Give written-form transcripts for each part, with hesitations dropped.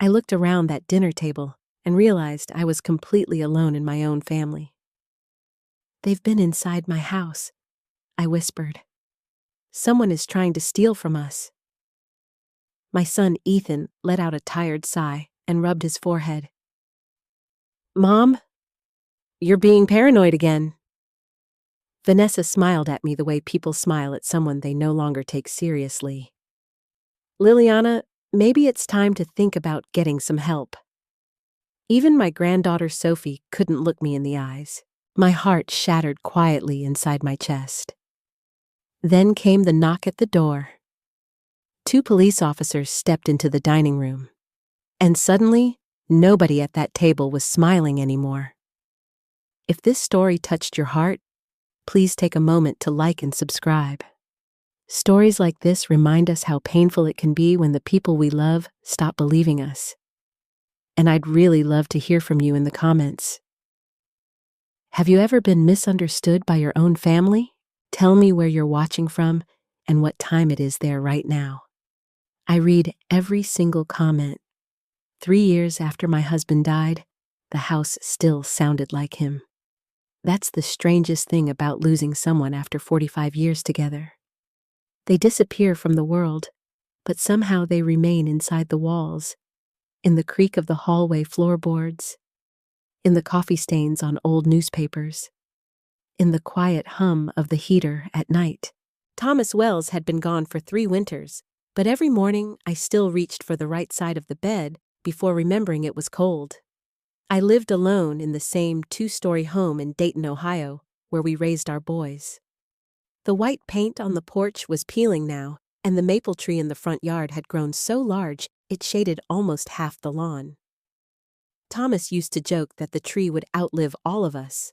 I looked around that dinner table and realized I was completely alone in my own family. "They've been inside my house," I whispered. "Someone is trying to steal from us." My son Ethan let out a tired sigh and rubbed his forehead. "Mom, you're being paranoid again." Vanessa smiled at me the way people smile at someone they no longer take seriously. "Liliana, maybe it's time to think about getting some help." Even my granddaughter Sophie couldn't look me in the eyes. My heart shattered quietly inside my chest. Then came the knock at the door. 2 police officers stepped into the dining room. And suddenly, nobody at that table was smiling anymore. If this story touched your heart, please take a moment to like and subscribe. Stories like this remind us how painful it can be when the people we love stop believing us. And I'd really love to hear from you in the comments. Have you ever been misunderstood by your own family? Tell me where you're watching from and what time it is there right now. I read every single comment. 3 years after my husband died, the house still sounded like him. That's the strangest thing about losing someone after 45 years together. They disappear from the world, but somehow they remain inside the walls, in the creak of the hallway floorboards, in the coffee stains on old newspapers, in the quiet hum of the heater at night. Thomas Wells had been gone for 3 winters, but every morning I still reached for the right side of the bed before remembering it was cold. I lived alone in the same 2-story home in Dayton, Ohio, where we raised our boys. The white paint on the porch was peeling now, and the maple tree in the front yard had grown so large it shaded almost half the lawn. Thomas used to joke that the tree would outlive all of us.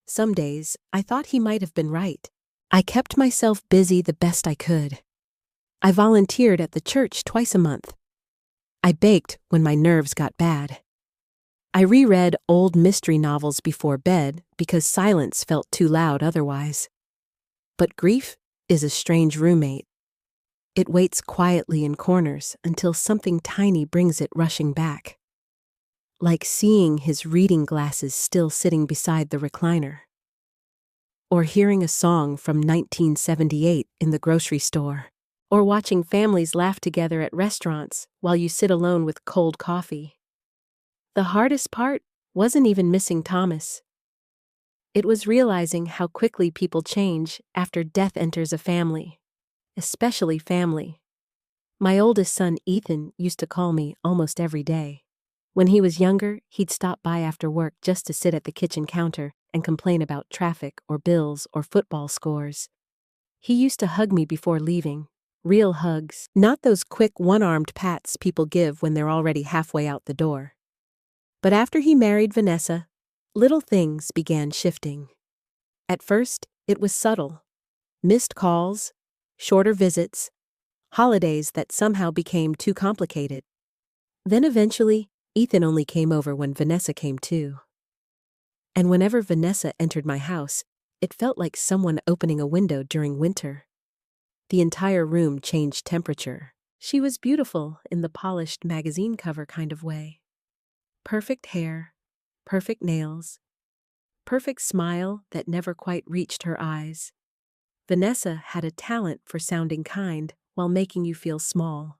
Some days, I thought he might have been right. I kept myself busy the best I could. I volunteered at the church twice a month. I baked when my nerves got bad. I reread old mystery novels before bed because silence felt too loud otherwise. But grief is a strange roommate. It waits quietly in corners until something tiny brings it rushing back. Like seeing his reading glasses still sitting beside the recliner. Or hearing a song from 1978 in the grocery store. Or watching families laugh together at restaurants while you sit alone with cold coffee. The hardest part wasn't even missing Thomas. It was realizing how quickly people change after death enters a family, especially family. My oldest son Ethan used to call me almost every day. When he was younger, he'd stop by after work just to sit at the kitchen counter and complain about traffic or bills or football scores. He used to hug me before leaving, real hugs, not those quick one-armed pats people give when they're already halfway out the door. But after he married Vanessa, little things began shifting. At first, it was subtle. Missed calls, shorter visits, holidays that somehow became too complicated. Then eventually, Ethan only came over when Vanessa came too. And whenever Vanessa entered my house, it felt like someone opening a window during winter. The entire room changed temperature. She was beautiful in the polished magazine cover kind of way. Perfect hair, perfect nails, perfect smile that never quite reached her eyes. Vanessa had a talent for sounding kind while making you feel small.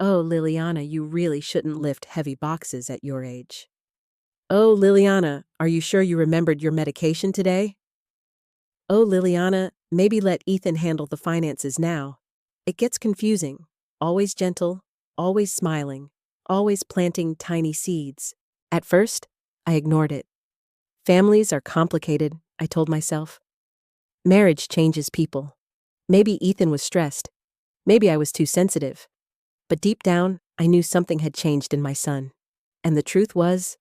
"Oh, Liliana, you really shouldn't lift heavy boxes at your age." "Oh, Liliana, are you sure you remembered your medication today?" "Oh, Liliana, maybe let Ethan handle the finances now. It gets confusing. Always gentle, always smiling, always planting tiny seeds." At first, I ignored it. Families are complicated, I told myself. Marriage changes people. Maybe Ethan was stressed. Maybe I was too sensitive. But deep down, I knew something had changed in my son. And the truth was,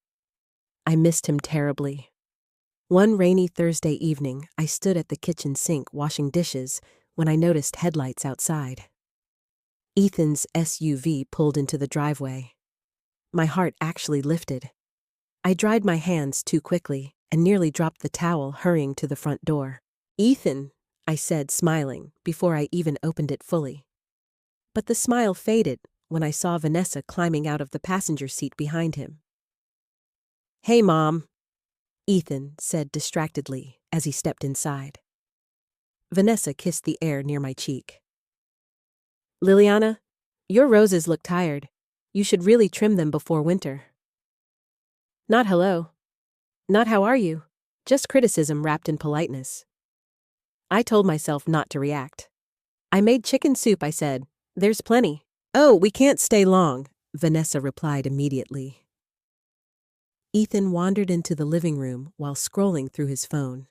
I missed him terribly. One rainy Thursday evening, I stood at the kitchen sink washing dishes when I noticed headlights outside. Ethan's SUV pulled into the driveway. My heart actually lifted. I dried my hands too quickly and nearly dropped the towel hurrying to the front door. "Ethan," I said, smiling, before I even opened it fully. But the smile faded when I saw Vanessa climbing out of the passenger seat behind him. "Hey, Mom," Ethan said distractedly as he stepped inside. Vanessa kissed the air near my cheek. "Liliana, your roses look tired. You should really trim them before winter." Not hello. Not how are you. Just criticism wrapped in politeness. I told myself not to react. "I made chicken soup," I said. "There's plenty." "Oh, we can't stay long," Vanessa replied immediately. Ethan wandered into the living room while scrolling through his phone.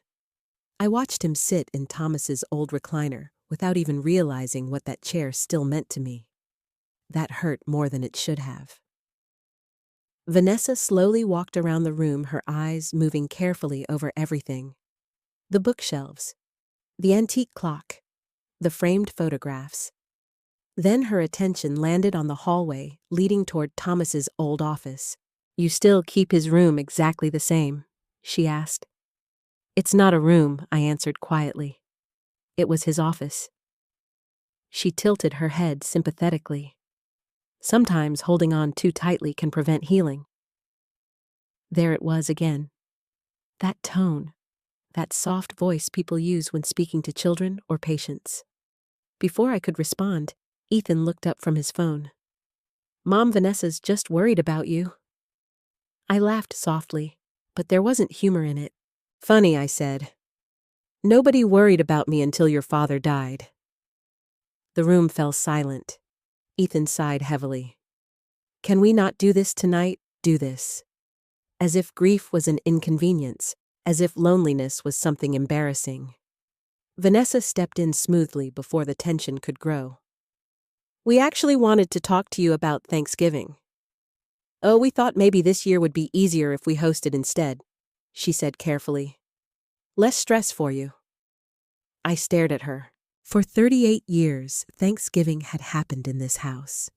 I watched him sit in Thomas's old recliner without even realizing what that chair still meant to me. That hurt more than it should have. Vanessa slowly walked around the room, her eyes moving carefully over everything. The bookshelves, the antique clock, the framed photographs. Then her attention landed on the hallway leading toward Thomas's old office. "You still keep his room exactly the same?" she asked. "It's not a room," I answered quietly. "It was his office." She tilted her head sympathetically. Sometimes holding on too tightly can prevent healing. There it was again. That tone, that soft voice people use when speaking to children or patients. Before I could respond, Ethan looked up from his phone. "Mom, Vanessa's just worried about you." I laughed softly, but there wasn't humor in it. "Funny," I said. "Nobody worried about me until your father died." The room fell silent. Ethan sighed heavily. "Can we not do this tonight? Do this." As if grief was an inconvenience, as if loneliness was something embarrassing. Vanessa stepped in smoothly before the tension could grow. "We actually wanted to talk to you about Thanksgiving." "Oh, we thought maybe this year would be easier if we hosted instead," she said carefully. "Less stress for you." I stared at her. For 38 years, Thanksgiving had happened in this house.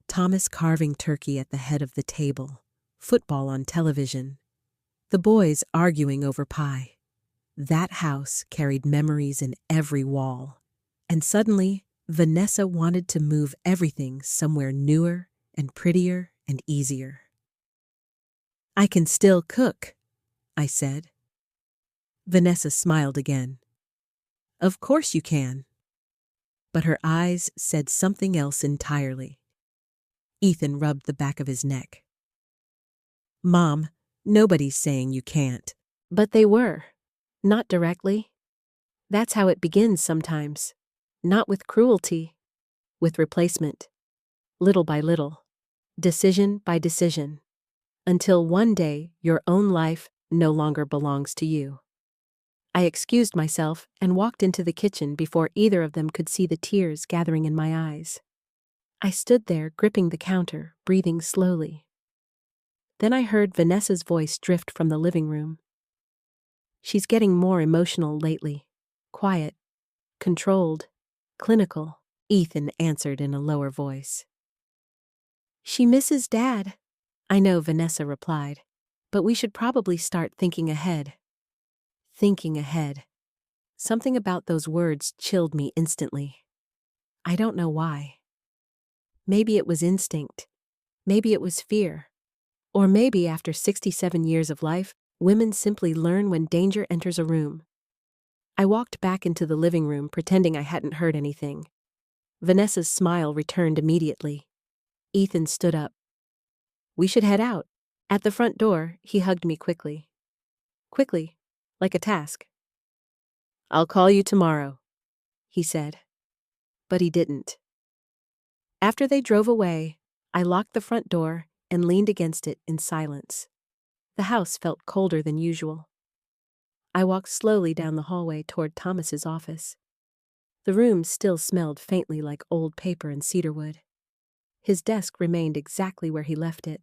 Thomas carving turkey at the head of the table, football on television, the boys arguing over pie. That house carried memories in every wall. And suddenly, Vanessa wanted to move everything somewhere newer and prettier and easier. "I can still cook," I said. Vanessa smiled again. "Of course you can." But her eyes said something else entirely. Ethan rubbed the back of his neck. "Mom, nobody's saying you can't." But they were. Not directly. That's how it begins sometimes. Not with cruelty, with replacement. Little by little. Decision by decision. Until one day your own life no longer belongs to you. I excused myself and walked into the kitchen before either of them could see the tears gathering in my eyes. I stood there gripping the counter, breathing slowly. Then I heard Vanessa's voice drift from the living room. "She's getting more emotional lately. Quiet, controlled, clinical," Ethan answered in a lower voice. "She misses Dad." "I know," Vanessa replied, "but we should probably start thinking ahead." Thinking ahead. Something about those words chilled me instantly. I don't know why. Maybe it was instinct. Maybe it was fear. Or maybe after 67 years of life, women simply learn when danger enters a room. I walked back into the living room pretending I hadn't heard anything. Vanessa's smile returned immediately. Ethan stood up. "We should head out." At the front door, he hugged me quickly. Quickly, like a task. "I'll call you tomorrow," he said. But he didn't. After they drove away, I locked the front door and leaned against it in silence. The house felt colder than usual. I walked slowly down the hallway toward Thomas's office. The room still smelled faintly like old paper and cedarwood. His desk remained exactly where he left it.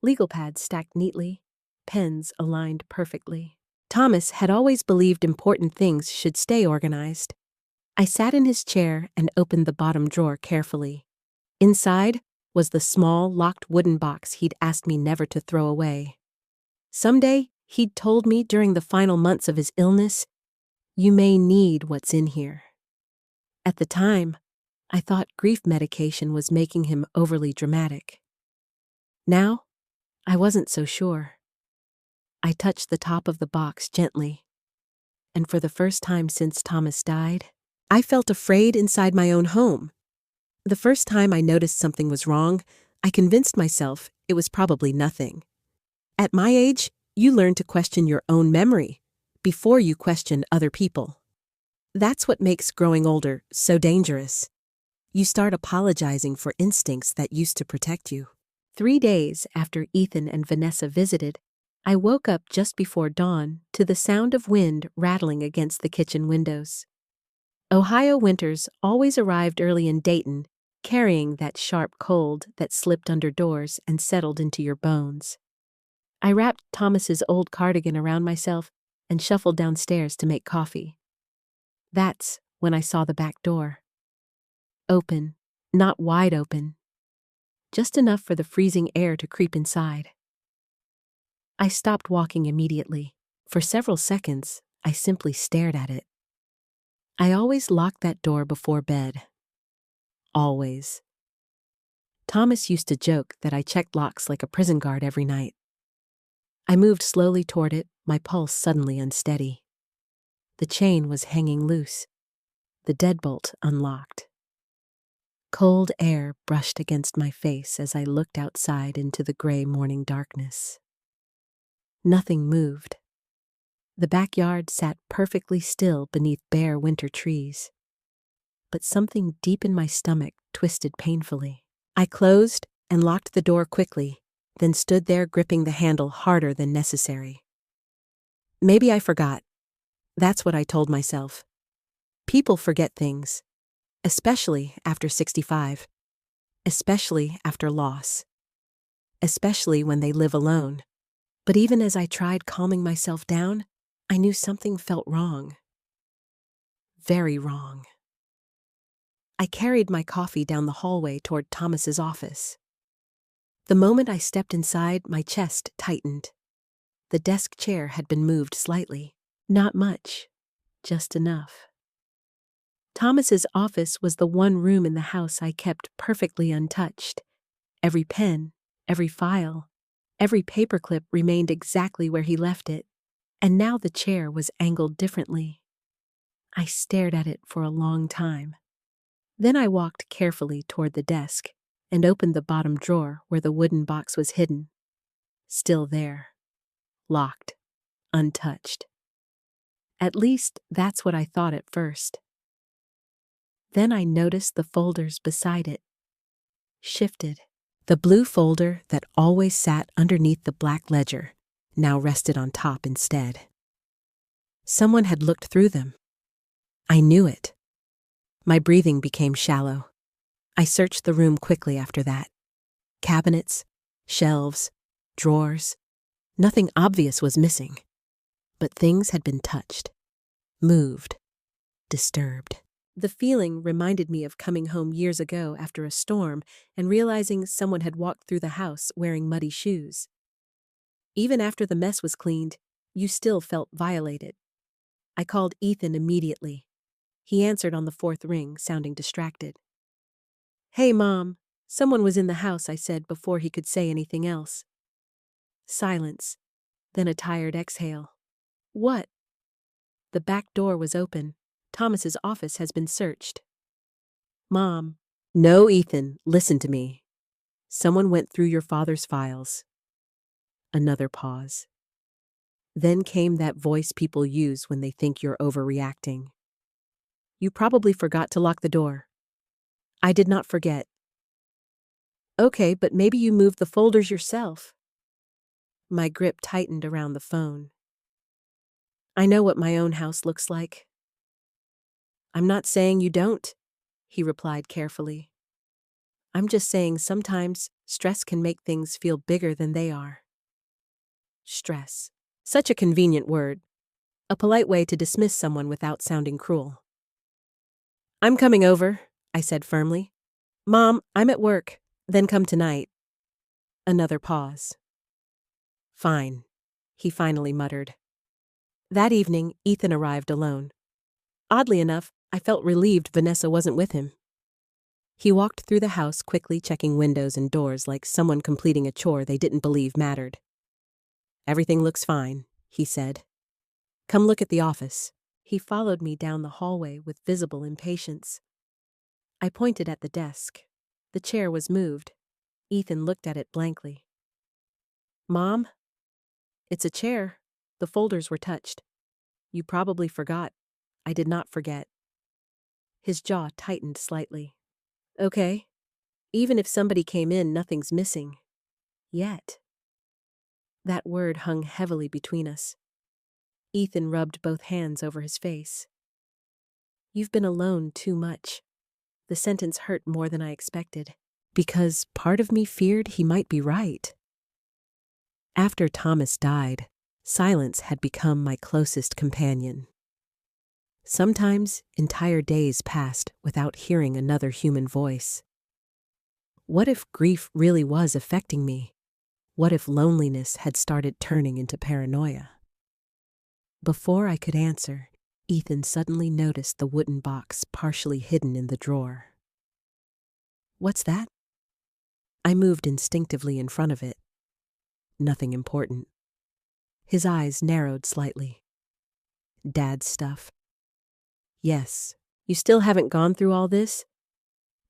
Legal pads stacked neatly, pens aligned perfectly. Thomas had always believed important things should stay organized. I sat in his chair and opened the bottom drawer carefully. Inside was the small, locked wooden box he'd asked me never to throw away. Someday, he'd told me during the final months of his illness, "You may need what's in here." At the time, I thought grief medication was making him overly dramatic. Now, I wasn't so sure. I touched the top of the box gently, and for the first time since Thomas died, I felt afraid inside my own home. The first time I noticed something was wrong, I convinced myself it was probably nothing. At my age, you learn to question your own memory before you question other people. That's what makes growing older so dangerous. You start apologizing for instincts that used to protect you. 3 days after Ethan and Vanessa visited, I woke up just before dawn to the sound of wind rattling against the kitchen windows. Ohio winters always arrived early in Dayton, carrying that sharp cold that slipped under doors and settled into your bones. I wrapped Thomas's old cardigan around myself and shuffled downstairs to make coffee. That's when I saw the back door. Open, not wide open, just enough for the freezing air to creep inside. I stopped walking immediately. For several seconds, I simply stared at it. I always locked that door before bed. Always. Thomas used to joke that I checked locks like a prison guard every night. I moved slowly toward it, my pulse suddenly unsteady. The chain was hanging loose, the deadbolt unlocked. Cold air brushed against my face as I looked outside into the gray morning darkness. Nothing moved. The backyard sat perfectly still beneath bare winter trees. But something deep in my stomach twisted painfully. I closed and locked the door quickly, then stood there gripping the handle harder than necessary. Maybe I forgot. That's what I told myself. People forget things, especially after 65, especially after loss, especially when they live alone. But even as I tried calming myself down, I knew something felt wrong. Very wrong. I carried my coffee down the hallway toward Thomas's office. The moment I stepped inside, my chest tightened. The desk chair had been moved slightly. Not much, just enough. Thomas's office was the one room in the house I kept perfectly untouched. Every pen, every file, every paperclip remained exactly where he left it, and now the chair was angled differently. I stared at it for a long time. Then I walked carefully toward the desk and opened the bottom drawer where the wooden box was hidden. Still there. Locked. Untouched. At least that's what I thought at first. Then I noticed the folders beside it. Shifted. The blue folder that always sat underneath the black ledger now rested on top instead. Someone had looked through them. I knew it. My breathing became shallow. I searched the room quickly after that. Cabinets, shelves, drawers. Nothing obvious was missing. But things had been touched, moved, disturbed. The feeling reminded me of coming home years ago after a storm and realizing someone had walked through the house wearing muddy shoes. Even after the mess was cleaned, you still felt violated. I called Ethan immediately. He answered on the 4th ring, sounding distracted. "Hey, Mom, someone was in the house," I said before he could say anything else. Silence, then a tired exhale. "What?" The back door was open. Thomas's office has been searched. "Mom." "No, Ethan, listen to me. Someone went through your father's files." Another pause. Then came that voice people use when they think you're overreacting. "You probably forgot to lock the door." "I did not forget." "Okay, but maybe you moved the folders yourself." My grip tightened around the phone. "I know what my own house looks like." "I'm not saying you don't," he replied carefully. "I'm just saying sometimes stress can make things feel bigger than they are." Stress. Such a convenient word. A polite way to dismiss someone without sounding cruel. "I'm coming over," I said firmly. "Mom, I'm at work. Then come tonight." Another pause. "Fine," he finally muttered. That evening, Ethan arrived alone. Oddly enough, I felt relieved Vanessa wasn't with him. He walked through the house quickly, checking windows and doors like someone completing a chore they didn't believe mattered. "Everything looks fine," he said. "Come look at the office." He followed me down the hallway with visible impatience. I pointed at the desk. The chair was moved. Ethan looked at it blankly. "Mom? It's a chair." The folders were touched. "You probably forgot." I did not forget. His jaw tightened slightly. "Okay. Even if somebody came in, nothing's missing. Yet." That word hung heavily between us. Ethan rubbed both hands over his face. "You've been alone too much." The sentence hurt more than I expected, because part of me feared he might be right. After Thomas died, silence had become my closest companion. Sometimes entire days passed without hearing another human voice. What if grief really was affecting me? What if loneliness had started turning into paranoia? Before I could answer, Ethan suddenly noticed the wooden box partially hidden in the drawer. "What's that?" I moved instinctively in front of it. Nothing important. His eyes narrowed slightly. "Dad's stuff." "Yes. You still haven't gone through all this?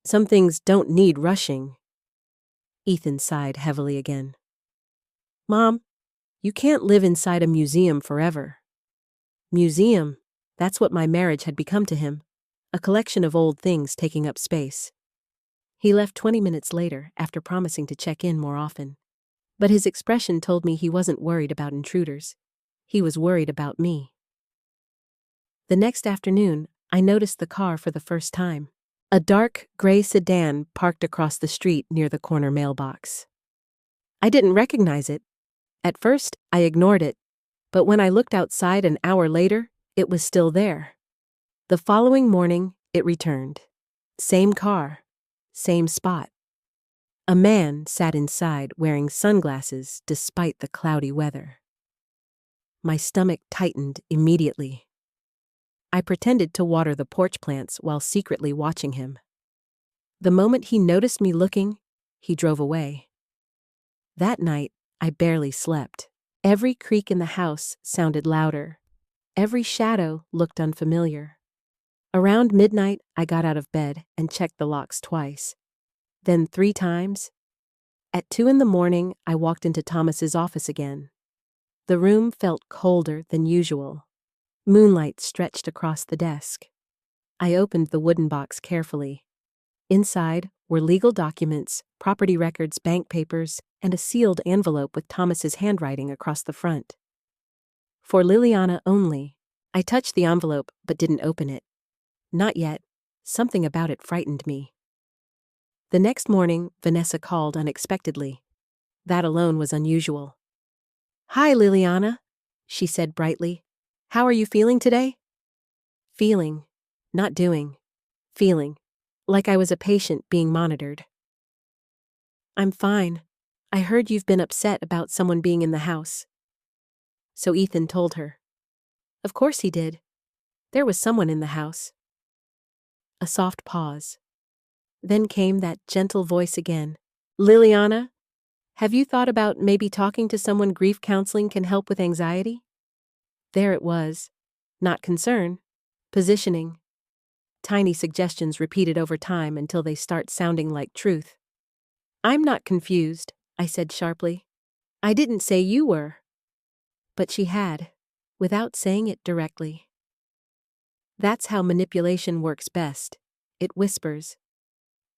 Some things don't need rushing." Ethan sighed heavily again. "Mom, you can't live inside a museum forever." Museum, that's what my marriage had become to him. A collection of old things taking up space. He left 20 minutes later after promising to check in more often. But his expression told me he wasn't worried about intruders. He was worried about me. The next afternoon, I noticed the car for the first time. A dark, gray sedan parked across the street near the corner mailbox. I didn't recognize it. At first, I ignored it, but when I looked outside an hour later, it was still there. The following morning, it returned. Same car, same spot. A man sat inside wearing sunglasses despite the cloudy weather. My stomach tightened immediately. I pretended to water the porch plants while secretly watching him. The moment he noticed me looking, he drove away. That night, I barely slept. Every creak in the house sounded louder. Every shadow looked unfamiliar. Around midnight, I got out of bed and checked the locks twice. Then 3 times. At 2 in the morning, I walked into Thomas's office again. The room felt colder than usual. Moonlight stretched across the desk. I opened the wooden box carefully. Inside were legal documents, property records, bank papers, and a sealed envelope with Thomas's handwriting across the front. "For Liliana only." I touched the envelope but didn't open it. Not yet. Something about it frightened me. The next morning, Vanessa called unexpectedly. That alone was unusual. "Hi, Liliana," she said brightly. "How are you feeling today?" Feeling, not doing. Feeling, like I was a patient being monitored. "I'm fine. I heard you've been upset about someone being in the house." So Ethan told her. Of course he did. There was someone in the house. A soft pause. Then came that gentle voice again. "Liliana, have you thought about maybe talking to someone? Grief counseling can help with anxiety?" There it was. Not concern. Positioning. Tiny suggestions repeated over time until they start sounding like truth. "I'm not confused," I said sharply. "I didn't say you were." But she had, without saying it directly. That's how manipulation works best. It whispers.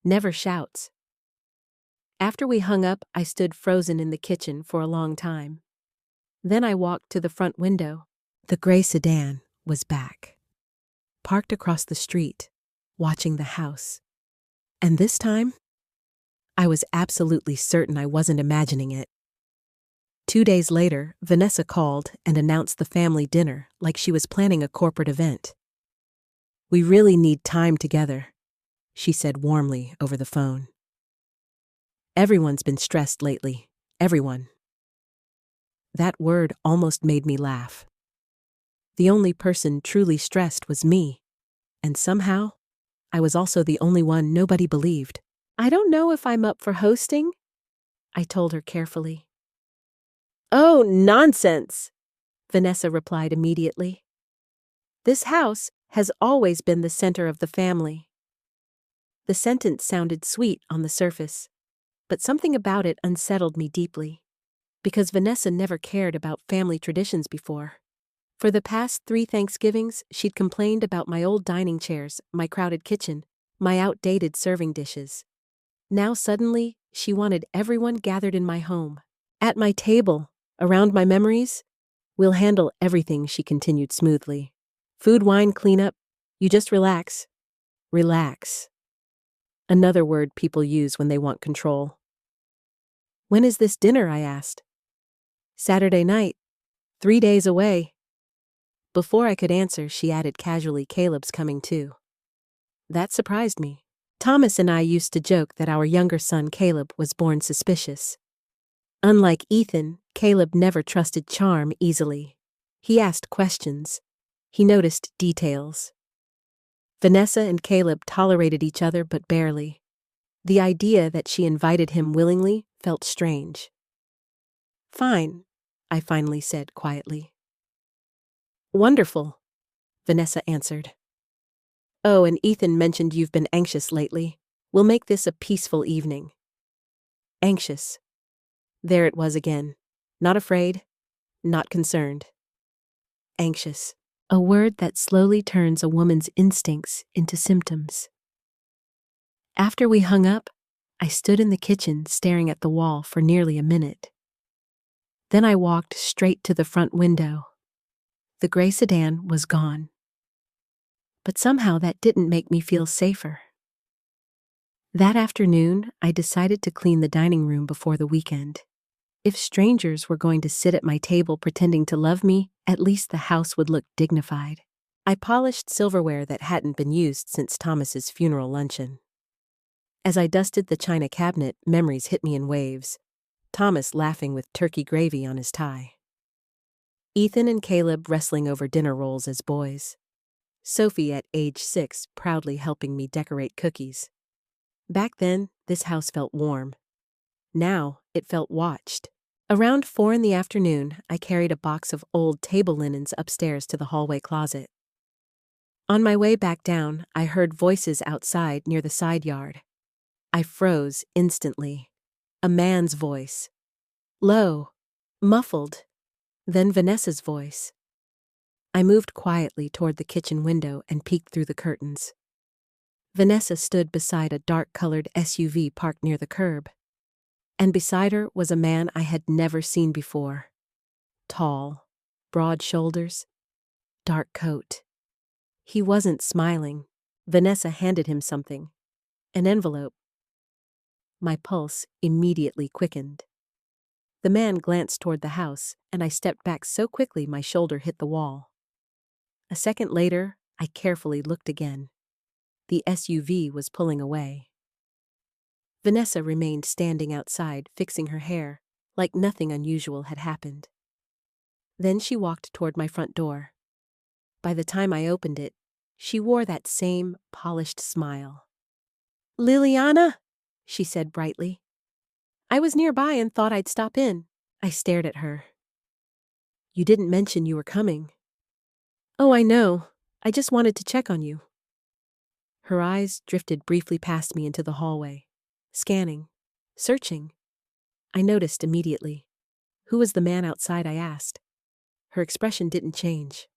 Never shouts. After we hung up, I stood frozen in the kitchen for a long time. Then I walked to the front window. The gray sedan was back, parked across the street, watching the house. And this time, I was absolutely certain I wasn't imagining it. 2 days later, Vanessa called and announced the family dinner like she was planning a corporate event. "We really need time together," she said warmly over the phone. "Everyone's been stressed lately. Everyone." That word almost made me laugh. The only person truly stressed was me, and somehow, I was also the only one nobody believed. "I don't know if I'm up for hosting," I told her carefully. "Oh, nonsense," Vanessa replied immediately. "This house has always been the center of the family." The sentence sounded sweet on the surface, but something about it unsettled me deeply, because Vanessa never cared about family traditions before. For the past 3 Thanksgivings, she'd complained about my old dining chairs, my crowded kitchen, my outdated serving dishes. Now suddenly, she wanted everyone gathered in my home, at my table, around my memories. "We'll handle everything," she continued smoothly. "Food, wine, cleanup. You just relax." Relax. Another word people use when they want control. "When is this dinner?" I asked. "Saturday night. 3 days away." Before I could answer, she added casually, "Caleb's coming too." That surprised me. Thomas and I used to joke that our younger son Caleb was born suspicious. Unlike Ethan, Caleb never trusted charm easily. He asked questions. He noticed details. Vanessa and Caleb tolerated each other but barely. The idea that she invited him willingly felt strange. "Fine," I finally said quietly. "Wonderful," Vanessa answered. "Oh, and Ethan mentioned you've been anxious lately. We'll make this a peaceful evening." Anxious. There it was again. Not afraid, not concerned. Anxious. A word that slowly turns a woman's instincts into symptoms. After we hung up, I stood in the kitchen staring at the wall for nearly a minute. Then I walked straight to the front window. The gray sedan was gone. But somehow that didn't make me feel safer. That afternoon, I decided to clean the dining room before the weekend. If strangers were going to sit at my table pretending to love me, at least the house would look dignified. I polished silverware that hadn't been used since Thomas's funeral luncheon. As I dusted the china cabinet, memories hit me in waves. Thomas laughing with turkey gravy on his tie. Ethan and Caleb wrestling over dinner rolls as boys. Sophie at age 6 proudly helping me decorate cookies. Back then, this house felt warm. Now, it felt watched. Around 4 in the afternoon, I carried a box of old table linens upstairs to the hallway closet. On my way back down, I heard voices outside near the side yard. I froze instantly. A man's voice. Low, muffled. Then Vanessa's voice. I moved quietly toward the kitchen window and peeked through the curtains. Vanessa stood beside a dark-colored SUV parked near the curb. And beside her was a man I had never seen before. Tall, broad shoulders, dark coat. He wasn't smiling. Vanessa handed him something. An envelope. My pulse immediately quickened. The man glanced toward the house, and I stepped back so quickly my shoulder hit the wall. A second later, I carefully looked again. The SUV was pulling away. Vanessa remained standing outside, fixing her hair, like nothing unusual had happened. Then she walked toward my front door. By the time I opened it, she wore that same polished smile. "Liliana," she said brightly. "I was nearby and thought I'd stop in." I stared at her. "You didn't mention you were coming." "Oh, I know. I just wanted to check on you." Her eyes drifted briefly past me into the hallway. Scanning. Searching. I noticed immediately. "Who was the man outside?" I asked. Her expression didn't change.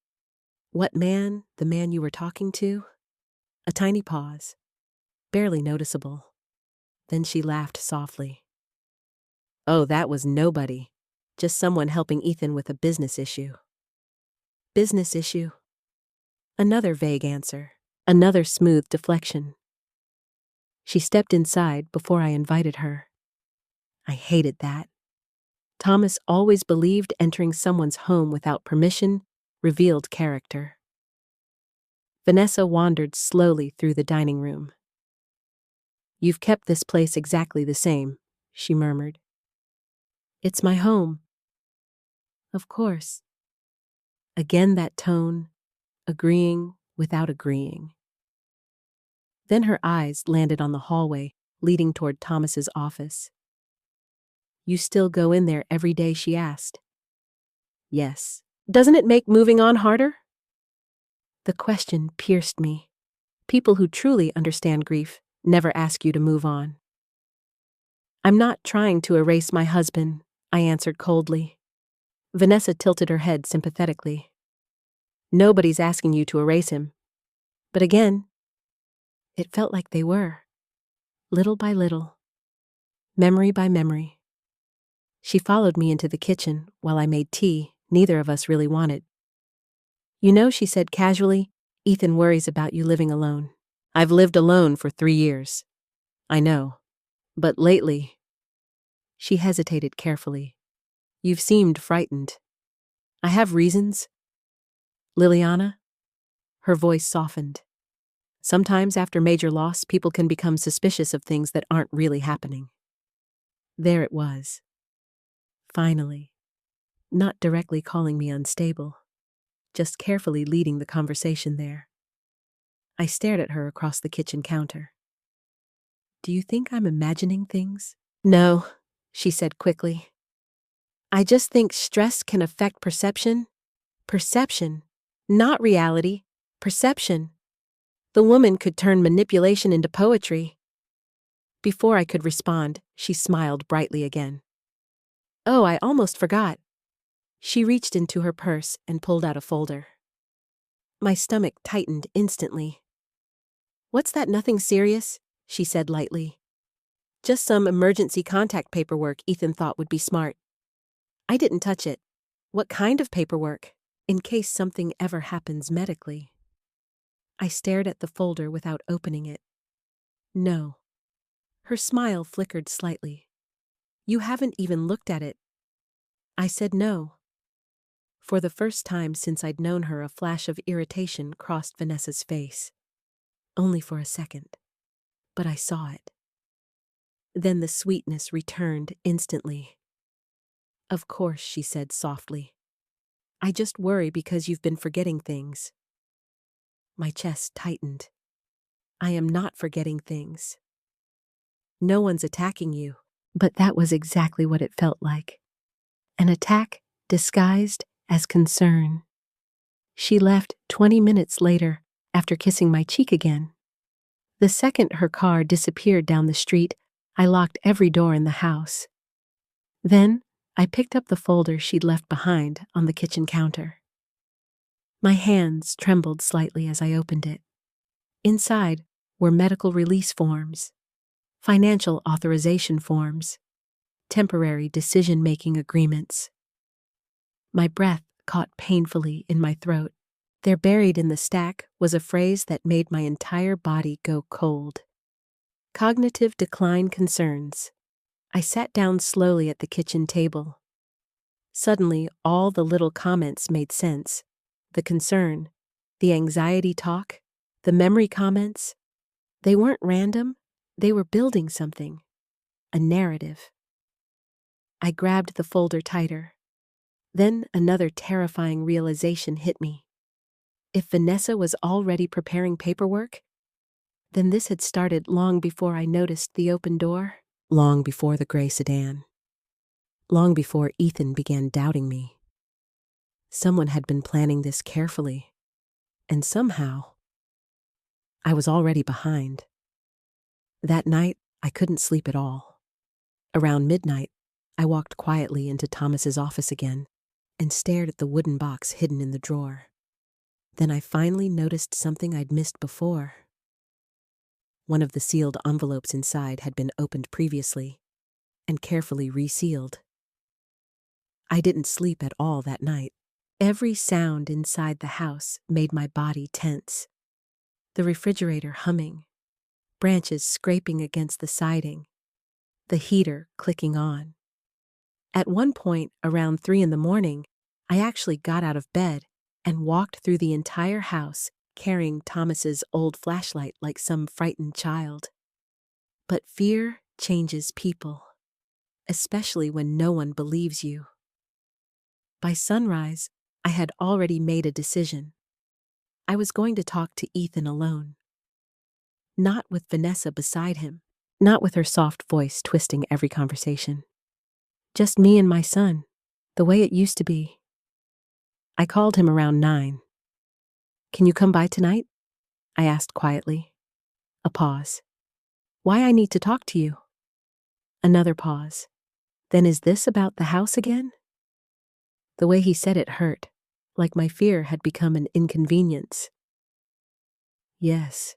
"What man? The man you were talking to?" A tiny pause. Barely noticeable. Then she laughed softly. "Oh, that was nobody. Just someone helping Ethan with a business issue." Business issue? Another vague answer. Another smooth deflection. She stepped inside before I invited her. I hated that. Thomas always believed entering someone's home without permission revealed character. Vanessa wandered slowly through the dining room. "You've kept this place exactly the same," she murmured. "It's my home." "Of course." Again that tone, agreeing without agreeing. Then her eyes landed on the hallway leading toward Thomas's office. "You still go in there every day?" she asked. "Yes." "Doesn't it make moving on harder?" The question pierced me. People who truly understand grief never ask you to move on. "I'm not trying to erase my husband," I answered coldly. Vanessa tilted her head sympathetically. "Nobody's asking you to erase him." But again, it felt like they were. Little by little. Memory by memory. She followed me into the kitchen while I made tea neither of us really wanted. "You know," she said casually, "Ethan worries about you living alone." "I've lived alone for 3 years. I know. But lately—" She hesitated carefully. "You've seemed frightened." "I have reasons." "Liliana?" Her voice softened. "Sometimes after major loss, people can become suspicious of things that aren't really happening." There it was. Finally. Not directly calling me unstable, just carefully leading the conversation there. I stared at her across the kitchen counter. "Do you think I'm imagining things?" "No," she said quickly. "I just think stress can affect perception." Perception, not reality. Perception. The woman could turn manipulation into poetry. Before I could respond, she smiled brightly again. "Oh, I almost forgot." She reached into her purse and pulled out a folder. My stomach tightened instantly. "What's that? Nothing serious?" she said lightly. "Just some emergency contact paperwork Ethan thought would be smart." I didn't touch it. "What kind of paperwork?" "In case something ever happens medically." I stared at the folder without opening it. "No." Her smile flickered slightly. "You haven't even looked at it." I said no. For the first time since I'd known her, a flash of irritation crossed Vanessa's face. Only for a second. But I saw it. Then the sweetness returned instantly. "Of course," she said softly. "I just worry because you've been forgetting things." My chest tightened. "I am not forgetting things." "No one's attacking you." But that was exactly what it felt like. An attack disguised as concern. She left 20 minutes later after kissing my cheek again. The second her car disappeared down the street, I locked every door in the house. Then I picked up the folder she'd left behind on the kitchen counter. My hands trembled slightly as I opened it. Inside were medical release forms, financial authorization forms, temporary decision-making agreements. My breath caught painfully in my throat. There, buried in the stack, was a phrase that made my entire body go cold. Cognitive decline concerns. I sat down slowly at the kitchen table. Suddenly, all the little comments made sense. The concern, the anxiety talk, the memory comments. They weren't random. They were building something. A narrative. I grabbed the folder tighter. Then another terrifying realization hit me. If Vanessa was already preparing paperwork, then this had started long before I noticed the open door, long before the gray sedan, long before Ethan began doubting me. Someone had been planning this carefully, and somehow, I was already behind. That night, I couldn't sleep at all. Around midnight, I walked quietly into Thomas's office again and stared at the wooden box hidden in the drawer. Then I finally noticed something I'd missed before. One of the sealed envelopes inside had been opened previously and carefully resealed. I didn't sleep at all that night. Every sound inside the house made my body tense. The refrigerator humming, branches scraping against the siding, the heater clicking on. At one point, around 3 a.m, I actually got out of bed and walked through the entire house, carrying Thomas's old flashlight like some frightened child. But fear changes people, especially when no one believes you. By sunrise, I had already made a decision. I was going to talk to Ethan alone. Not with Vanessa beside him. Not with her soft voice twisting every conversation. Just me and my son, the way it used to be. I called him around 9. "Can you come by tonight?" I asked quietly. A pause. "Why I need to talk to you?" Another pause. "Then is this about the house again?" The way he said it hurt, like my fear had become an inconvenience. "Yes."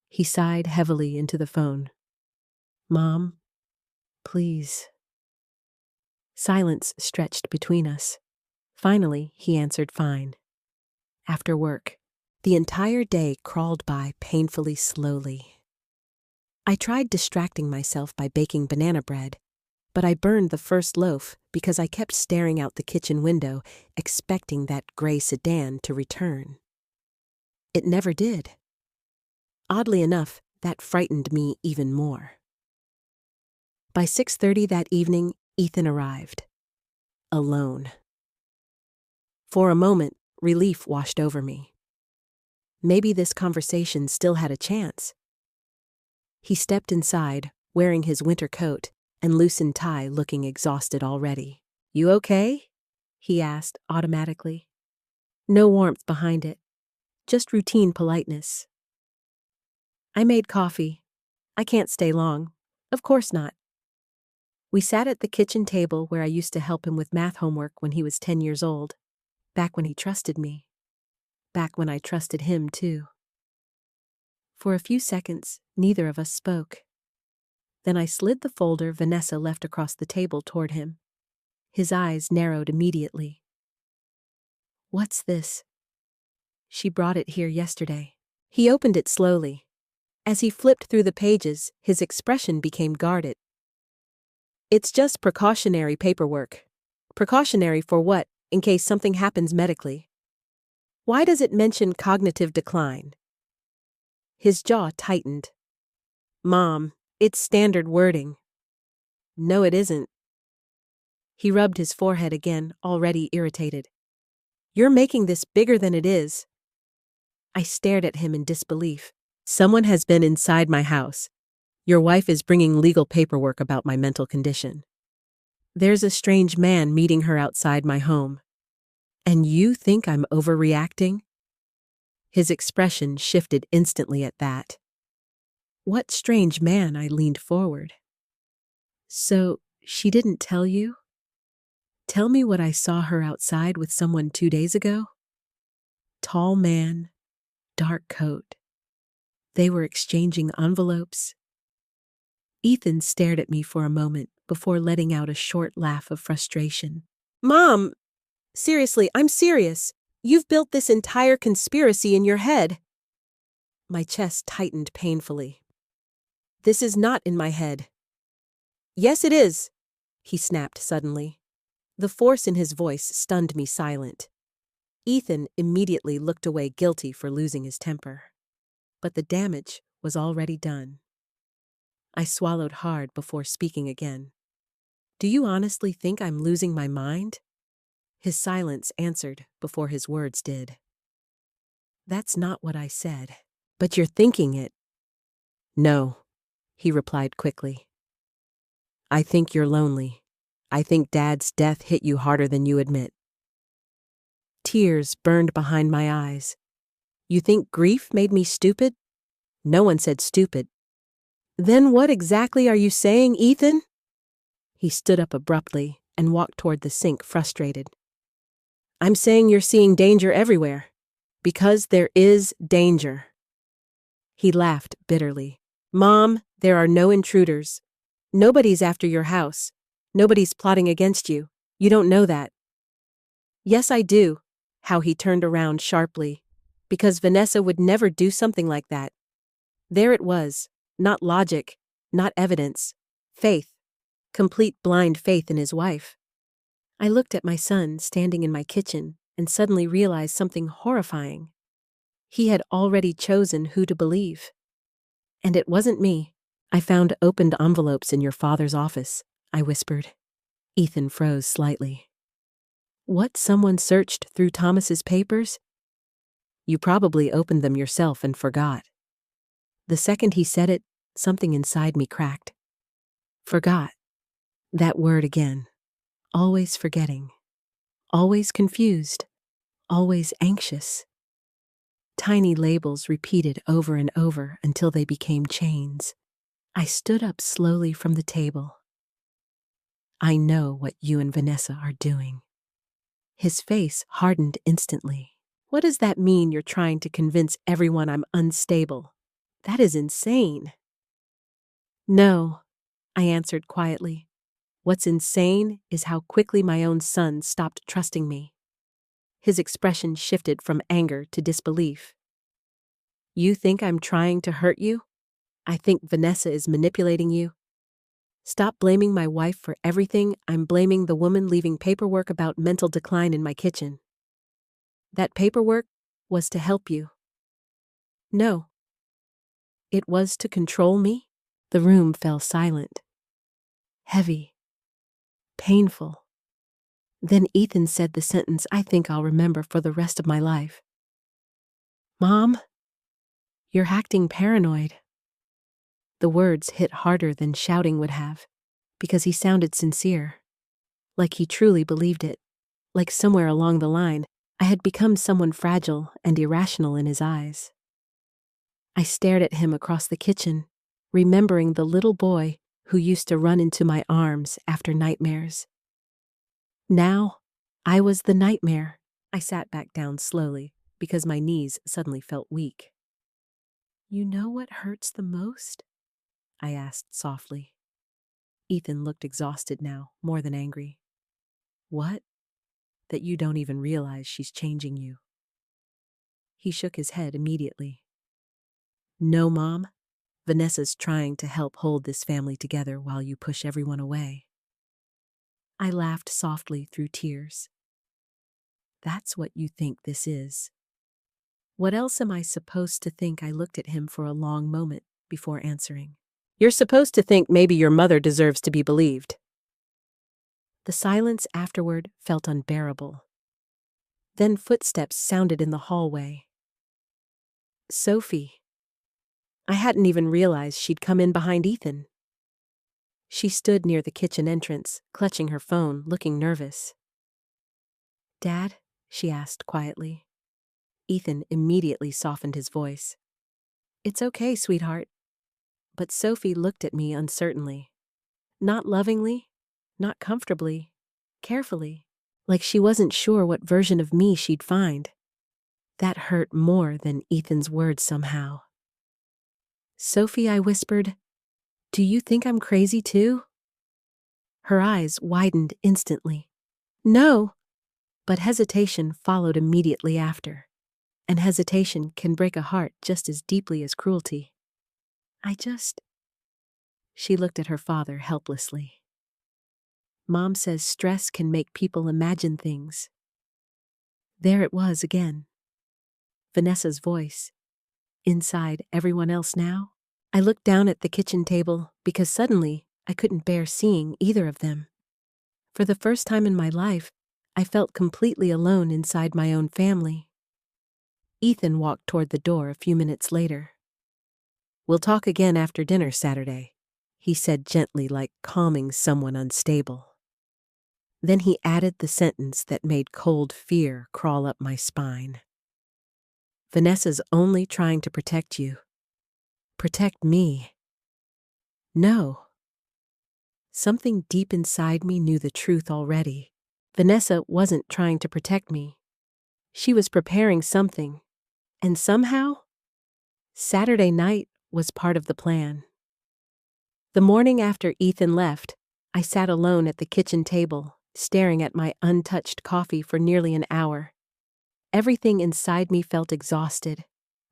He sighed heavily into the phone. "Mom, please." Silence stretched between us. Finally, he answered fine. After work, the entire day crawled by painfully slowly. I tried distracting myself by baking banana bread, but I burned the first loaf because I kept staring out the kitchen window, expecting that gray sedan to return. It never did. Oddly enough, that frightened me even more. By 6:30 that evening, Ethan arrived. Alone. For a moment, relief washed over me. Maybe this conversation still had a chance. He stepped inside, wearing his winter coat and loosened tie, looking exhausted already. "You okay?" he asked automatically. No warmth behind it, just routine politeness. "I made coffee. I can't stay long." "Of course not." We sat at the kitchen table where I used to help him with math homework when he was 10 years old. Back when he trusted me. Back when I trusted him, too. For a few seconds, neither of us spoke. Then I slid the folder Vanessa left across the table toward him. His eyes narrowed immediately. "What's this?" "She brought it here yesterday." He opened it slowly. As he flipped through the pages, his expression became guarded. "It's just precautionary paperwork." "Precautionary for what? In case something happens medically." "Why does it mention cognitive decline?" His jaw tightened. "Mom, it's standard wording." "No, it isn't." He rubbed his forehead again, already irritated. "You're making this bigger than it is." I stared at him in disbelief. "Someone has been inside my house. Your wife is bringing legal paperwork about my mental condition. There's a strange man meeting her outside my home. And you think I'm overreacting?" His expression shifted instantly at that. "What strange man?" I leaned forward. "So, she didn't tell you? Tell me what I saw her outside with someone 2 days ago?" Tall man, dark coat. They were exchanging envelopes. Ethan stared at me for a moment before letting out a short laugh of frustration. "Mom! Seriously, I'm serious. You've built this entire conspiracy in your head." My chest tightened painfully. "This is not in my head." "Yes, it is," he snapped suddenly. The force in his voice stunned me silent. Ethan immediately looked away, guilty for losing his temper. But the damage was already done. I swallowed hard before speaking again. "Do you honestly think I'm losing my mind?" His silence answered before his words did. "That's not what I said." "But you're thinking it." "No," he replied quickly. "I think you're lonely. I think Dad's death hit you harder than you admit." Tears burned behind my eyes. "You think grief made me stupid?" "No one said stupid." "Then what exactly are you saying, Ethan?" He stood up abruptly and walked toward the sink, frustrated. "I'm saying you're seeing danger everywhere. Because there is danger." He laughed bitterly. "Mom, there are no intruders. Nobody's after your house. Nobody's plotting against you. You don't know that." "Yes, I do." How he turned around sharply. "Because Vanessa would never do something like that." There it was. Not logic, not evidence. Faith. Complete blind faith in his wife. I looked at my son standing in my kitchen and suddenly realized something horrifying. He had already chosen who to believe. And it wasn't me. "I found opened envelopes in your father's office," I whispered. Ethan froze slightly. "What, someone searched through Thomas's papers?" "You probably opened them yourself and forgot." The second he said it, something inside me cracked. Forgot. That word again. Always forgetting. Always confused. Always anxious. Tiny labels repeated over and over until they became chains. I stood up slowly from the table. I know what you and Vanessa are doing. His face hardened instantly. What does that mean you're trying to convince everyone I'm unstable? That is insane. No, I answered quietly. What's insane is how quickly my own son stopped trusting me. His expression shifted from anger to disbelief. You think I'm trying to hurt you? I think Vanessa is manipulating you. Stop blaming my wife for everything. I'm blaming the woman leaving paperwork about mental decline in my kitchen. That paperwork was to help you. No. It was to control me? The room fell silent. Heavy. Painful. Then Ethan said the sentence I think I'll remember for the rest of my life. Mom, you're acting paranoid. The words hit harder than shouting would have, because he sounded sincere. Like he truly believed it. Like somewhere along the line, I had become someone fragile and irrational in his eyes. I stared at him across the kitchen, remembering the little boy who used to run into my arms after nightmares. Now, I was the nightmare. I sat back down slowly because my knees suddenly felt weak. You know what hurts the most? I asked softly. Ethan looked exhausted now, more than angry. What? That you don't even realize she's changing you. He shook his head immediately. No, Mom. Vanessa's trying to help hold this family together while you push everyone away. I laughed softly through tears. That's what you think this is. What else am I supposed to think? I looked at him for a long moment before answering. You're supposed to think maybe your mother deserves to be believed. The silence afterward felt unbearable. Then footsteps sounded in the hallway. Sophie. I hadn't even realized she'd come in behind Ethan. She stood near the kitchen entrance, clutching her phone, looking nervous. Dad? She asked quietly. Ethan immediately softened his voice. It's okay, sweetheart. But Sophie looked at me uncertainly. Not lovingly, not comfortably, carefully, like she wasn't sure what version of me she'd find. That hurt more than Ethan's words somehow. Sophie, I whispered, do you think I'm crazy too? Her eyes widened instantly. No, but hesitation followed immediately after. And hesitation can break a heart just as deeply as cruelty. She looked at her father helplessly. Mom says stress can make people imagine things. There it was again. Vanessa's voice. Inside everyone else now? I looked down at the kitchen table because suddenly I couldn't bear seeing either of them. For the first time in my life, I felt completely alone inside my own family. Ethan walked toward the door a few minutes later. We'll talk again after dinner Saturday, he said gently, like calming someone unstable. Then he added the sentence that made cold fear crawl up my spine. Vanessa's only trying to protect you. Protect me. No. Something deep inside me knew the truth already. Vanessa wasn't trying to protect me. She was preparing something. And somehow, Saturday night was part of the plan. The morning after Ethan left, I sat alone at the kitchen table, staring at my untouched coffee for nearly an hour. Everything inside me felt exhausted.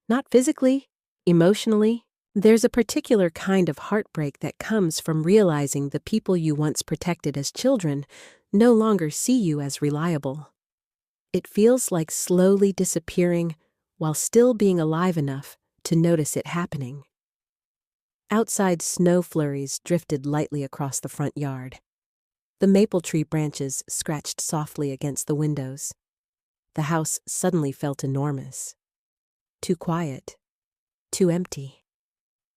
Not physically, emotionally. There's a particular kind of heartbreak that comes from realizing the people you once protected as children no longer see you as reliable. It feels like slowly disappearing while still being alive enough to notice it happening. Outside, snow flurries drifted lightly across the front yard. The maple tree branches scratched softly against the windows. The house suddenly felt enormous. Too quiet. Too empty.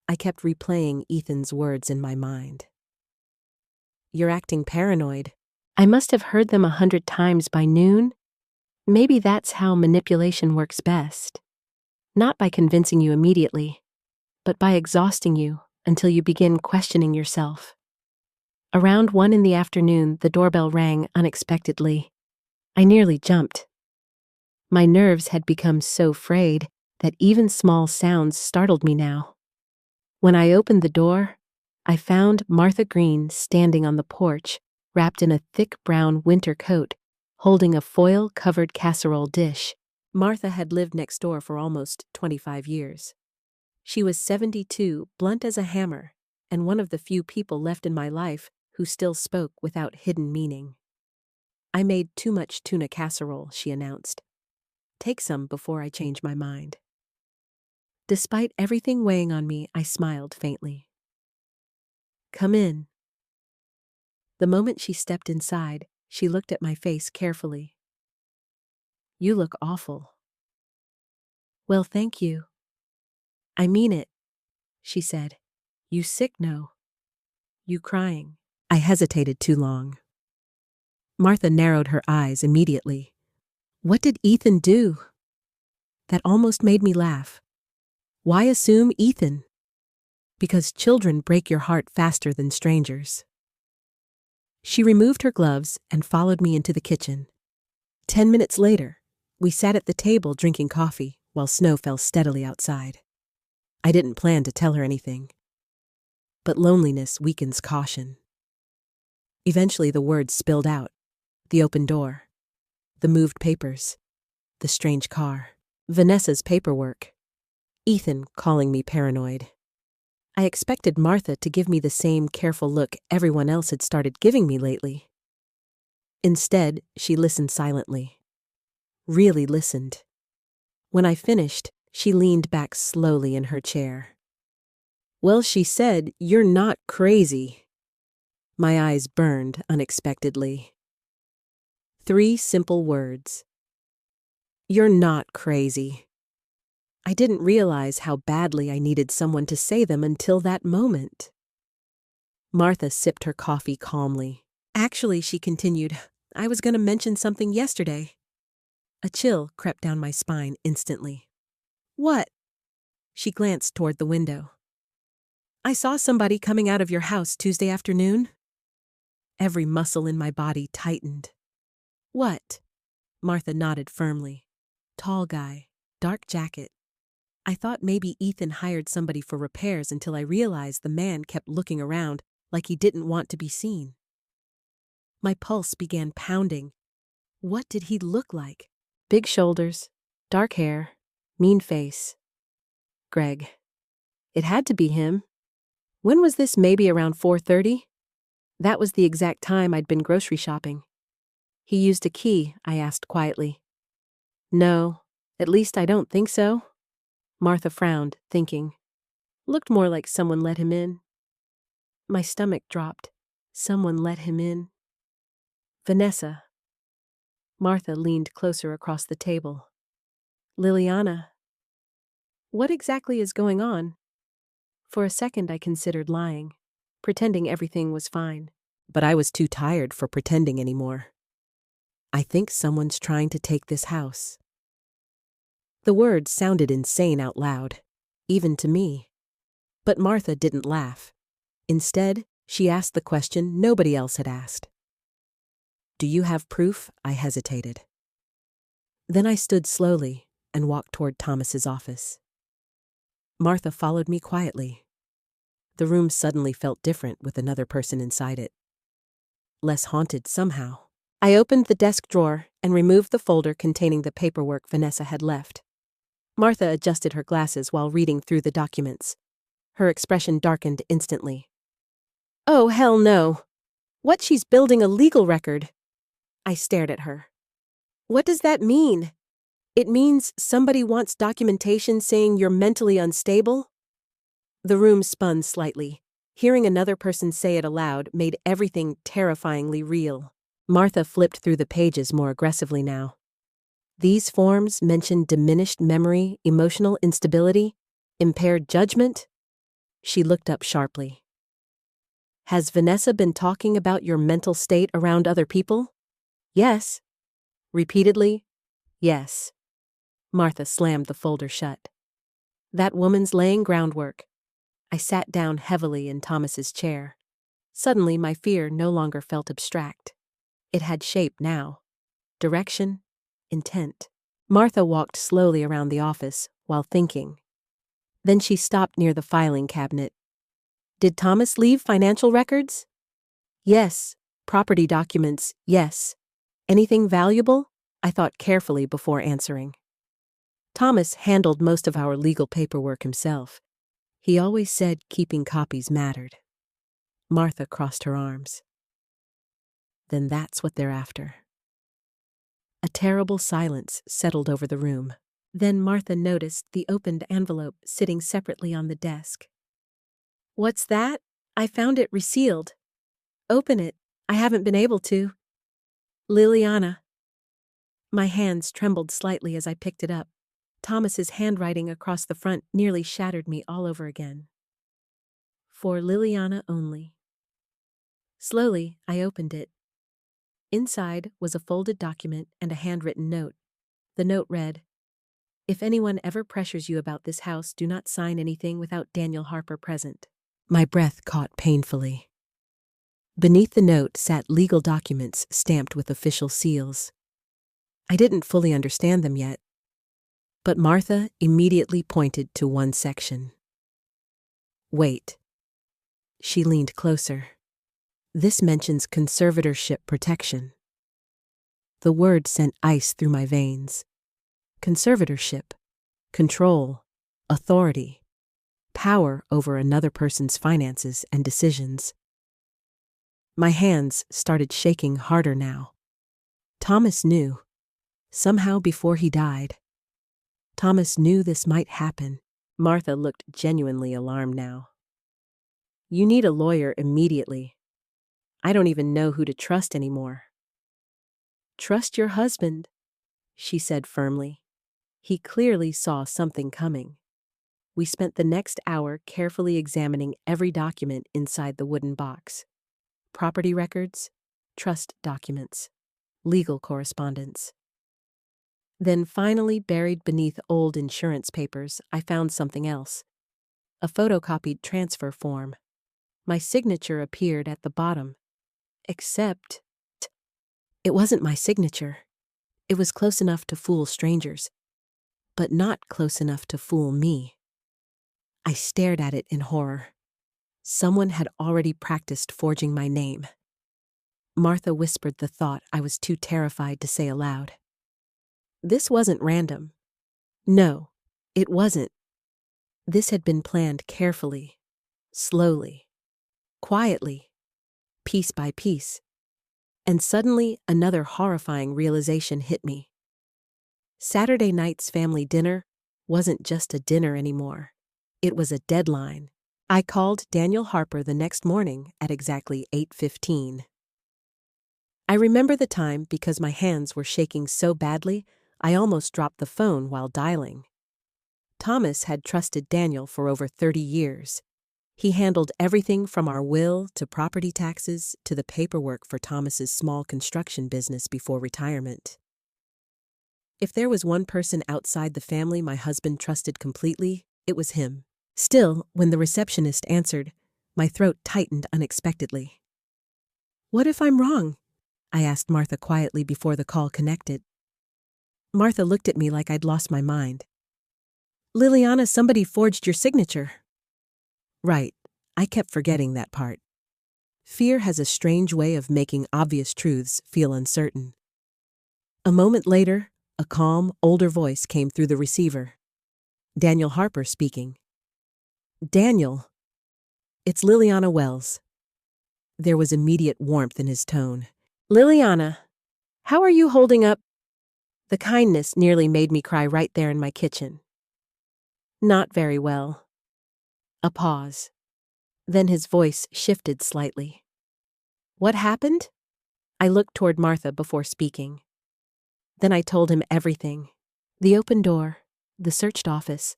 I kept replaying Ethan's words in my mind. "You're acting paranoid." I must have heard them 100 times by noon. Maybe that's how manipulation works best. Not by convincing you immediately, but by exhausting you until you begin questioning yourself. Around 1 in the afternoon, the doorbell rang unexpectedly. I nearly jumped. My nerves had become so frayed that even small sounds startled me now. When I opened the door, I found Martha Green standing on the porch, wrapped in a thick brown winter coat, holding a foil-covered casserole dish. Martha had lived next door for almost 25 years. She was 72, blunt as a hammer, and one of the few people left in my life who still spoke without hidden meaning. "I made too much tuna casserole," she announced. "Take some before I change my mind." Despite everything weighing on me, I smiled faintly. "Come in." The moment she stepped inside, she looked at my face carefully. "You look awful." "Well, thank you." "I mean it," she said. "You sick, no? You crying?" I hesitated too long. Martha narrowed her eyes immediately. "What did Ethan do?" That almost made me laugh. Why assume Ethan? Because children break your heart faster than strangers. She removed her gloves and followed me into the kitchen. 10 minutes later, we sat at the table drinking coffee while snow fell steadily outside. I didn't plan to tell her anything. But loneliness weakens caution. Eventually the words spilled out. The open door. The moved papers. The strange car. Vanessa's paperwork. Ethan calling me paranoid. I expected Martha to give me the same careful look everyone else had started giving me lately. Instead, she listened silently. Really listened. When I finished, she leaned back slowly in her chair. "Well," she said, "you're not crazy." My eyes burned unexpectedly. 3 simple words. You're not crazy. I didn't realize how badly I needed someone to say them until that moment. Martha sipped her coffee calmly. "Actually," she continued, "I was going to mention something yesterday." A chill crept down my spine instantly. "What?" She glanced toward the window. "I saw somebody coming out of your house Tuesday afternoon." Every muscle in my body tightened. "What?" Martha nodded firmly. "Tall guy, dark jacket." I thought maybe Ethan hired somebody for repairs until I realized the man kept looking around like he didn't want to be seen. My pulse began pounding. What did he look like? Big shoulders, dark hair, mean face. Greg. It had to be him. When was this? Maybe around 4:30? That was the exact time I'd been grocery shopping. "He used a key?" I asked quietly. "No, at least I don't think so." Martha frowned, thinking. Looked more like someone let him in. My stomach dropped. Someone let him in. Vanessa. Martha leaned closer across the table. "Liliana. What exactly is going on?" For a second I considered lying, pretending everything was fine. But I was too tired for pretending anymore. "I think someone's trying to take this house." The words sounded insane out loud, even to me. But Martha didn't laugh. Instead, she asked the question nobody else had asked. "Do you have proof?" I hesitated. Then I stood slowly and walked toward Thomas's office. Martha followed me quietly. The room suddenly felt different with another person inside it. Less haunted somehow. I opened the desk drawer and removed the folder containing the paperwork Vanessa had left. Martha adjusted her glasses while reading through the documents. Her expression darkened instantly. "Oh, hell no. What, she's building a legal record?" I stared at her. "What does that mean? It means somebody wants documentation saying you're mentally unstable?" The room spun slightly. Hearing another person say it aloud made everything terrifyingly real. Martha flipped through the pages more aggressively now. These forms mentioned diminished memory, emotional instability, impaired judgment. She looked up sharply. Has Vanessa been talking about your mental state around other people? Yes. Repeatedly? Yes. Martha slammed the folder shut. That woman's laying groundwork. I sat down heavily in Thomas's chair. Suddenly my fear no longer felt abstract. It had shape now. Direction, intent. Martha walked slowly around the office while thinking. Then she stopped near the filing cabinet. Did Thomas leave financial records? Yes. Property documents, yes. Anything valuable? I thought carefully before answering. Thomas handled most of our legal paperwork himself. He always said keeping copies mattered. Martha crossed her arms. Then that's what they're after. A terrible silence settled over the room. Then Martha noticed the opened envelope sitting separately on the desk. What's that? I found it resealed. Open it. I haven't been able to. Liliana. My hands trembled slightly as I picked it up. Thomas's handwriting across the front nearly shattered me all over again. For Liliana only. Slowly, I opened it. Inside was a folded document and a handwritten note. The note read, If anyone ever pressures you about this house, do not sign anything without Daniel Harper present. My breath caught painfully. Beneath the note sat legal documents stamped with official seals. I didn't fully understand them yet, but Martha immediately pointed to one section. Wait. She leaned closer. This mentions conservatorship protection. The word sent ice through my veins. Conservatorship, control, authority, power over another person's finances and decisions. My hands started shaking harder now. Thomas knew. Somehow before he died. Thomas knew this might happen. Martha looked genuinely alarmed now. You need a lawyer immediately. I don't even know who to trust anymore. Trust your husband, she said firmly. He clearly saw something coming. We spent the next hour carefully examining every document inside the wooden box. Property records, trust documents, legal correspondence. Then finally, buried beneath old insurance papers, I found something else. A photocopied transfer form. My signature appeared at the bottom. Except, it wasn't my signature. It was close enough to fool strangers, but not close enough to fool me. I stared at it in horror. Someone had already practiced forging my name. Martha whispered the thought I was too terrified to say aloud. This wasn't random. No, it wasn't. This had been planned carefully, slowly, quietly, piece by piece. And suddenly another horrifying realization hit me. Saturday night's family dinner wasn't just a dinner anymore. It was a deadline. I called Daniel Harper the next morning at exactly 8:15. I remember the time because my hands were shaking so badly, I almost dropped the phone while dialing. Thomas had trusted Daniel for over 30 years. He handled everything from our will to property taxes to the paperwork for Thomas's small construction business before retirement. If there was one person outside the family my husband trusted completely, it was him. Still, when the receptionist answered, my throat tightened unexpectedly. What if I'm wrong? I asked Martha quietly before the call connected. Martha looked at me like I'd lost my mind. Liliana, somebody forged your signature. Right, I kept forgetting that part. Fear has a strange way of making obvious truths feel uncertain. A moment later, a calm, older voice came through the receiver. Daniel Harper speaking. Daniel. It's Liliana Wells. There was immediate warmth in his tone. Liliana, how are you holding up? The kindness nearly made me cry right there in my kitchen. Not very well. A pause. Then his voice shifted slightly. What happened? I looked toward Martha before speaking. Then I told him everything. The open door, the searched office,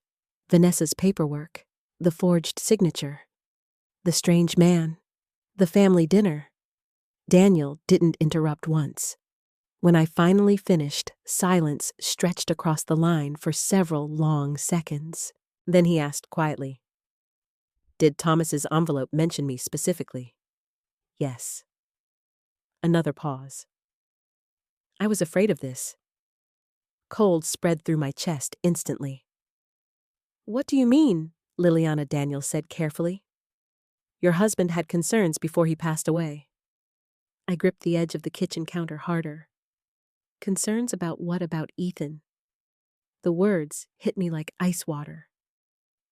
Vanessa's paperwork. the forged signature, the strange man, the family dinner. Daniel didn't interrupt once. When I finally finished, silence stretched across the line for several long seconds. Then he asked quietly, "Did Thomas's envelope mention me specifically?" "Yes." Another pause. I was afraid of this. Cold spread through my chest instantly. "What do you mean?" Liliana Daniel said carefully. "Your husband had concerns before he passed away." I gripped the edge of the kitchen counter harder. Concerns about what about Ethan? The words hit me like ice water.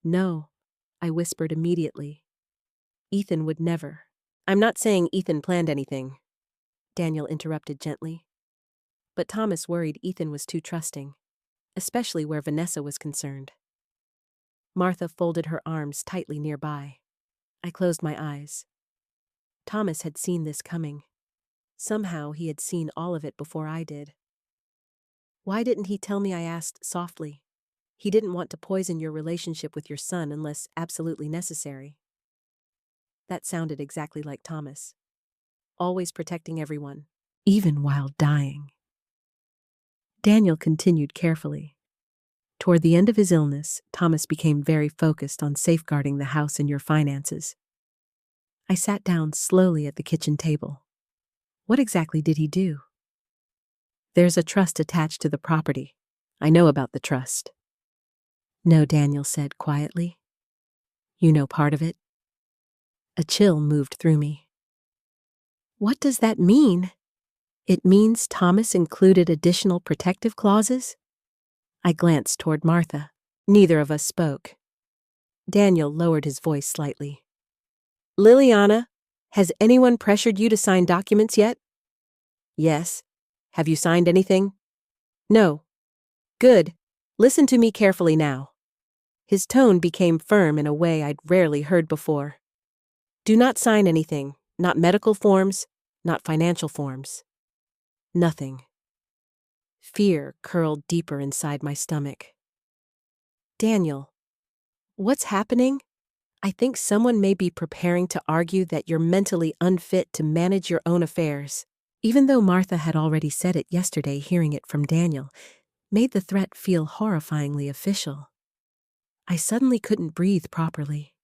"No," I whispered immediately. "Ethan would never." "I'm not saying Ethan planned anything," Daniel interrupted gently. But Thomas worried Ethan was too trusting, especially where Vanessa was concerned. Martha folded her arms tightly nearby. I closed my eyes. Thomas had seen this coming. Somehow he had seen all of it before I did. "Why didn't he tell me?" I asked softly. "He didn't want to poison your relationship with your son unless absolutely necessary." That sounded exactly like Thomas. Always protecting everyone, even while dying. Daniel continued carefully. "Toward the end of his illness, Thomas became very focused on safeguarding the house and your finances." I sat down slowly at the kitchen table. "What exactly did he do?" "There's a trust attached to the property. I know about the trust." "No," Daniel said quietly. "You know part of it?" A chill moved through me. "What does that mean?" "It means Thomas included additional protective clauses?" I glanced toward Martha. Neither of us spoke. Daniel lowered his voice slightly. "Liliana, has anyone pressured you to sign documents yet?" "Yes. Have you signed anything?" "No." "Good. Listen to me carefully now." His tone became firm in a way I'd rarely heard before. "Do not sign anything, not medical forms, not financial forms. Nothing." Fear curled deeper inside my stomach. "Daniel, what's happening? I think someone may be preparing to argue that you're mentally unfit to manage your own affairs." Even though Martha had already said it yesterday, hearing it from Daniel made the threat feel horrifyingly official. I suddenly couldn't breathe properly.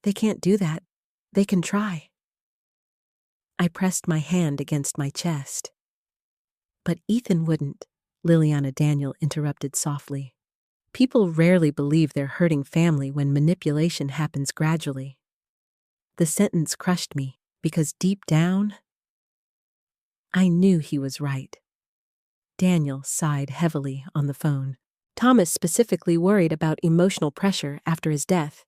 "They can't do that. They can try." I pressed my hand against my chest. "But Ethan wouldn't," Liliana Daniel interrupted softly. "People rarely believe they're hurting family when manipulation happens gradually." The sentence crushed me because deep down, I knew he was right. Daniel sighed heavily on the phone. "Thomas specifically worried about emotional pressure after his death,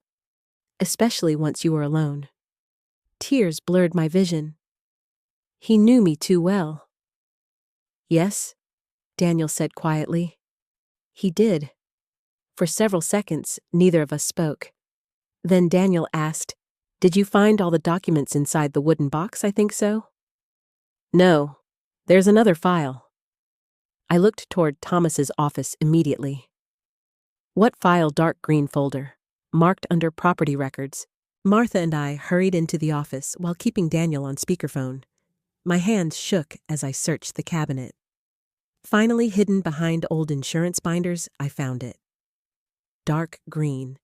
especially once you were alone." Tears blurred my vision. He knew me too well. "Yes," Daniel said quietly. "He did." For several seconds, neither of us spoke. Then Daniel asked, "Did you find all the documents inside the wooden box?" "I think so." "No. There's another file." I looked toward Thomas's office immediately. "What file?" "Dark green folder, marked under property records." Martha and I hurried into the office while keeping Daniel on speakerphone. My hands shook as I searched the cabinet. Finally hidden behind old insurance binders, I found it. Dark green.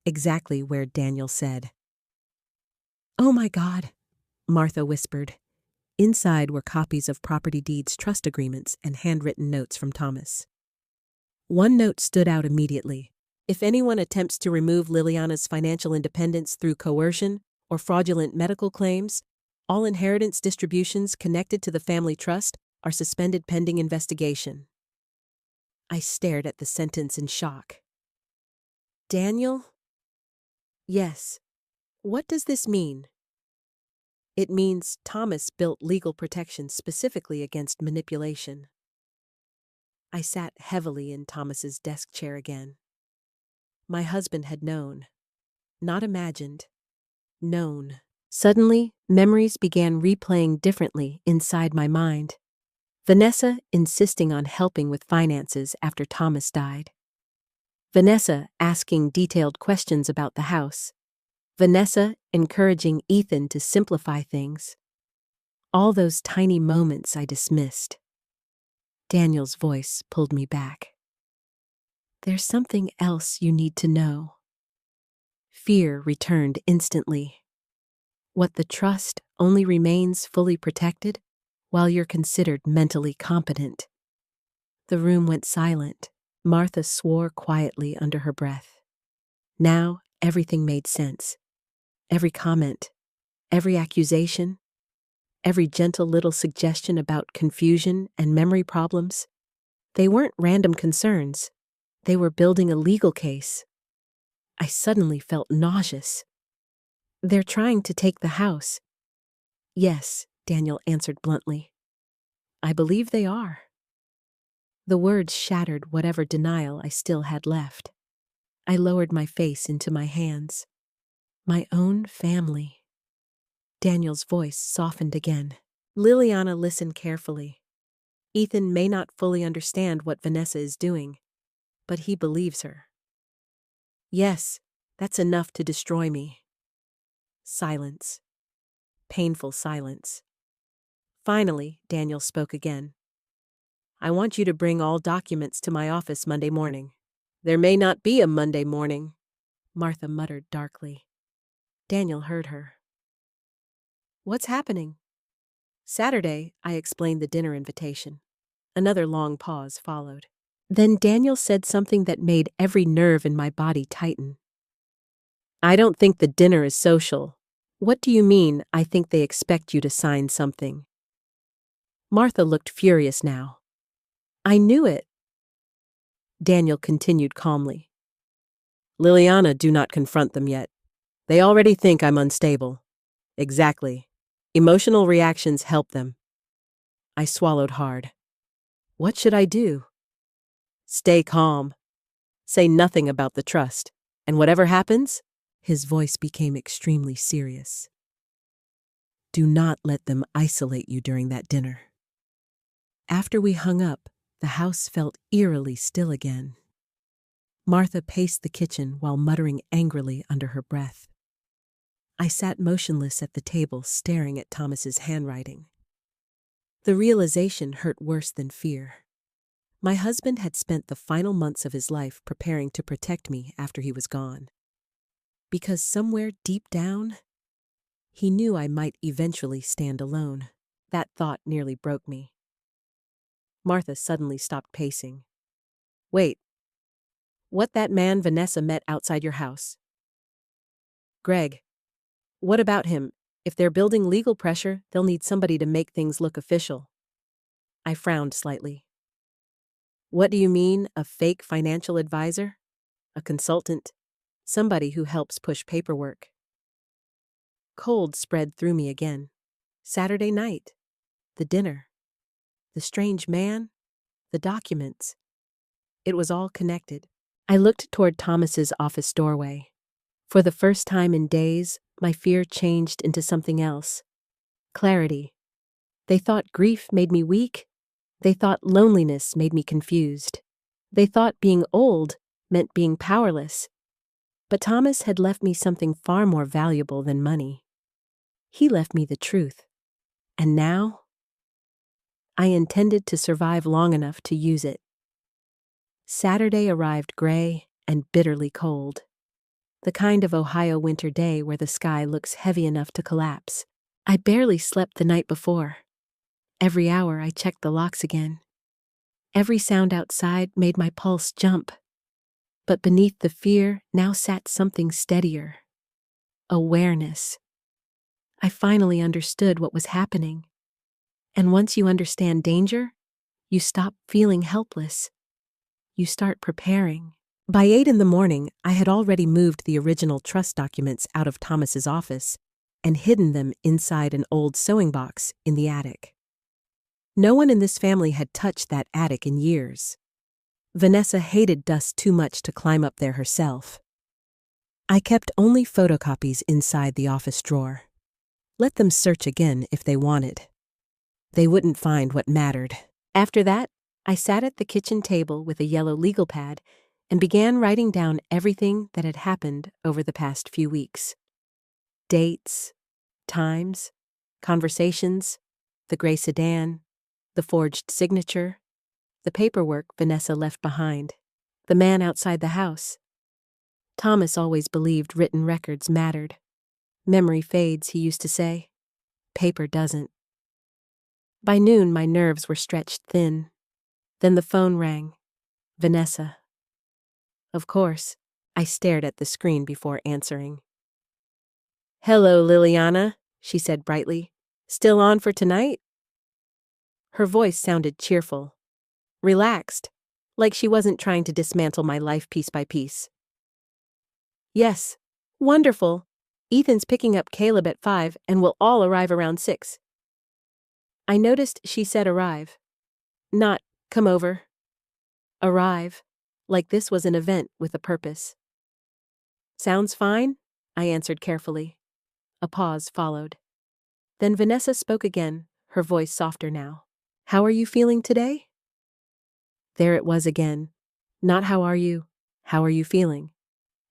Exactly where Daniel said. "Oh my God," Martha whispered. Inside were copies of property deeds, trust agreements, and handwritten notes from Thomas. One note stood out immediately. "If anyone attempts to remove Liliana's financial independence through coercion or fraudulent medical claims, all inheritance distributions connected to the family trust are suspended pending investigation." I stared at the sentence in shock. "Daniel?" "Yes. What does this mean?" "It means Thomas built legal protections specifically against manipulation." I sat heavily in Thomas's desk chair again. My husband had known. Not imagined. Known. Suddenly, memories began replaying differently inside my mind. Vanessa insisting on helping with finances after Thomas died. Vanessa asking detailed questions about the house. Vanessa encouraging Ethan to simplify things. All those tiny moments I dismissed. Daniel's voice pulled me back. There's something else you need to know. Fear returned instantly. What the trust only remains fully protected while you're considered mentally competent. The room went silent. Martha swore quietly under her breath. Now everything made sense. Every comment, every accusation, every gentle little suggestion about confusion and memory problems. They weren't random concerns. They were building a legal case. I suddenly felt nauseous. They're trying to take the house. Yes, Daniel answered bluntly. I believe they are. The words shattered whatever denial I still had left. I lowered my face into my hands. My own family. Daniel's voice softened again. Liliana listened carefully. Ethan may not fully understand what Vanessa is doing, but he believes her. Yes, that's enough to destroy me. Silence. Painful silence. Finally, Daniel spoke again. I want you to bring all documents to my office Monday morning. There may not be a Monday morning, Martha muttered darkly. Daniel heard her. What's happening? Saturday, I explained the dinner invitation. Another long pause followed. Then Daniel said something that made every nerve in my body tighten. I don't think the dinner is social. What do you mean, I think they expect you to sign something? Martha looked furious now. I knew it. Daniel continued calmly. Liliana, do not confront them yet. They already think I'm unstable. Exactly. Emotional reactions help them. I swallowed hard. What should I do? Stay calm. Say nothing about the trust. And whatever happens, his voice became extremely serious. Do not let them isolate you during that dinner. After we hung up, the house felt eerily still again. Martha paced the kitchen while muttering angrily under her breath. I sat motionless at the table, staring at Thomas's handwriting. The realization hurt worse than fear. My husband had spent the final months of his life preparing to protect me after he was gone. Because somewhere deep down, he knew I might eventually stand alone. That thought nearly broke me. Martha suddenly stopped pacing. Wait. What that man Vanessa met outside your house? Greg. What about him? If they're building legal pressure, they'll need somebody to make things look official. I frowned slightly. What do you mean, a fake financial advisor? A consultant? Somebody who helps push paperwork? Cold spread through me again. Saturday night. The dinner. The strange man. The documents. It was all connected. I looked toward Thomas's office doorway. For the first time in days, my fear changed into something else. Clarity. They thought grief made me weak. They thought loneliness made me confused. They thought being old meant being powerless. But Thomas had left me something far more valuable than money. He left me the truth. And now? I intended to survive long enough to use it. Saturday arrived gray and bitterly cold. The kind of Ohio winter day where the sky looks heavy enough to collapse. I barely slept the night before. Every hour I checked the locks again. Every sound outside made my pulse jump. But beneath the fear now sat something steadier. Awareness. I finally understood what was happening. And once you understand danger, you stop feeling helpless. You start preparing. By 8 in the morning, I had already moved the original trust documents out of Thomas's office and hidden them inside an old sewing box in the attic. No one in this family had touched that attic in years. Vanessa hated dust too much to climb up there herself. I kept only photocopies inside the office drawer. Let them search again if they wanted. They wouldn't find what mattered. After that, I sat at the kitchen table with a yellow legal pad and began writing down everything that had happened over the past few weeks. Dates, times, conversations, the gray sedan, the forged signature, the paperwork Vanessa left behind, the man outside the house. Thomas always believed written records mattered. Memory fades, he used to say. Paper doesn't. By noon, my nerves were stretched thin. Then the phone rang. Vanessa. Of course, I stared at the screen before answering. "Hello, Liliana," she said brightly. "Still on for tonight?" Her voice sounded cheerful, relaxed, like she wasn't trying to dismantle my life piece by piece. "Yes, wonderful. Ethan's picking up Caleb at 5 and we'll all arrive around 6. I noticed she said arrive, not come over. Arrive, like this was an event with a purpose. "Sounds fine," I answered carefully. A pause followed. Then Vanessa spoke again, her voice softer now. "How are you feeling today?" There it was again. Not how are you feeling?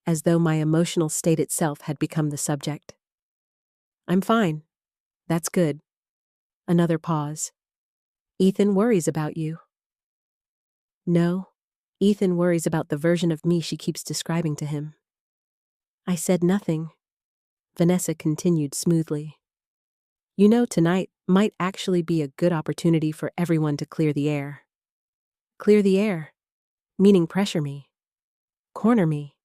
As though my emotional state itself had become the subject. "I'm fine." "That's good." Another pause. "Ethan worries about you." "No, Ethan worries about the version of me she keeps describing to him." I said nothing. Vanessa continued smoothly. "You know, tonight might actually be a good opportunity for everyone to clear the air." Clear the air, meaning pressure me, corner me,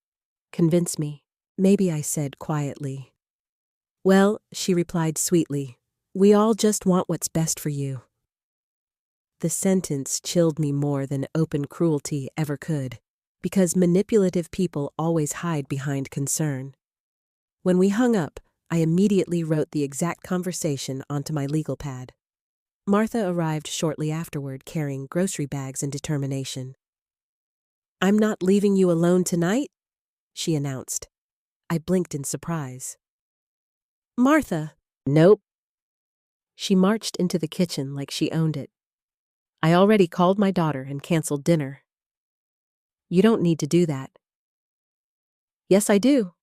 convince me. "Maybe," I said quietly. "Well," she replied sweetly, "we all just want what's best for you." The sentence chilled me more than open cruelty ever could, because manipulative people always hide behind concern. When we hung up, I immediately wrote the exact conversation onto my legal pad. Martha arrived shortly afterward carrying grocery bags and determination. "I'm not leaving you alone tonight," she announced. I blinked in surprise. "Martha!" "Nope." She marched into the kitchen like she owned it. "I already called my daughter and canceled dinner." "You don't need to do that." "Yes, I do."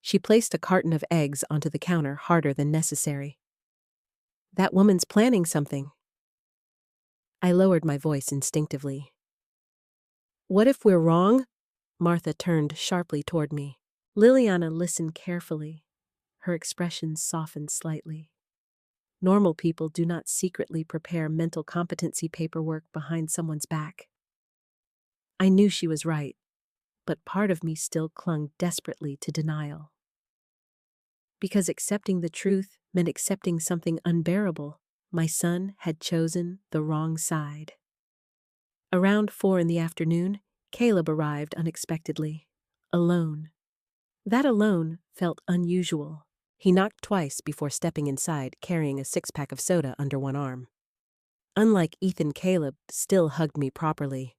She placed a carton of eggs onto the counter harder than necessary. "That woman's planning something." I lowered my voice instinctively. "What if we're wrong?" Martha turned sharply toward me. Liliana listened carefully. Her expression softened slightly. Normal people do not secretly prepare mental competency paperwork behind someone's back. I knew she was right, but part of me still clung desperately to denial. Because accepting the truth meant accepting something unbearable. My son had chosen the wrong side. Around 4 in the afternoon, Caleb arrived unexpectedly, alone. That alone felt unusual. He knocked twice before stepping inside, carrying a 6-pack of soda under one arm. Unlike Ethan, Caleb still hugged me properly.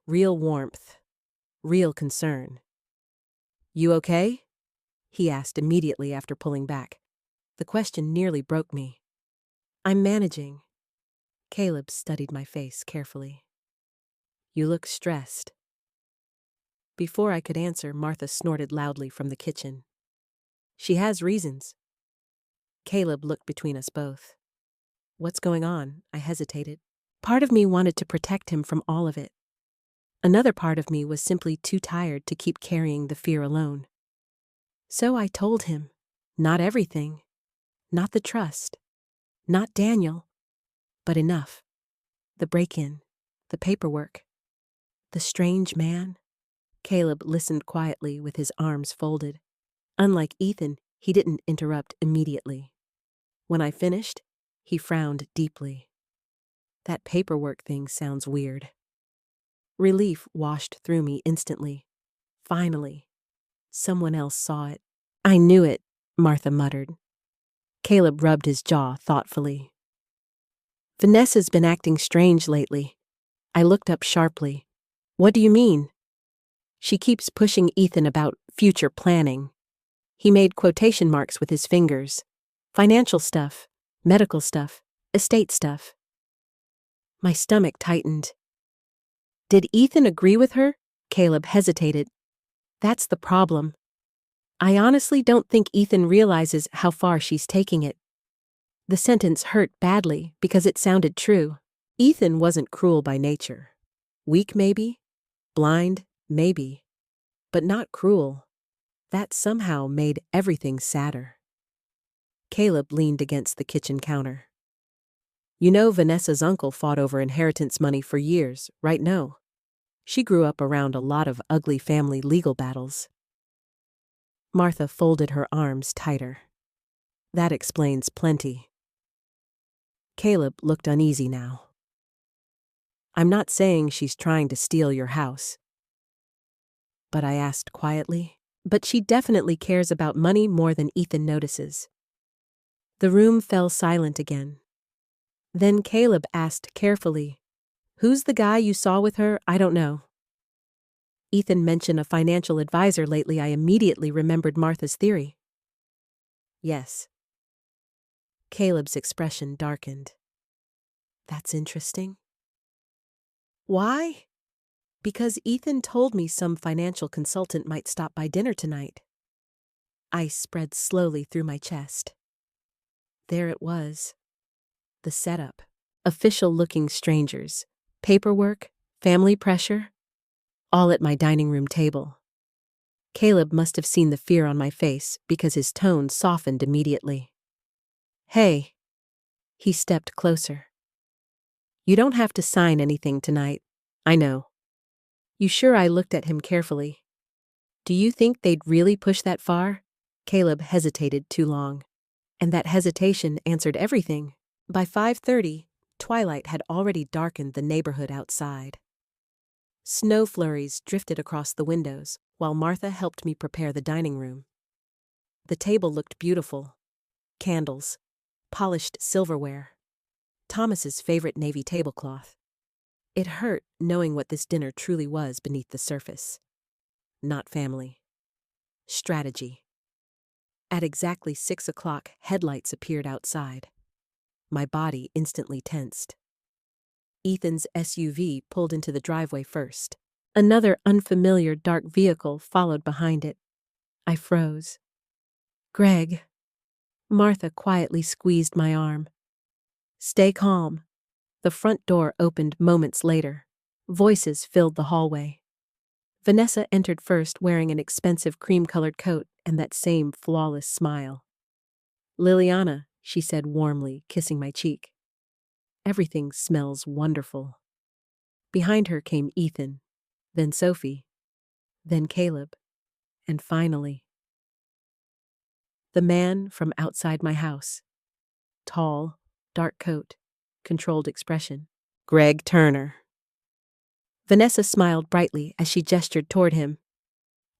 Real warmth. Real concern. "You okay?" he asked immediately after pulling back. The question nearly broke me. "I'm managing." Caleb studied my face carefully. "You look stressed." Before I could answer, Martha snorted loudly from the kitchen. "She has reasons." Caleb looked between us both. "What's going on?" I hesitated. Part of me wanted to protect him from all of it. Another part of me was simply too tired to keep carrying the fear alone. So I told him, not everything, not the trust, not Daniel, but enough. The break-in, the paperwork, the strange man. Caleb listened quietly with his arms folded. Unlike Ethan, he didn't interrupt immediately. When I finished, he frowned deeply. "That paperwork thing sounds weird." Relief washed through me instantly. Finally, someone else saw it. "I knew it," Martha muttered. Caleb rubbed his jaw thoughtfully. "Vanessa's been acting strange lately." I looked up sharply. "What do you mean?" "She keeps pushing Ethan about future planning." He made quotation marks with his fingers. "Financial stuff, medical stuff, estate stuff." My stomach tightened. "Did Ethan agree with her?" Caleb hesitated. That's the problem. I honestly don't think Ethan realizes how far she's taking it. The sentence hurt badly because it sounded true. Ethan wasn't cruel by nature. Weak maybe, blind maybe, but not cruel. That somehow made everything sadder. Caleb leaned against the kitchen counter. You know Vanessa's uncle fought over inheritance money for years, right? No. She grew up around a lot of ugly family legal battles. Martha folded her arms tighter. That explains plenty. Caleb looked uneasy now. I'm not saying she's trying to steal your house. But I asked quietly, but she definitely cares about money more than Ethan notices. The room fell silent again. Then Caleb asked carefully, Who's the guy you saw with her? I don't know. Ethan mentioned a financial advisor lately. I immediately remembered Martha's theory. Yes. Caleb's expression darkened. That's interesting. Why? Because Ethan told me some financial consultant might stop by dinner tonight. Ice spread slowly through my chest. There it was. The setup. Official-looking strangers. Paperwork. Family pressure. All at my dining room table. Caleb must have seen the fear on my face because his tone softened immediately. Hey. He stepped closer. You don't have to sign anything tonight. I know. You sure? I looked at him carefully. Do you think they'd really push that far? Caleb hesitated too long. And that hesitation answered everything. By 5:30, twilight had already darkened the neighborhood outside. Snow flurries drifted across the windows while Martha helped me prepare the dining room. The table looked beautiful. Candles, polished silverware, Thomas's favorite navy tablecloth. It hurt knowing what this dinner truly was beneath the surface. Not family. Strategy. At exactly 6 o'clock, headlights appeared outside. My body instantly tensed. Ethan's SUV pulled into the driveway first. Another unfamiliar dark vehicle followed behind it. I froze. Greg. Martha quietly squeezed my arm. Stay calm. The front door opened moments later. Voices filled the hallway. Vanessa entered first wearing an expensive cream-colored coat and that same flawless smile. Liliana, she said warmly, kissing my cheek. Everything smells wonderful. Behind her came Ethan, then Sophie, then Caleb, and finally, the man from outside my house. Tall, dark coat, controlled expression. Greg Turner. Vanessa smiled brightly as she gestured toward him.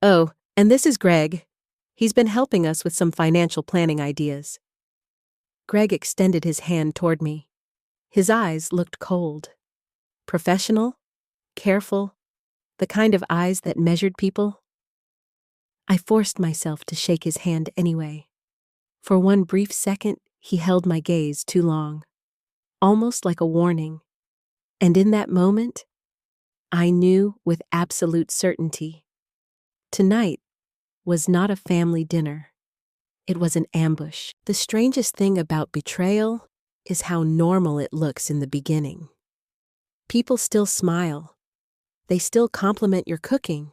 Oh, and this is Greg. He's been helping us with some financial planning ideas. Greg extended his hand toward me. His eyes looked cold. Professional, careful, the kind of eyes that measured people. I forced myself to shake his hand anyway. For one brief second, he held my gaze too long, almost like a warning. And in that moment, I knew with absolute certainty. Tonight was not a family dinner. It was an ambush. The strangest thing about betrayal is how normal it looks in the beginning. People still smile. They still compliment your cooking.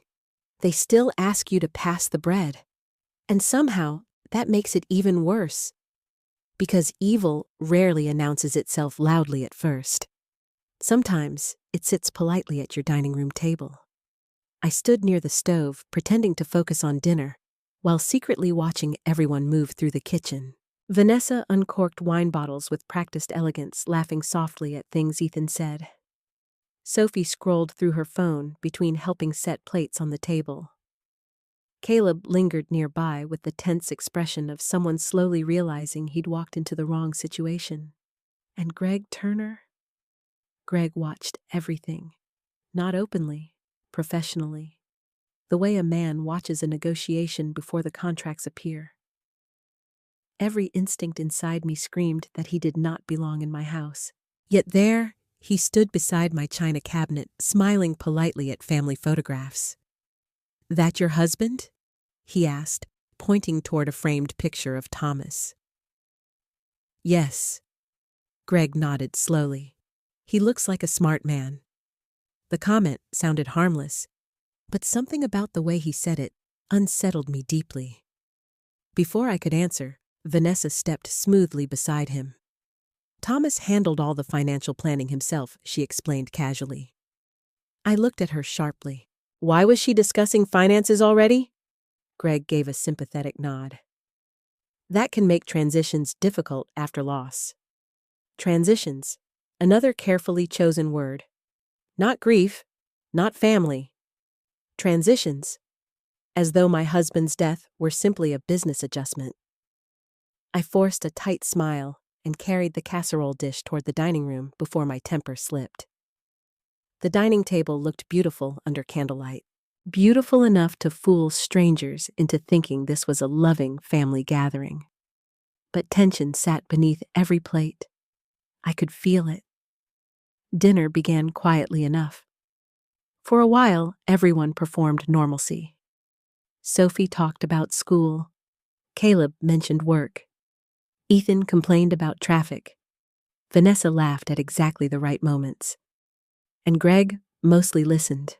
They still ask you to pass the bread. And somehow, that makes it even worse. Because evil rarely announces itself loudly at first. Sometimes, it sits politely at your dining room table. I stood near the stove, pretending to focus on dinner, while secretly watching everyone move through the kitchen. Vanessa uncorked wine bottles with practiced elegance, laughing softly at things Ethan said. Sophie scrolled through her phone between helping set plates on the table. Caleb lingered nearby with the tense expression of someone slowly realizing he'd walked into the wrong situation. And Greg Turner? Greg watched everything. Not openly, professionally. The way a man watches a negotiation before the contracts appear. Every instinct inside me screamed that he did not belong in my house. Yet there, He stood beside my china cabinet, smiling politely at family photographs. "That your husband?" he asked, pointing toward a framed picture of Thomas. "Yes." Greg nodded slowly. "He looks like a smart man." The comment sounded harmless, but something about the way he said it unsettled me deeply. Before I could answer, Vanessa stepped smoothly beside him. "Thomas handled all the financial planning himself," she explained casually. I looked at her sharply. "Why was she discussing finances already?" Greg gave a sympathetic nod. "That can make transitions difficult after loss." Transitions, another carefully chosen word. Not grief, not family. Transitions, as though my husband's death were simply a business adjustment. I forced a tight smile and carried the casserole dish toward the dining room before my temper slipped. The dining table looked beautiful under candlelight. Beautiful enough to fool strangers into thinking this was a loving family gathering. But tension sat beneath every plate. I could feel it. Dinner began quietly enough. For a while, everyone performed normalcy. Sophie talked about school. Caleb mentioned work. Ethan complained about traffic. Vanessa laughed at exactly the right moments. And Greg mostly listened.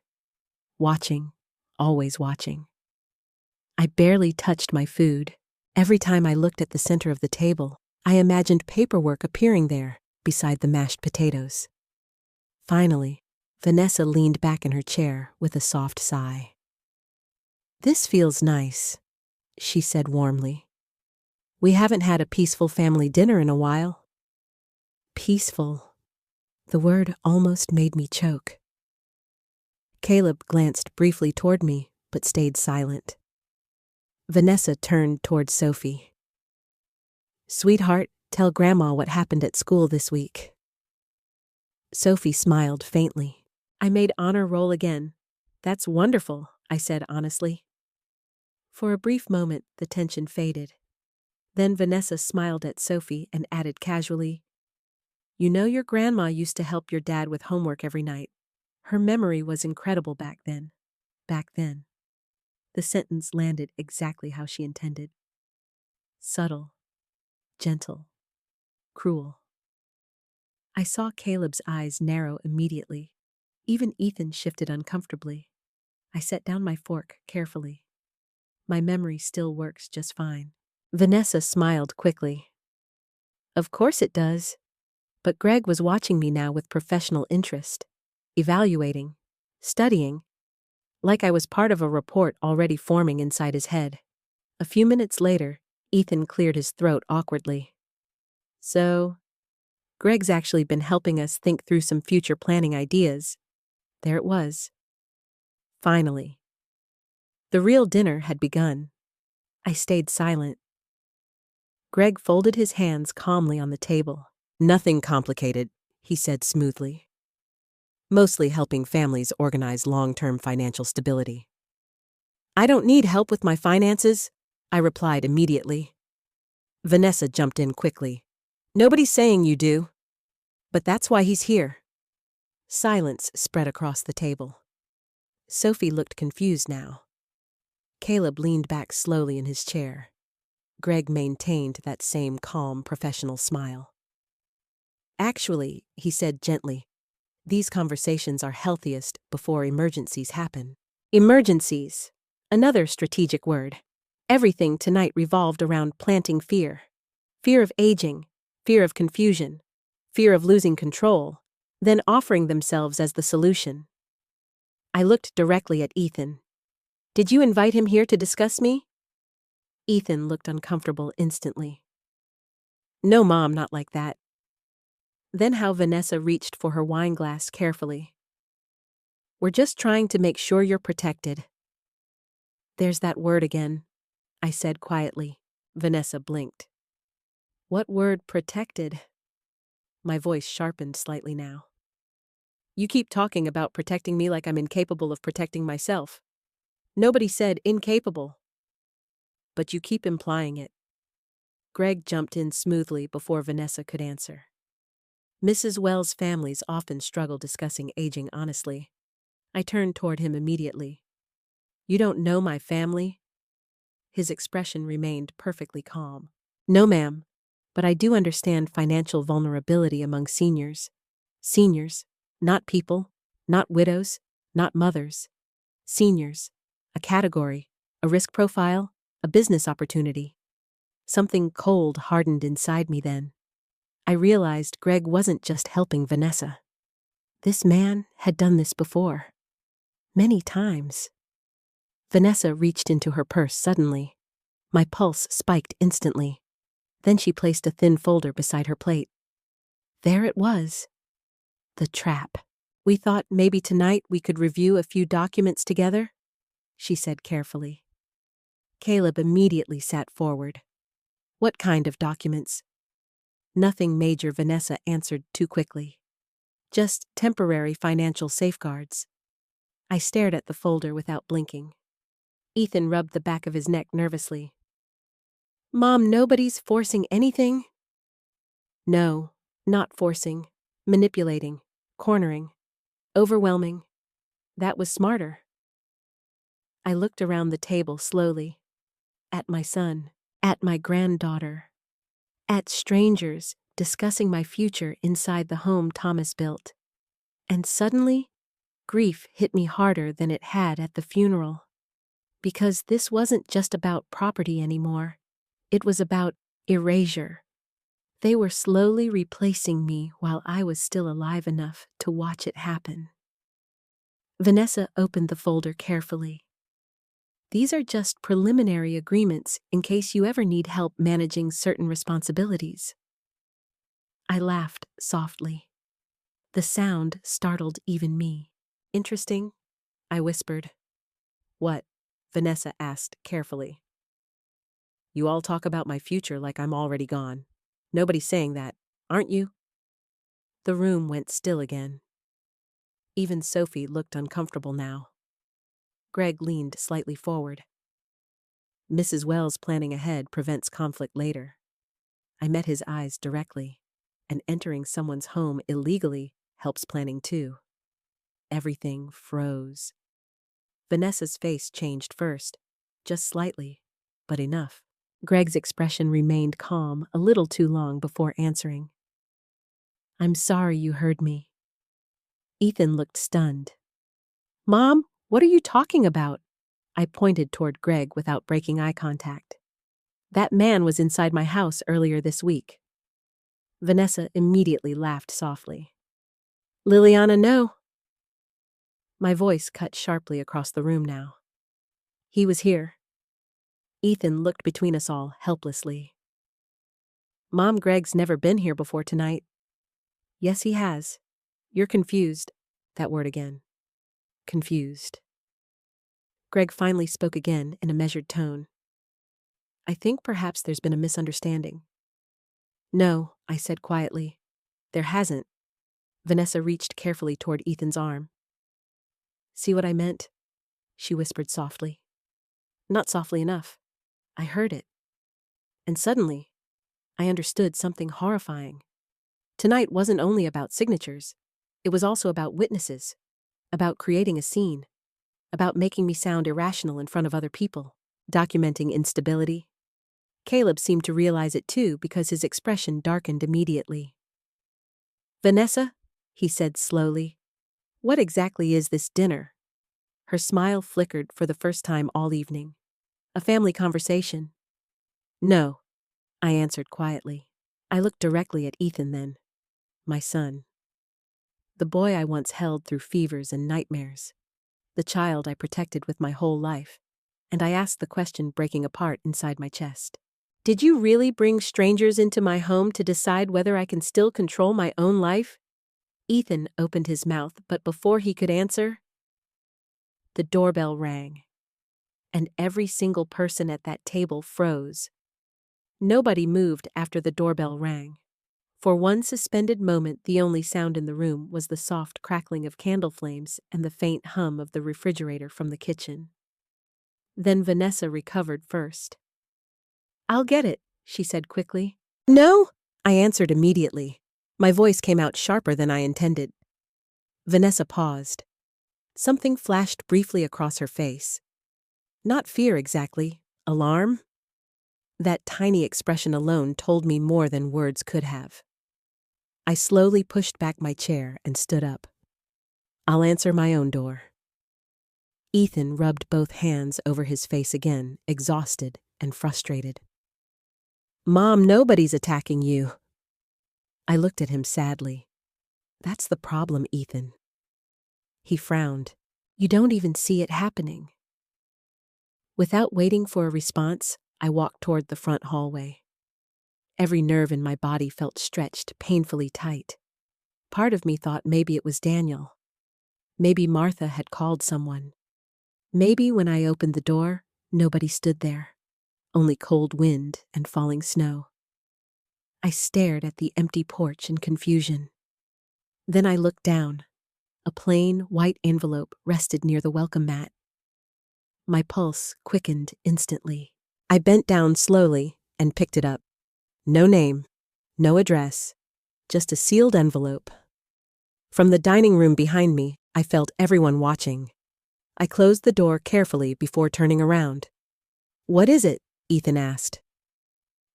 Watching, always watching. I barely touched my food. Every time I looked at the center of the table, I imagined paperwork appearing there beside the mashed potatoes. Finally, Vanessa leaned back in her chair with a soft sigh. "This feels nice," she said warmly. "We haven't had a peaceful family dinner in a while." Peaceful. The word almost made me choke. Caleb glanced briefly toward me, but stayed silent. Vanessa turned toward Sophie. "Sweetheart, tell Grandma what happened at school this week." Sophie smiled faintly. "I made honor roll again." "That's wonderful," I said honestly. For a brief moment, the tension faded. Then Vanessa smiled at Sophie and added casually, "You know your grandma used to help your dad with homework every night. Her memory was incredible back then." Back then. The sentence landed exactly how she intended. Subtle, gentle, cruel. I saw Caleb's eyes narrow immediately. Even Ethan shifted uncomfortably. I set down my fork carefully. My memory still works just fine. Vanessa smiled quickly. "Of course it does." But Greg was watching me now with professional interest, evaluating, studying, like I was part of a report already forming inside his head. A few minutes later, Ethan cleared his throat awkwardly. "So, Greg's actually been helping us think through some future planning ideas." There it was. Finally. The real dinner had begun. I stayed silent. Greg folded his hands calmly on the table. "Nothing complicated," he said smoothly. "Mostly helping families organize long-term financial stability." "I don't need help with my finances," I replied immediately. Vanessa jumped in quickly. "Nobody's saying you do. But that's why he's here." Silence spread across the table. Sophie looked confused now. Caleb leaned back slowly in his chair. Greg maintained that same calm, professional smile. "Actually," he said gently, "these conversations are healthiest before emergencies happen." Emergencies. Another strategic word. Everything tonight revolved around planting fear. Fear of aging, fear of confusion, fear of losing control, then offering themselves as the solution. I looked directly at Ethan. "Did you invite him here to discuss me?" Ethan looked uncomfortable instantly. "No, Mom, not like that." Then how Vanessa reached for her wine glass carefully. "We're just trying to make sure you're protected." "There's that word again," I said quietly. Vanessa blinked. "What word, protected?" My voice sharpened slightly now. "You keep talking about protecting me like I'm incapable of protecting myself. Nobody said incapable. But you keep implying it." Greg jumped in smoothly before Vanessa could answer. Mrs. Wells' families often struggle discussing aging honestly. I turned toward him immediately. You don't know my family? His expression remained perfectly calm. No, ma'am, but I do understand financial vulnerability among seniors. Seniors, not people, not widows, not mothers. Seniors, a category, a risk profile, a business opportunity. Something cold hardened inside me then. I realized Greg wasn't just helping Vanessa. This man had done this before. Many times. Vanessa reached into her purse suddenly. My pulse spiked instantly. Then she placed a thin folder beside her plate. There it was. The trap. We thought maybe tonight we could review a few documents together, she said carefully. Caleb immediately sat forward. What kind of documents? Nothing major, Vanessa answered too quickly. Just temporary financial safeguards. I stared at the folder without blinking. Ethan rubbed the back of his neck nervously. Mom, nobody's forcing anything? No, not forcing. Manipulating. Cornering. Overwhelming. That was smarter. I looked around the table slowly. At my son. At my granddaughter. At strangers discussing my future inside the home Thomas built. And suddenly, grief hit me harder than it had at the funeral. Because this wasn't just about property anymore. It was about erasure. They were slowly replacing me while I was still alive enough to watch it happen. Vanessa opened the folder carefully. These are just preliminary agreements in case you ever need help managing certain responsibilities. I laughed softly. The sound startled even me. Interesting, I whispered. What? Vanessa asked carefully. You all talk about my future like I'm already gone. Nobody's saying that, aren't you? The room went still again. Even Sophie looked uncomfortable now. Greg leaned slightly forward. Mrs. Wells' planning ahead prevents conflict later. I met his eyes directly, and entering someone's home illegally helps planning too. Everything froze. Vanessa's face changed first, just slightly, but enough. Greg's expression remained calm a little too long before answering. I'm sorry you heard me. Ethan looked stunned. Mom, what are you talking about? I pointed toward Greg without breaking eye contact. That man was inside my house earlier this week. Vanessa immediately laughed softly. Liliana, no. My voice cut sharply across the room now. He was here. Ethan looked between us all helplessly. Mom, Greg's never been here before tonight. Yes, he has. You're confused. That word again. Confused. Greg finally spoke again in a measured tone. I think perhaps there's been a misunderstanding. No, I said quietly. There hasn't. Vanessa reached carefully toward Ethan's arm. See what I meant? She whispered softly. Not softly enough. I heard it. And suddenly, I understood something horrifying. Tonight wasn't only about signatures. It was also about witnesses, about creating a scene, about making me sound irrational in front of other people, documenting instability. Caleb seemed to realize it too because his expression darkened immediately. Vanessa, he said slowly, what exactly is this dinner? Her smile flickered for the first time all evening. A family conversation. No, I answered quietly. I looked directly at Ethan then. My son. The boy I once held through fevers and nightmares. The child I protected with my whole life. And I asked the question breaking apart inside my chest. Did you really bring strangers into my home to decide whether I can still control my own life? Ethan opened his mouth, but before he could answer, the doorbell rang. And every single person at that table froze. Nobody moved after the doorbell rang. For one suspended moment, the only sound in the room was the soft crackling of candle flames and the faint hum of the refrigerator from the kitchen. Then Vanessa recovered first. I'll get it, she said quickly. No, I answered immediately. My voice came out sharper than I intended. Vanessa paused. Something flashed briefly across her face. Not fear exactly, alarm? That tiny expression alone told me more than words could have. I slowly pushed back my chair and stood up. I'll answer my own door. Ethan rubbed both hands over his face again, exhausted and frustrated. Mom, nobody's attacking you. I looked at him sadly. That's the problem, Ethan. He frowned. You don't even see it happening. Without waiting for a response, I walked toward the front hallway. Every nerve in my body felt stretched painfully tight. Part of me thought maybe it was Daniel. Maybe Martha had called someone. Maybe when I opened the door, nobody stood there. Only cold wind and falling snow. I stared at the empty porch in confusion. Then I looked down. A plain, white envelope rested near the welcome mat. My pulse quickened instantly. I bent down slowly and picked it up. No name, no address, just a sealed envelope. From the dining room behind me, I felt everyone watching. I closed the door carefully before turning around. What is it? Ethan asked.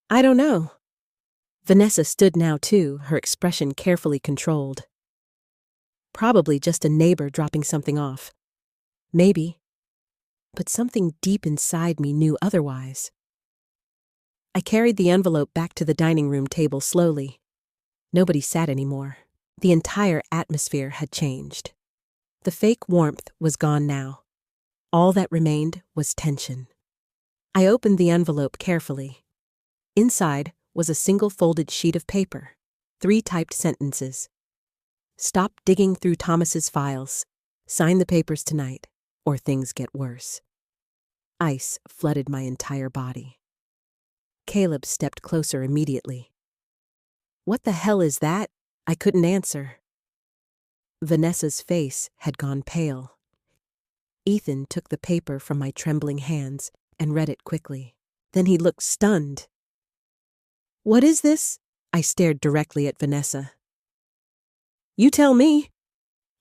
I don't know. Vanessa stood now too, her expression carefully controlled. Probably just a neighbor dropping something off. Maybe. But something deep inside me knew otherwise. I carried the envelope back to the dining room table slowly. Nobody sat anymore. The entire atmosphere had changed. The fake warmth was gone now. All that remained was tension. I opened the envelope carefully. Inside was a single folded sheet of paper, 3 typed sentences. Stop digging through Thomas's files. Sign the papers tonight, or things get worse. Ice flooded my entire body. Caleb stepped closer immediately. What the hell is that? I couldn't answer. Vanessa's face had gone pale. Ethan took the paper from my trembling hands and read it quickly. Then he looked stunned. What is this? I stared directly at Vanessa. You tell me.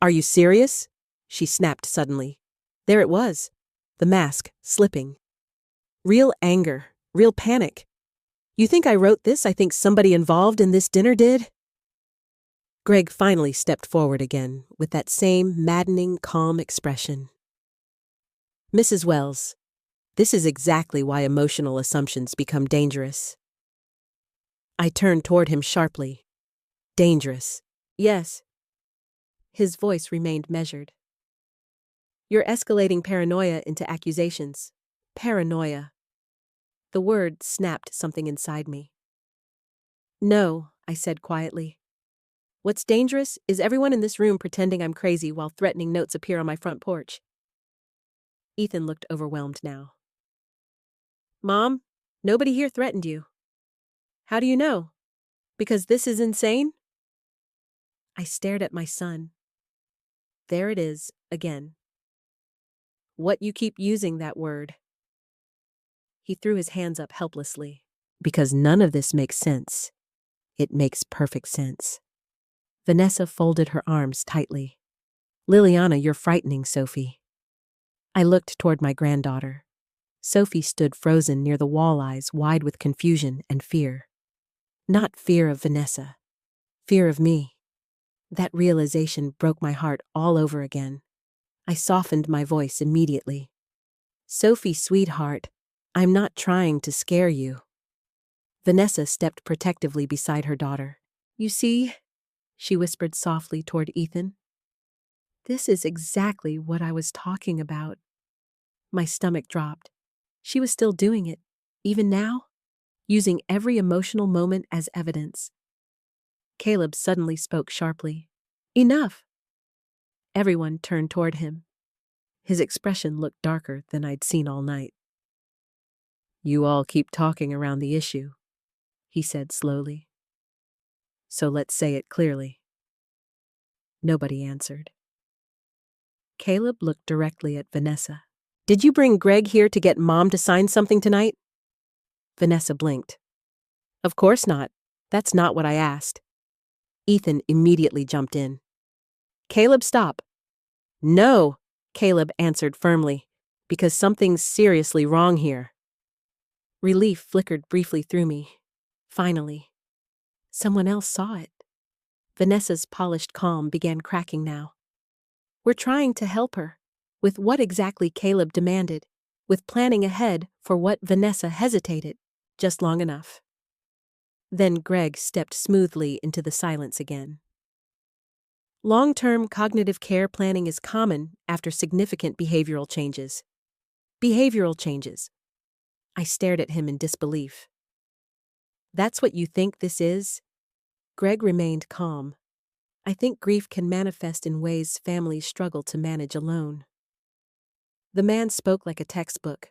Are you serious? She snapped suddenly. There it was, the mask slipping. Real anger, real panic. You think I wrote this? I think somebody involved in this dinner did? Greg finally stepped forward again with that same maddening, calm expression. Mrs. Wells, this is exactly why emotional assumptions become dangerous. I turned toward him sharply. Dangerous. Yes. His voice remained measured. You're escalating paranoia into accusations. Paranoia. The word snapped something inside me. No, I said quietly. What's dangerous is everyone in this room pretending I'm crazy while threatening notes appear on my front porch. Ethan looked overwhelmed now. Mom, nobody here threatened you. How do you know? Because this is insane? I stared at my son. There it is, again. What you keep using that word. He threw his hands up helplessly. Because none of this makes sense. It makes perfect sense. Vanessa folded her arms tightly. Liliana, you're frightening, Sophie. I looked toward my granddaughter. Sophie stood frozen near the wall, eyes wide with confusion and fear. Not fear of Vanessa. Fear of me. That realization broke my heart all over again. I softened my voice immediately. Sophie, sweetheart, I'm not trying to scare you. Vanessa stepped protectively beside her daughter. You see, she whispered softly toward Ethan. This is exactly what I was talking about. My stomach dropped. She was still doing it, even now, using every emotional moment as evidence. Caleb suddenly spoke sharply. Enough! Everyone turned toward him. His expression looked darker than I'd seen all night. You all keep talking around the issue, he said slowly. So let's say it clearly. Nobody answered. Caleb looked directly at Vanessa. Did you bring Greg here to get Mom to sign something tonight? Vanessa blinked. Of course not. That's not what I asked. Ethan immediately jumped in. "Caleb, stop." "No," Caleb answered firmly, "because something's seriously wrong here." Relief flickered briefly through me. Finally, someone else saw it. Vanessa's polished calm began cracking now. "We're trying to help her. With what exactly Caleb demanded, with planning ahead for what Vanessa hesitated, just long enough." Then Greg stepped smoothly into the silence again. "Long-term cognitive care planning is common after significant behavioral changes." "Behavioral changes." I stared at him in disbelief. "That's what you think this is?" Greg remained calm. "I think grief can manifest in ways families struggle to manage alone." The man spoke like a textbook.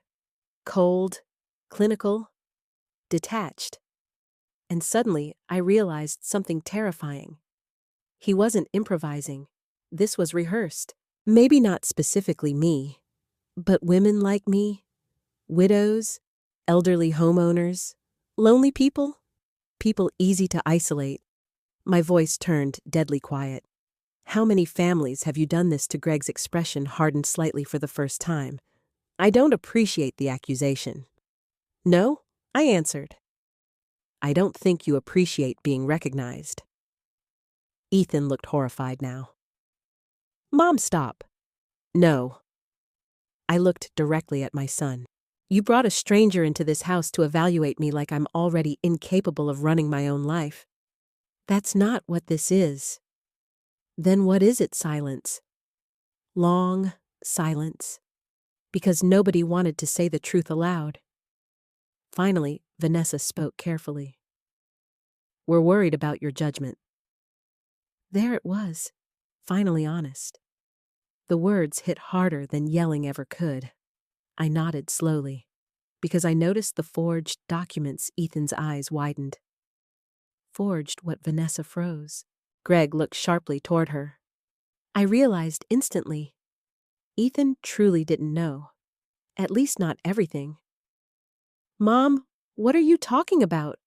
Cold, clinical, detached. And suddenly I realized something terrifying. He wasn't improvising. This was rehearsed. Maybe not specifically me, but women like me, widows, elderly homeowners, lonely people, people easy to isolate. My voice turned deadly quiet. "How many families have you done this to?" Greg's expression hardened slightly for the first time. "I don't appreciate the accusation." "No?" I answered. "I don't think you appreciate being recognized." Ethan looked horrified now. "Mom, stop." "No." I looked directly at my son. "You brought a stranger into this house to evaluate me like I'm already incapable of running my own life. That's not what this is." "Then what is it?" Silence. Long silence. Because nobody wanted to say the truth aloud. Finally, Vanessa spoke carefully. "We're worried about your judgment." There it was, finally honest. The words hit harder than yelling ever could. I nodded slowly, because I noticed the forged documents. Ethan's eyes widened. Forged what? Vanessa froze. Greg looked sharply toward her. I realized instantly. Ethan truly didn't know. At least not everything. "Mom, what are you talking about?"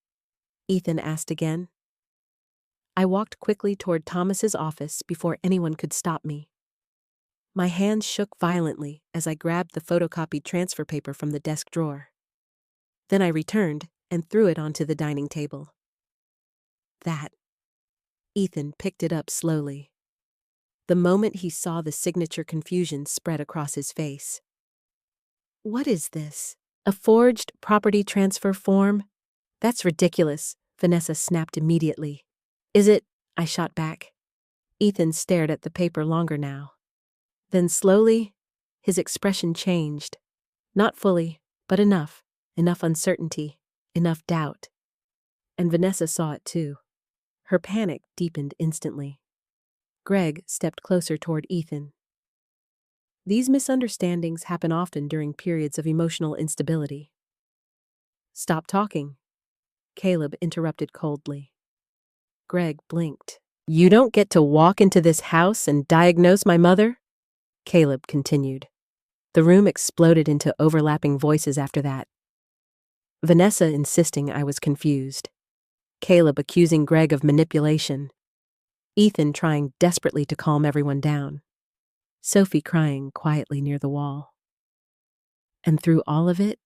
Ethan asked again. I walked quickly toward Thomas's office before anyone could stop me. My hands shook violently as I grabbed the photocopied transfer paper from the desk drawer. Then I returned and threw it onto the dining table. That. Ethan picked it up slowly. The moment he saw the signature, confusion spread across his face. "What is this? A forged property transfer form? That's ridiculous," Vanessa snapped immediately. "Is it?" I shot back. Ethan stared at the paper longer now. Then slowly, his expression changed. Not fully, but enough. Enough uncertainty. Enough doubt. And Vanessa saw it too. Her panic deepened instantly. Greg stepped closer toward Ethan. "These misunderstandings happen often during periods of emotional instability." "Stop talking," Caleb interrupted coldly. Greg blinked. "You don't get to walk into this house and diagnose my mother?" Caleb continued. The room exploded into overlapping voices after that. Vanessa insisting I was confused. Caleb accusing Greg of manipulation. Ethan trying desperately to calm everyone down. Sophie crying quietly near the wall. And through all of it,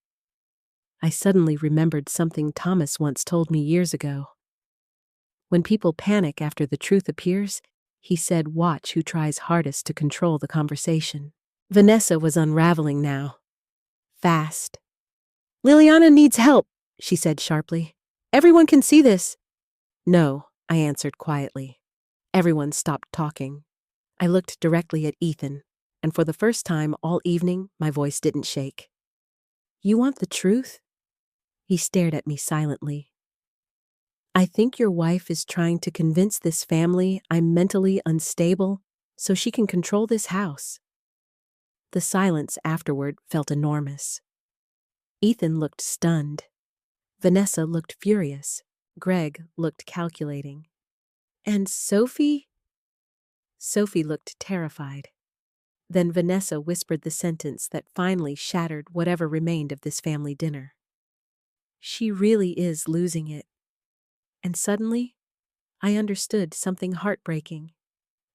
I suddenly remembered something Thomas once told me years ago. When people panic after the truth appears, he said, watch who tries hardest to control the conversation. Vanessa was unraveling now. Fast. "Liliana needs help," she said sharply. "Everyone can see this." "No," I answered quietly. Everyone stopped talking. I looked directly at Ethan, and for the first time all evening, my voice didn't shake. "You want the truth?" He stared at me silently. "I think your wife is trying to convince this family I'm mentally unstable so she can control this house." The silence afterward felt enormous. Ethan looked stunned. Vanessa looked furious. Greg looked calculating. And Sophie? Sophie looked terrified. Then Vanessa whispered the sentence that finally shattered whatever remained of this family dinner. "She really is losing it." And suddenly, I understood something heartbreaking.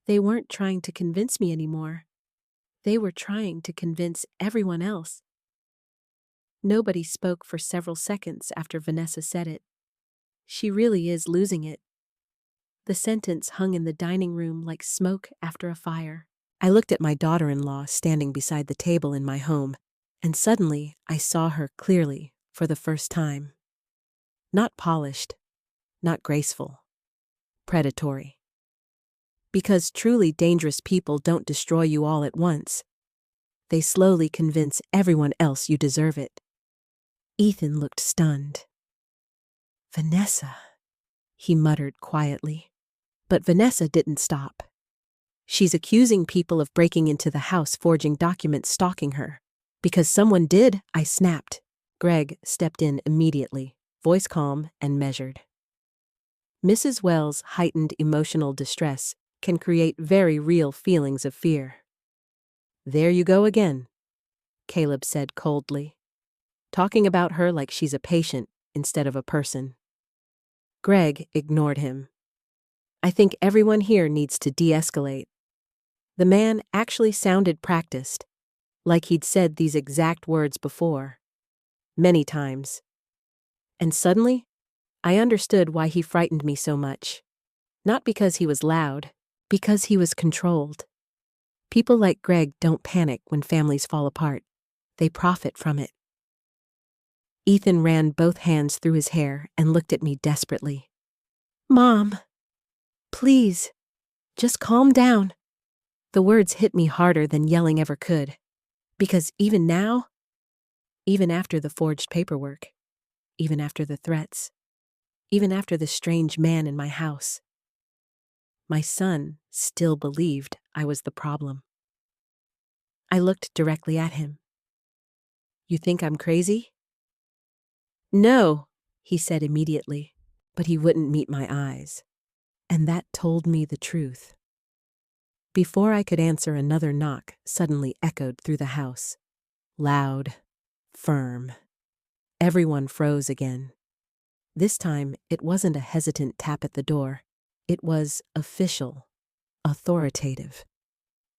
They weren't trying to convince me anymore. They were trying to convince everyone else. Nobody spoke for several seconds after Vanessa said it. She really is losing it. The sentence hung in the dining room like smoke after a fire. I looked at my daughter-in-law standing beside the table in my home, and suddenly I saw her clearly for the first time. Not polished, not graceful, predatory. Because truly dangerous people don't destroy you all at once. They slowly convince everyone else you deserve it. Ethan looked stunned. "Vanessa," he muttered quietly. But Vanessa didn't stop. "She's accusing people of breaking into the house, forging documents, stalking her. Because someone did," I snapped. Greg stepped in immediately, voice calm and measured. Mrs. Wells' heightened emotional distress can create very real feelings of fear. "There you go again," Caleb said coldly, talking about her like she's a patient instead of a person. Greg ignored him. "I think everyone here needs to de-escalate." The man actually sounded practiced, like he'd said these exact words before. Many times. And suddenly, I understood why he frightened me so much. Not because he was loud, because he was controlled. People like Greg don't panic when families fall apart. They profit from it. Ethan ran both hands through his hair and looked at me desperately. "Mom, please, just calm down." The words hit me harder than yelling ever could. Because even now, even after the forged paperwork, even after the threats, even after the strange man in my house, my son still believed I was the problem. I looked directly at him. "You think I'm crazy?" "No," he said immediately, but he wouldn't meet my eyes. And that told me the truth. Before I could answer, another knock suddenly echoed through the house. Loud, firm. Everyone froze again. This time, it wasn't a hesitant tap at the door. It was official, authoritative.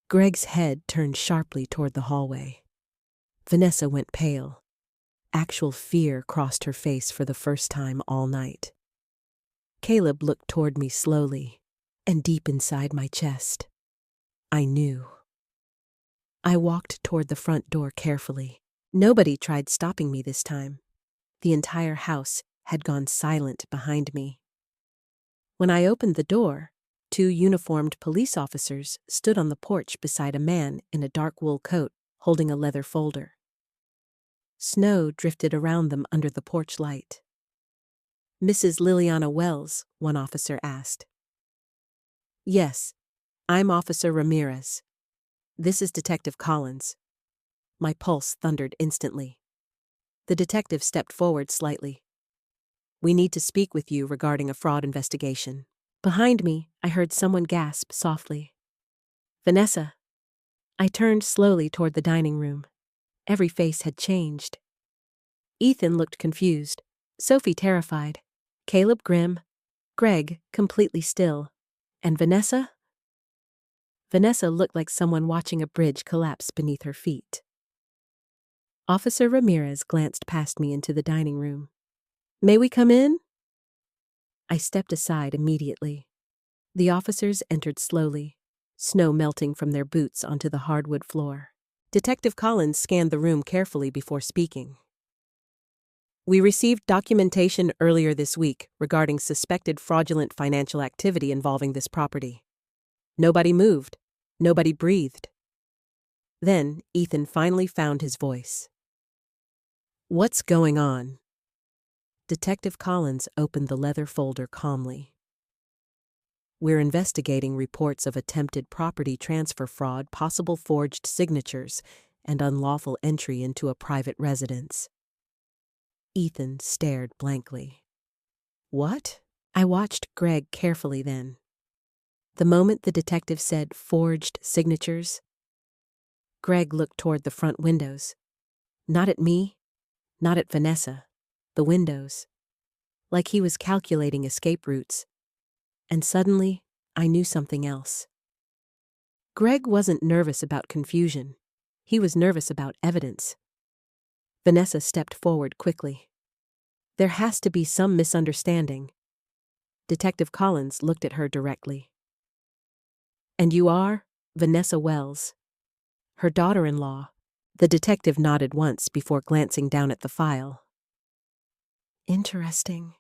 Greg's head turned sharply toward the hallway. Vanessa went pale. Actual fear crossed her face for the first time all night. Caleb looked toward me slowly, and deep inside my chest, I knew. I walked toward the front door carefully. Nobody tried stopping me this time. The entire house had gone silent behind me. When I opened the door, 2 uniformed police officers stood on the porch beside a man in a dark wool coat holding a leather folder. Snow drifted around them under the porch light. "Mrs. Liliana Wells," one officer asked. "Yes, I'm Officer Ramirez. This is Detective Collins." My pulse thundered instantly. The detective stepped forward slightly. "We need to speak with you regarding a fraud investigation." Behind me, I heard someone gasp softly. "Vanessa." I turned slowly toward the dining room. Every face had changed. Ethan looked confused, Sophie terrified, Caleb grim, Greg completely still, and Vanessa? Vanessa looked like someone watching a bridge collapse beneath her feet. Officer Ramirez glanced past me into the dining room. "May we come in?" I stepped aside immediately. The officers entered slowly, snow melting from their boots onto the hardwood floor. Detective Collins scanned the room carefully before speaking. "We received documentation earlier this week regarding suspected fraudulent financial activity involving this property. Nobody moved. Nobody breathed." Then Ethan finally found his voice. "What's going on?" Detective Collins opened the leather folder calmly. "We're investigating reports of attempted property transfer fraud, possible forged signatures, and unlawful entry into a private residence." Ethan stared blankly. "What?" I watched Greg carefully then. The moment the detective said forged signatures, Greg looked toward the front windows. Not at me, not at Vanessa, the windows. Like he was calculating escape routes. And suddenly, I knew something else. Greg wasn't nervous about confusion. He was nervous about evidence. Vanessa stepped forward quickly. There has to be some misunderstanding. Detective Collins looked at her directly. And you are Vanessa Wells, her daughter-in-law. The detective nodded once before glancing down at the file. Interesting.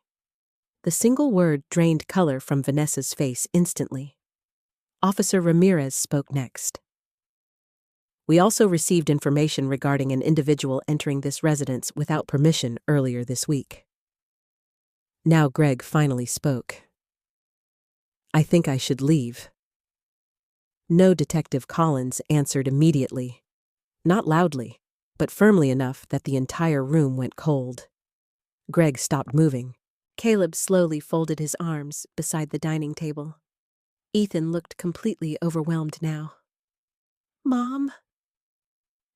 The single word drained color from Vanessa's face instantly. Officer Ramirez spoke next. We also received information regarding an individual entering this residence without permission earlier this week. Now Greg finally spoke. I think I should leave. No, Detective Collins answered immediately. Not loudly, but firmly enough that the entire room went cold. Greg stopped moving. Caleb slowly folded his arms beside the dining table. Ethan looked completely overwhelmed now. Mom?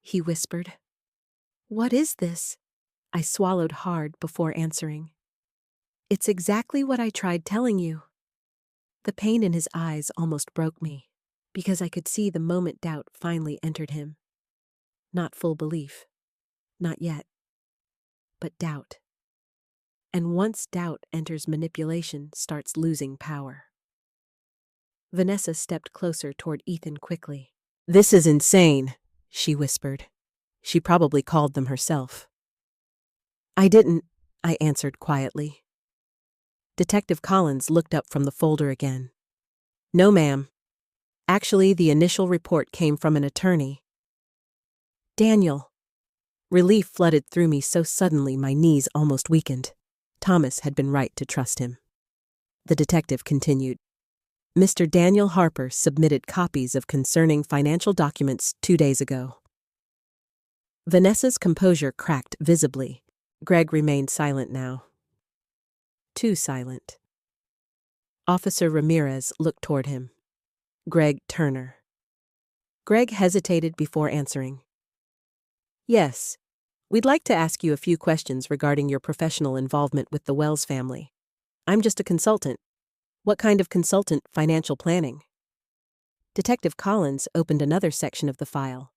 He whispered. What is this? I swallowed hard before answering. It's exactly what I tried telling you. The pain in his eyes almost broke me, because I could see the moment doubt finally entered him. Not full belief. Not yet. But doubt. And once doubt enters, manipulation starts losing power. Vanessa stepped closer toward Ethan quickly. This is insane, she whispered. She probably called them herself. I didn't, I answered quietly. Detective Collins looked up from the folder again. No, ma'am. Actually, the initial report came from an attorney. Daniel. Relief flooded through me so suddenly my knees almost weakened. Thomas had been right to trust him. The detective continued. Mr. Daniel Harper submitted copies of concerning financial documents 2 days ago. Vanessa's composure cracked visibly. Greg remained silent now. Too silent. Officer Ramirez looked toward him. Greg Turner. Greg hesitated before answering. Yes, we'd like to ask you a few questions regarding your professional involvement with the Wells family. I'm just a consultant. What kind of consultant? Financial planning. Detective Collins opened another section of the file.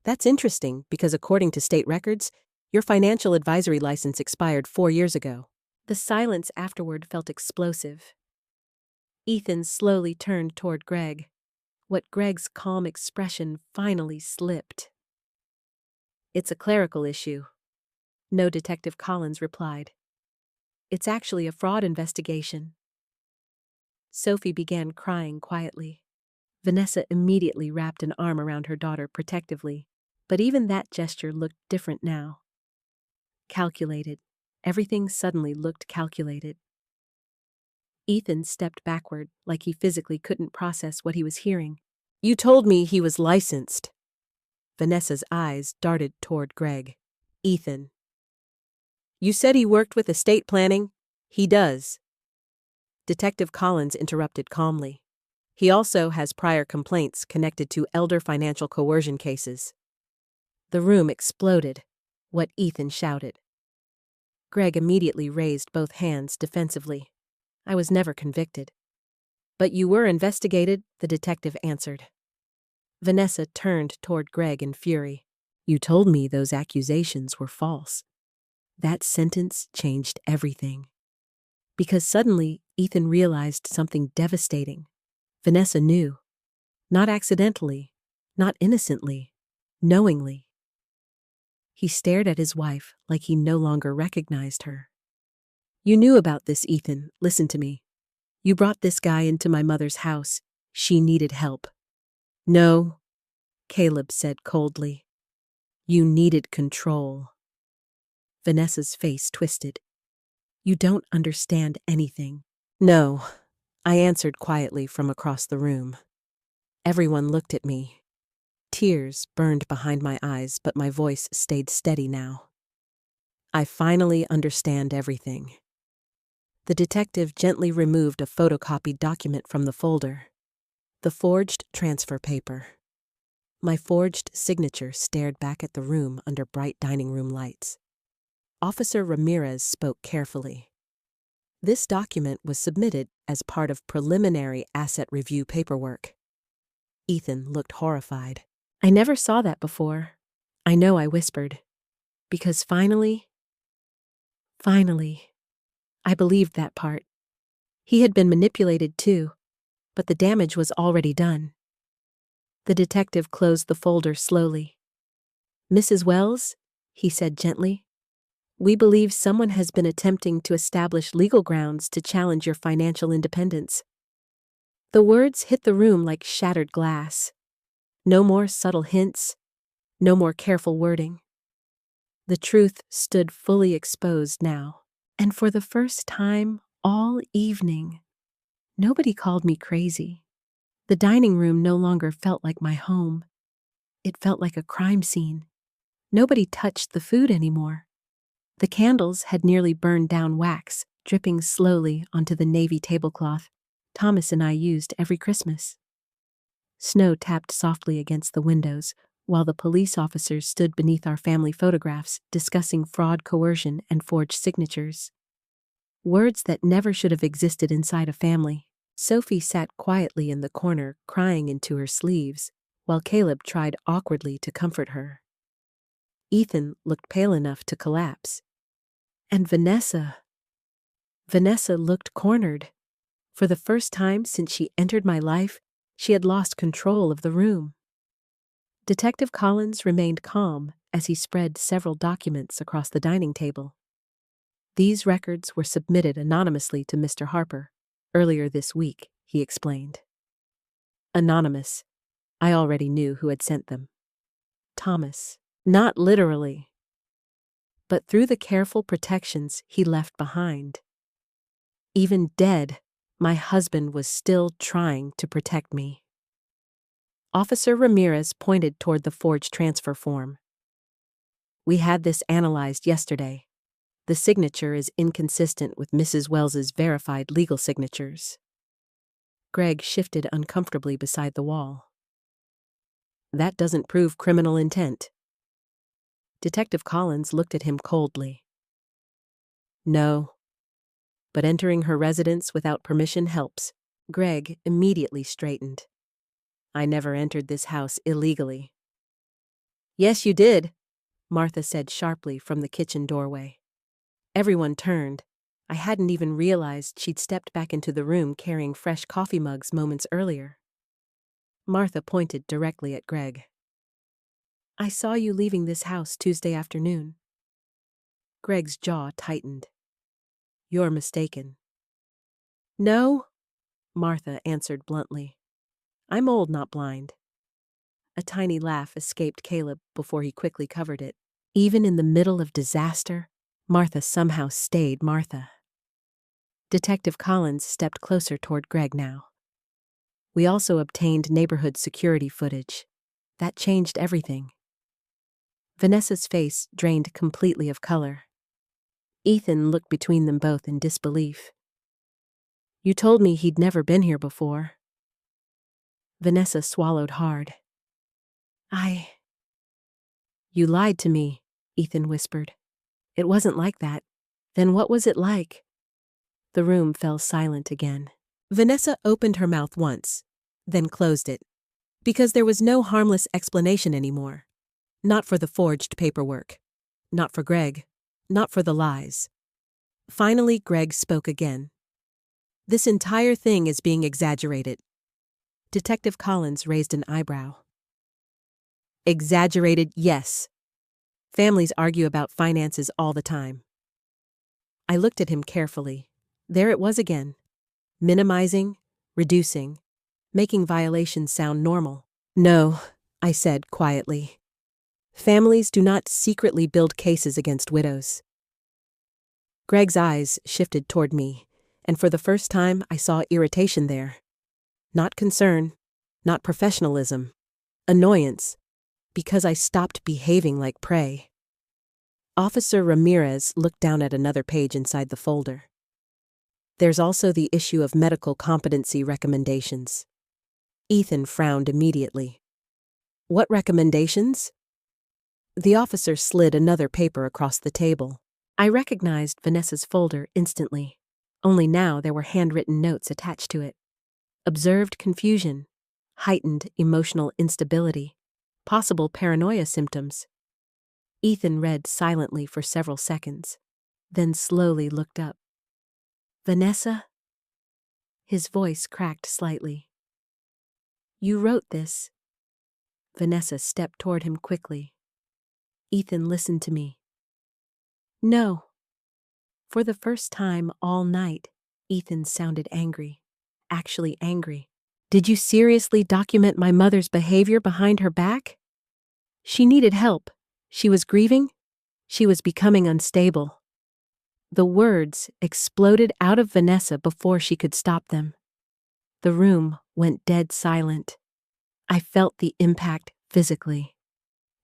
That's interesting because according to state records, your financial advisory license expired 4 years ago. The silence afterward felt explosive. Ethan slowly turned toward Greg. What Greg's calm expression finally slipped. It's a clerical issue. No, Detective Collins replied. It's actually a fraud investigation. Sophie began crying quietly. Vanessa immediately wrapped an arm around her daughter protectively, but even that gesture looked different now. Calculated. Everything suddenly looked calculated. Ethan stepped backward like he physically couldn't process what he was hearing. You told me he was licensed. Vanessa's eyes darted toward Greg. Ethan. You said he worked with estate planning? He does. Detective Collins interrupted calmly. He also has prior complaints connected to elder financial coercion cases. The room exploded. What Ethan shouted. Greg immediately raised both hands defensively. I was never convicted. But you were investigated, the detective answered. Vanessa turned toward Greg in fury. You told me those accusations were false. That sentence changed everything. Because suddenly, Ethan realized something devastating. Vanessa knew. Not accidentally, not innocently, knowingly. He stared at his wife like he no longer recognized her. You knew about this, Ethan. Listen to me. You brought this guy into my mother's house. She needed help. No, Caleb said coldly. You needed control. Vanessa's face twisted. You don't understand anything. No, I answered quietly from across the room. Everyone looked at me. Tears burned behind my eyes, but my voice stayed steady now. I finally understand everything. The detective gently removed a photocopied document from the folder. The forged transfer paper. My forged signature stared back at the room under bright dining room lights. Officer Ramirez spoke carefully. This document was submitted as part of preliminary asset review paperwork. Ethan looked horrified. I never saw that before. I know, I whispered. Because finally, I believed that part. He had been manipulated too, but the damage was already done. The detective closed the folder slowly. Mrs. Wells, he said gently, we believe someone has been attempting to establish legal grounds to challenge your financial independence. The words hit the room like shattered glass. No more subtle hints, no more careful wording. The truth stood fully exposed now, and for the first time all evening, nobody called me crazy. The dining room no longer felt like my home. It felt like a crime scene. Nobody touched the food anymore. The candles had nearly burned down wax, dripping slowly onto the navy tablecloth Thomas and I used every Christmas. Snow tapped softly against the windows, while the police officers stood beneath our family photographs discussing fraud, coercion, and forged signatures. Words that never should have existed inside a family. Sophie sat quietly in the corner, crying into her sleeves, while Caleb tried awkwardly to comfort her. Ethan looked pale enough to collapse. And Vanessa looked cornered. For the first time since she entered my life, she had lost control of the room. Detective Collins remained calm as he spread several documents across the dining table. These records were submitted anonymously to Mr. Harper earlier this week, he explained. Anonymous. I already knew who had sent them. Thomas. Not literally, but through the careful protections he left behind. Even dead, my husband was still trying to protect me. Officer Ramirez pointed toward the forged transfer form. We had this analyzed yesterday. The signature is inconsistent with Mrs. Wells's verified legal signatures. Greg shifted uncomfortably beside the wall. That doesn't prove criminal intent. Detective Collins looked at him coldly. No, but entering her residence without permission helps. Greg immediately straightened. I never entered this house illegally. Yes, you did, Martha said sharply from the kitchen doorway. Everyone turned. I hadn't even realized she'd stepped back into the room carrying fresh coffee mugs moments earlier. Martha pointed directly at Greg. I saw you leaving this house Tuesday afternoon. Greg's jaw tightened. You're mistaken. No, Martha answered bluntly. I'm old, not blind. A tiny laugh escaped Caleb before he quickly covered it. Even in the middle of disaster, Martha somehow stayed Martha. Detective Collins stepped closer toward Greg now. We also obtained neighborhood security footage. That changed everything. Vanessa's face drained completely of color. Ethan looked between them both in disbelief. You told me he'd never been here before. Vanessa swallowed hard. You lied to me, Ethan whispered. It wasn't like that. Then what was it like? The room fell silent again. Vanessa opened her mouth once, then closed it, because there was no harmless explanation anymore. Not for the forged paperwork. Not for Greg. Not for the lies. Finally, Greg spoke again. This entire thing is being exaggerated. Detective Collins raised an eyebrow. Exaggerated, yes. Families argue about finances all the time. I looked at him carefully. There it was again. Minimizing, reducing, making violations sound normal. No, I said quietly. Families do not secretly build cases against widows. Greg's eyes shifted toward me, and for the first time I saw irritation there. Not concern, not professionalism, annoyance, because I stopped behaving like prey. Officer Ramirez looked down at another page inside the folder. There's also the issue of medical competency recommendations. Ethan frowned immediately. What recommendations? The officer slid another paper across the table. I recognized Vanessa's folder instantly. Only now there were handwritten notes attached to it. Observed confusion, heightened emotional instability, possible paranoia symptoms. Ethan read silently for several seconds, then slowly looked up. "Vanessa?" His voice cracked slightly. "You wrote this." Vanessa stepped toward him quickly. "Ethan, listen to me." "No." For the first time all night, Ethan sounded angry. Actually angry. "Did you seriously document my mother's behavior behind her back?" She needed help. She was grieving. She was becoming unstable. The words exploded out of Vanessa before she could stop them. The room went dead silent. I felt the impact physically.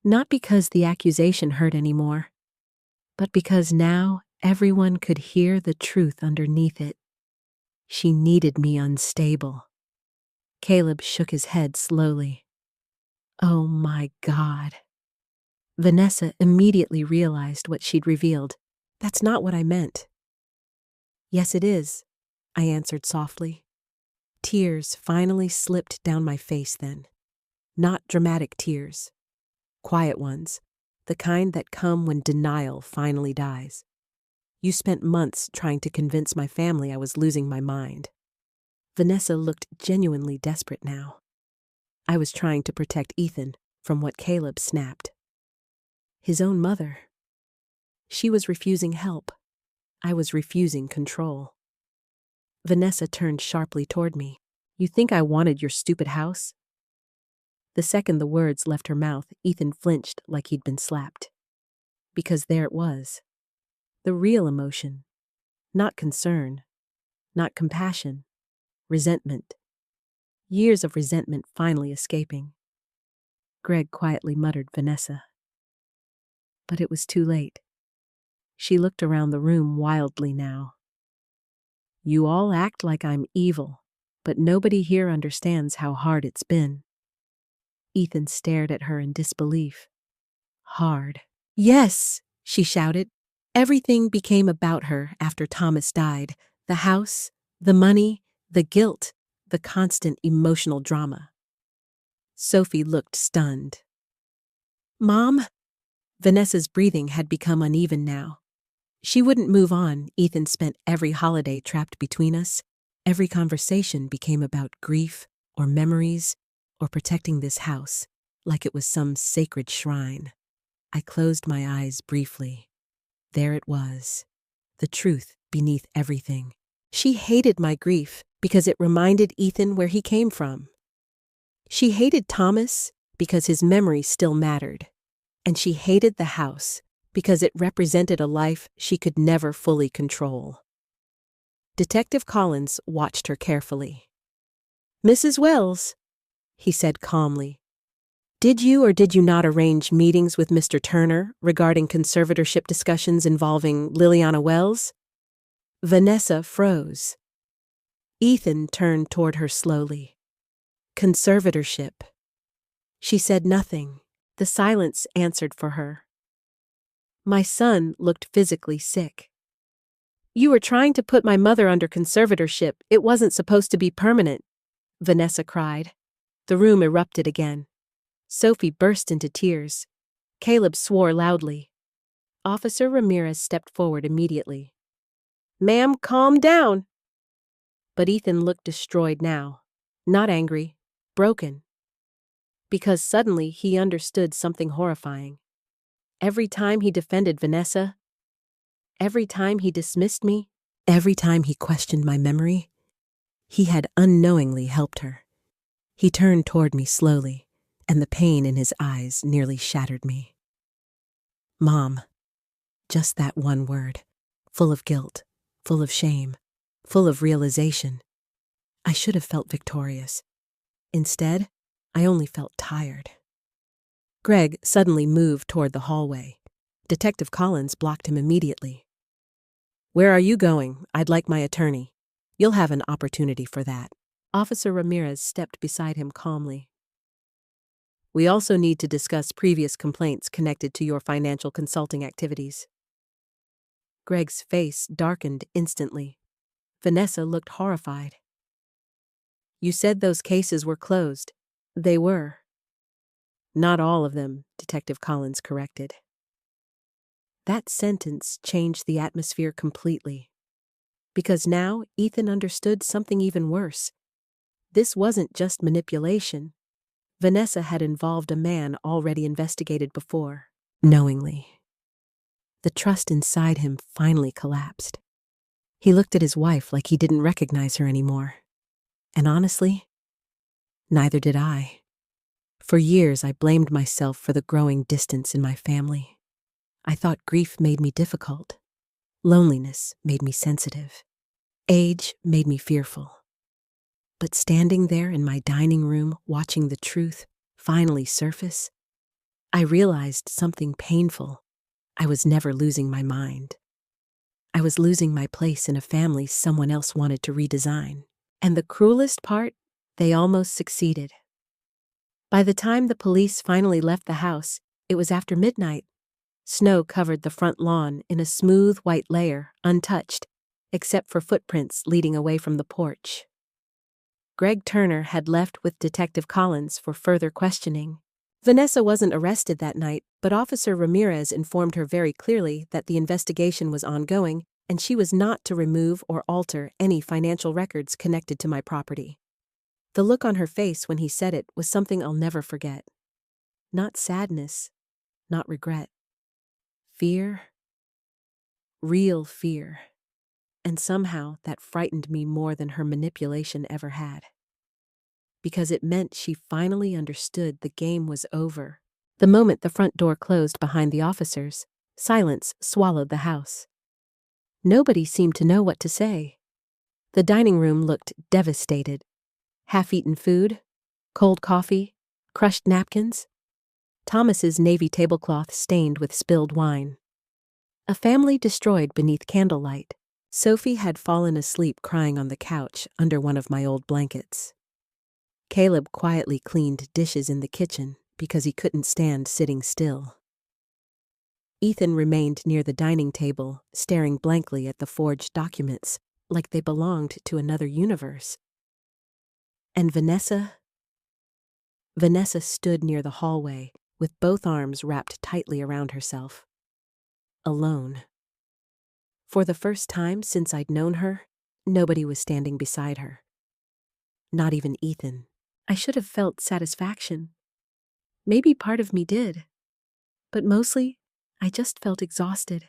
Not because the accusation hurt anymore, but because now everyone could hear the truth underneath it. She needed me unstable. Caleb shook his head slowly. Oh my God. Vanessa immediately realized what she'd revealed. "That's not what I meant." "Yes, it is," I answered softly. Tears finally slipped down my face then. Not dramatic tears. Quiet ones, the kind that come when denial finally dies. "You spent months trying to convince my family I was losing my mind." Vanessa looked genuinely desperate now. "I was trying to protect Ethan from what Caleb snapped." His own mother. She was refusing help. I was refusing control. Vanessa turned sharply toward me. "You think I wanted your stupid house?" The second the words left her mouth, Ethan flinched like he'd been slapped. Because there it was. The real emotion. Not concern. Not compassion. Resentment. Years of resentment finally escaping. Greg quietly muttered Vanessa. But it was too late. She looked around the room wildly now. "You all act like I'm evil, but nobody here understands how hard it's been." Ethan stared at her in disbelief. "Hard." "Yes," she shouted. Everything became about her after Thomas died. The house, the money, the guilt, the constant emotional drama. Sophie looked stunned. "Mom?" Vanessa's breathing had become uneven now. She wouldn't move on. Ethan spent every holiday trapped between us. Every conversation became about grief or memories or protecting this house, like it was some sacred shrine. I closed my eyes briefly. There it was, the truth beneath everything. She hated my grief because it reminded Ethan where he came from. She hated Thomas because his memory still mattered. And she hated the house because it represented a life she could never fully control. Detective Collins watched her carefully. "Mrs. Wells," he said calmly, "did you or did you not arrange meetings with Mr. Turner regarding conservatorship discussions involving Liliana Wells?" Vanessa froze. Ethan turned toward her slowly. "Conservatorship." She said nothing. The silence answered for her. My son looked physically sick. "You were trying to put my mother under conservatorship. It wasn't supposed to be permanent," Vanessa cried. The room erupted again. Sophie burst into tears. Caleb swore loudly. Officer Ramirez stepped forward immediately. "Ma'am, calm down." But Ethan looked destroyed now. Not angry, broken. Because suddenly he understood something horrifying. Every time he defended Vanessa, every time he dismissed me, every time he questioned my memory, he had unknowingly helped her. He turned toward me slowly, and the pain in his eyes nearly shattered me. "Mom." Just that one word, full of guilt, full of shame, full of realization. I should have felt victorious. Instead, I only felt tired. Greg suddenly moved toward the hallway. Detective Collins blocked him immediately. "Where are you going? I'd like my attorney." "You'll have an opportunity for that." Officer Ramirez stepped beside him calmly. "We also need to discuss previous complaints connected to your financial consulting activities." Greg's face darkened instantly. Vanessa looked horrified. You said those cases were closed. They were. Not all of them, Detective Collins corrected. That sentence changed the atmosphere completely. Because now Ethan understood something even worse. This wasn't just manipulation. Vanessa had involved a man already investigated before, knowingly. The trust inside him finally collapsed. He looked at his wife like he didn't recognize her anymore. And honestly, neither did I. For years, I blamed myself for the growing distance in my family. I thought grief made me difficult. Loneliness made me sensitive. Age made me fearful. But standing there in my dining room, watching the truth finally surface, I realized something painful. I was never losing my mind. I was losing my place in a family someone else wanted to redesign. And the cruelest part, they almost succeeded. By the time the police finally left the house, it was after midnight. Snow covered the front lawn in a smooth white layer, untouched, except for footprints leading away from the porch. Greg Turner had left with Detective Collins for further questioning. Vanessa wasn't arrested that night, but Officer Ramirez informed her very clearly that the investigation was ongoing and she was not to remove or alter any financial records connected to my property. The look on her face when he said it was something I'll never forget. Not sadness, not regret. Fear. Real fear. And somehow that frightened me more than her manipulation ever had. Because it meant she finally understood the game was over. The moment the front door closed behind the officers, silence swallowed the house. Nobody seemed to know what to say. The dining room looked devastated. Half-eaten food, cold coffee, crushed napkins. Thomas's navy tablecloth stained with spilled wine. A family destroyed beneath candlelight. Sophie had fallen asleep crying on the couch under one of my old blankets. Caleb quietly cleaned dishes in the kitchen because he couldn't stand sitting still. Ethan remained near the dining table, staring blankly at the forged documents, like they belonged to another universe. And Vanessa stood near the hallway, with both arms wrapped tightly around herself. Alone. For the first time since I'd known her, nobody was standing beside her. Not even Ethan. I should have felt satisfaction. Maybe part of me did. But mostly, I just felt exhausted.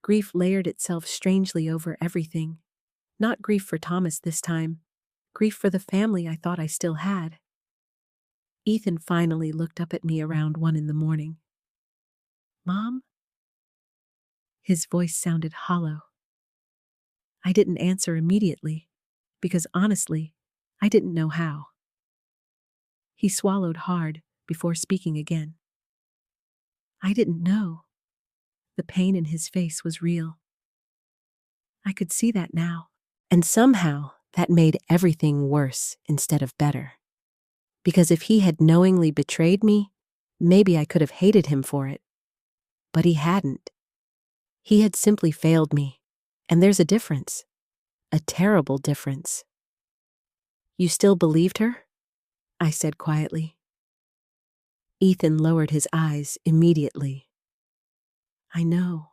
Grief layered itself strangely over everything. Not grief for Thomas this time. Grief for the family I thought I still had. Ethan finally looked up at me around 1 a.m. Mom? His voice sounded hollow. I didn't answer immediately, because honestly, I didn't know how. He swallowed hard before speaking again. I didn't know. The pain in his face was real. I could see that now, and somehow that made everything worse instead of better. Because if he had knowingly betrayed me, maybe I could have hated him for it. But he hadn't. He had simply failed me, and there's a difference. A terrible difference. You still believed her? I said quietly. Ethan lowered his eyes immediately. I know.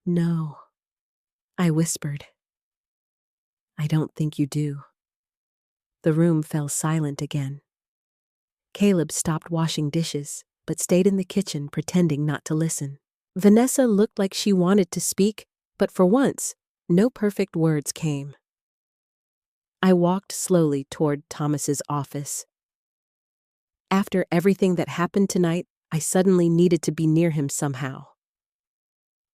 No. I whispered. I don't think you do. The room fell silent again. Caleb stopped washing dishes, but stayed in the kitchen pretending not to listen. Vanessa looked like she wanted to speak, but for once, no perfect words came. I walked slowly toward Thomas's office. After everything that happened tonight, I suddenly needed to be near him somehow.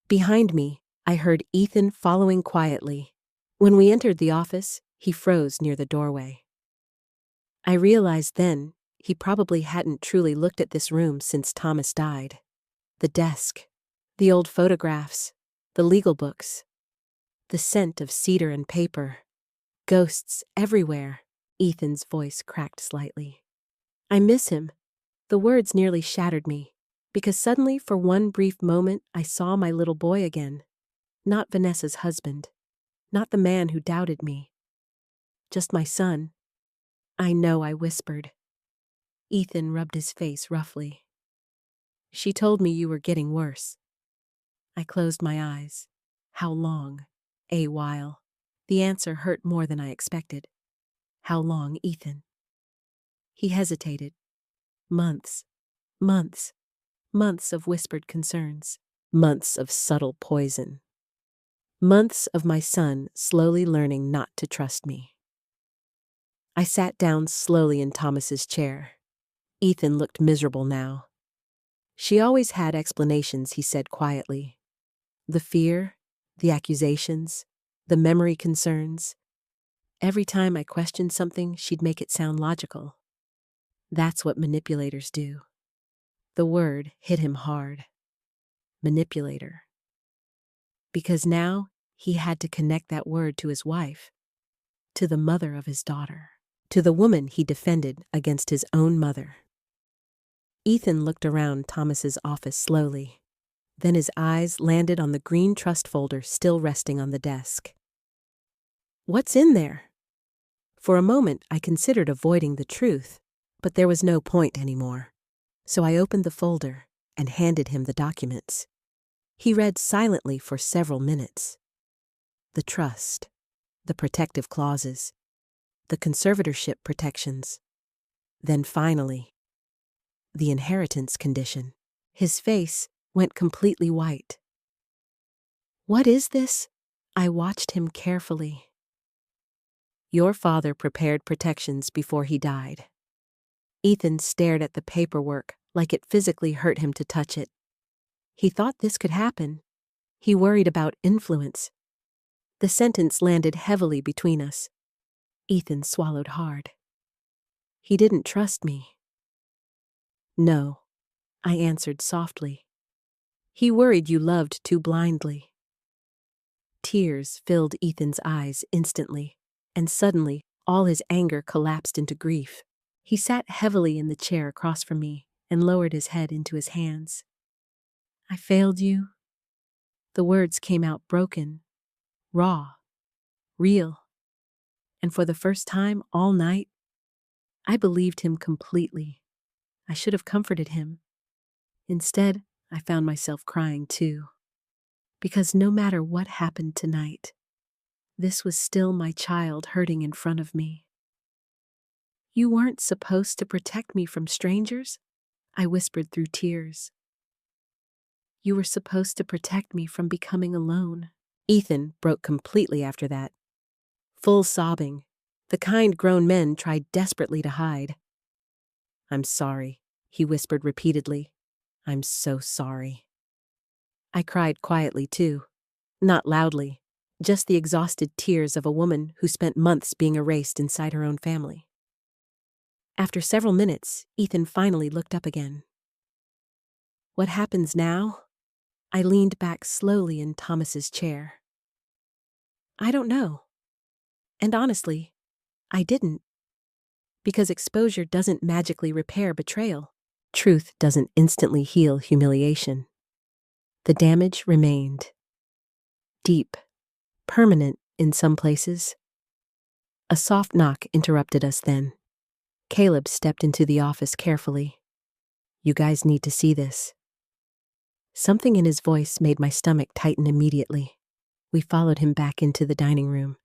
Behind me, I heard Ethan following quietly. When we entered the office, he froze near the doorway. I realized then he probably hadn't truly looked at this room since Thomas died. The desk, the old photographs, the legal books, the scent of cedar and paper, ghosts everywhere. Ethan's voice cracked slightly. I miss him. The words nearly shattered me, because suddenly for one brief moment I saw my little boy again. Not Vanessa's husband. Not the man who doubted me. Just my son. I know, I whispered. Ethan rubbed his face roughly. She told me you were getting worse. I closed my eyes. How long? A while. The answer hurt more than I expected. How long, Ethan? He hesitated. Months. Months. Months of whispered concerns. Months of subtle poison. Months of my son slowly learning not to trust me. I sat down slowly in Thomas's chair. Ethan looked miserable now. She always had explanations, he said quietly. The fear, the accusations, the memory concerns. Every time I questioned something, she'd make it sound logical. That's what manipulators do. The word hit him hard. Manipulator. Because now he had to connect that word to his wife, to the mother of his daughter, to the woman he defended against his own mother. Ethan looked around Thomas's office slowly. Then his eyes landed on the green trust folder still resting on the desk. What's in there? For a moment, I considered avoiding the truth, but there was no point anymore. So I opened the folder and handed him the documents. He read silently for several minutes. The trust, the protective clauses, the conservatorship protections. Then finally, the inheritance condition. His face went completely white. What is this? I watched him carefully. Your father prepared protections before he died. Ethan stared at the paperwork like it physically hurt him to touch it. He thought this could happen. He worried about influence. The sentence landed heavily between us. Ethan swallowed hard. He didn't trust me. No, I answered softly. He worried you loved too blindly. Tears filled Ethan's eyes instantly, and suddenly all his anger collapsed into grief. He sat heavily in the chair across from me and lowered his head into his hands. I failed you. The words came out broken, raw, real. And for the first time all night, I believed him completely. I should have comforted him. Instead, I found myself crying too. Because no matter what happened tonight, this was still my child hurting in front of me. You weren't supposed to protect me from strangers, I whispered through tears. You were supposed to protect me from becoming alone. Ethan broke completely after that. Full sobbing, the kind grown men tried desperately to hide. I'm sorry, he whispered repeatedly. I'm so sorry. I cried quietly too, not loudly, just the exhausted tears of a woman who spent months being erased inside her own family. After several minutes, Ethan finally looked up again. What happens now? I leaned back slowly in Thomas's chair. I don't know. And honestly, I didn't. Because exposure doesn't magically repair betrayal. Truth doesn't instantly heal humiliation. The damage remained. Deep, permanent in some places. A soft knock interrupted us then. Caleb stepped into the office carefully. You guys need to see this. Something in his voice made my stomach tighten immediately. We followed him back into the dining room.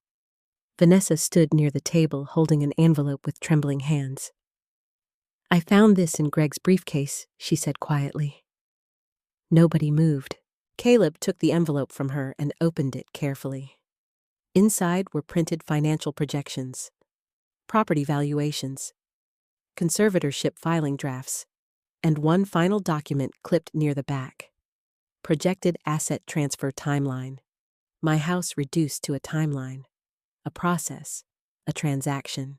Vanessa stood near the table holding an envelope with trembling hands. I found this in Greg's briefcase, she said quietly. Nobody moved. Caleb took the envelope from her and opened it carefully. Inside were printed financial projections, property valuations, conservatorship filing drafts, and one final document clipped near the back. Projected asset transfer timeline. My house reduced to a timeline, a process, a transaction.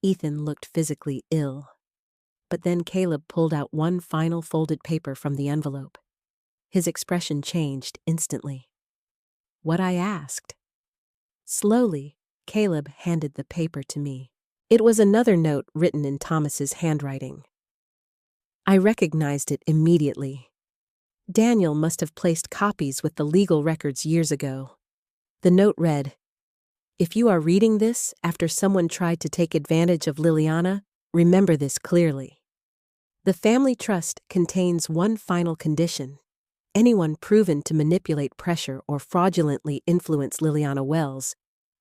Ethan looked physically ill. But then Caleb pulled out one final folded paper from the envelope. His expression changed instantly. What I asked. Slowly, Caleb handed the paper to me. It was another note written in Thomas's handwriting. I recognized it immediately. Daniel must have placed copies with the legal records years ago. The note read, "If you are reading this after someone tried to take advantage of Liliana, remember this clearly. The family trust contains one final condition. Anyone proven to manipulate pressure or fraudulently influence Liliana Wells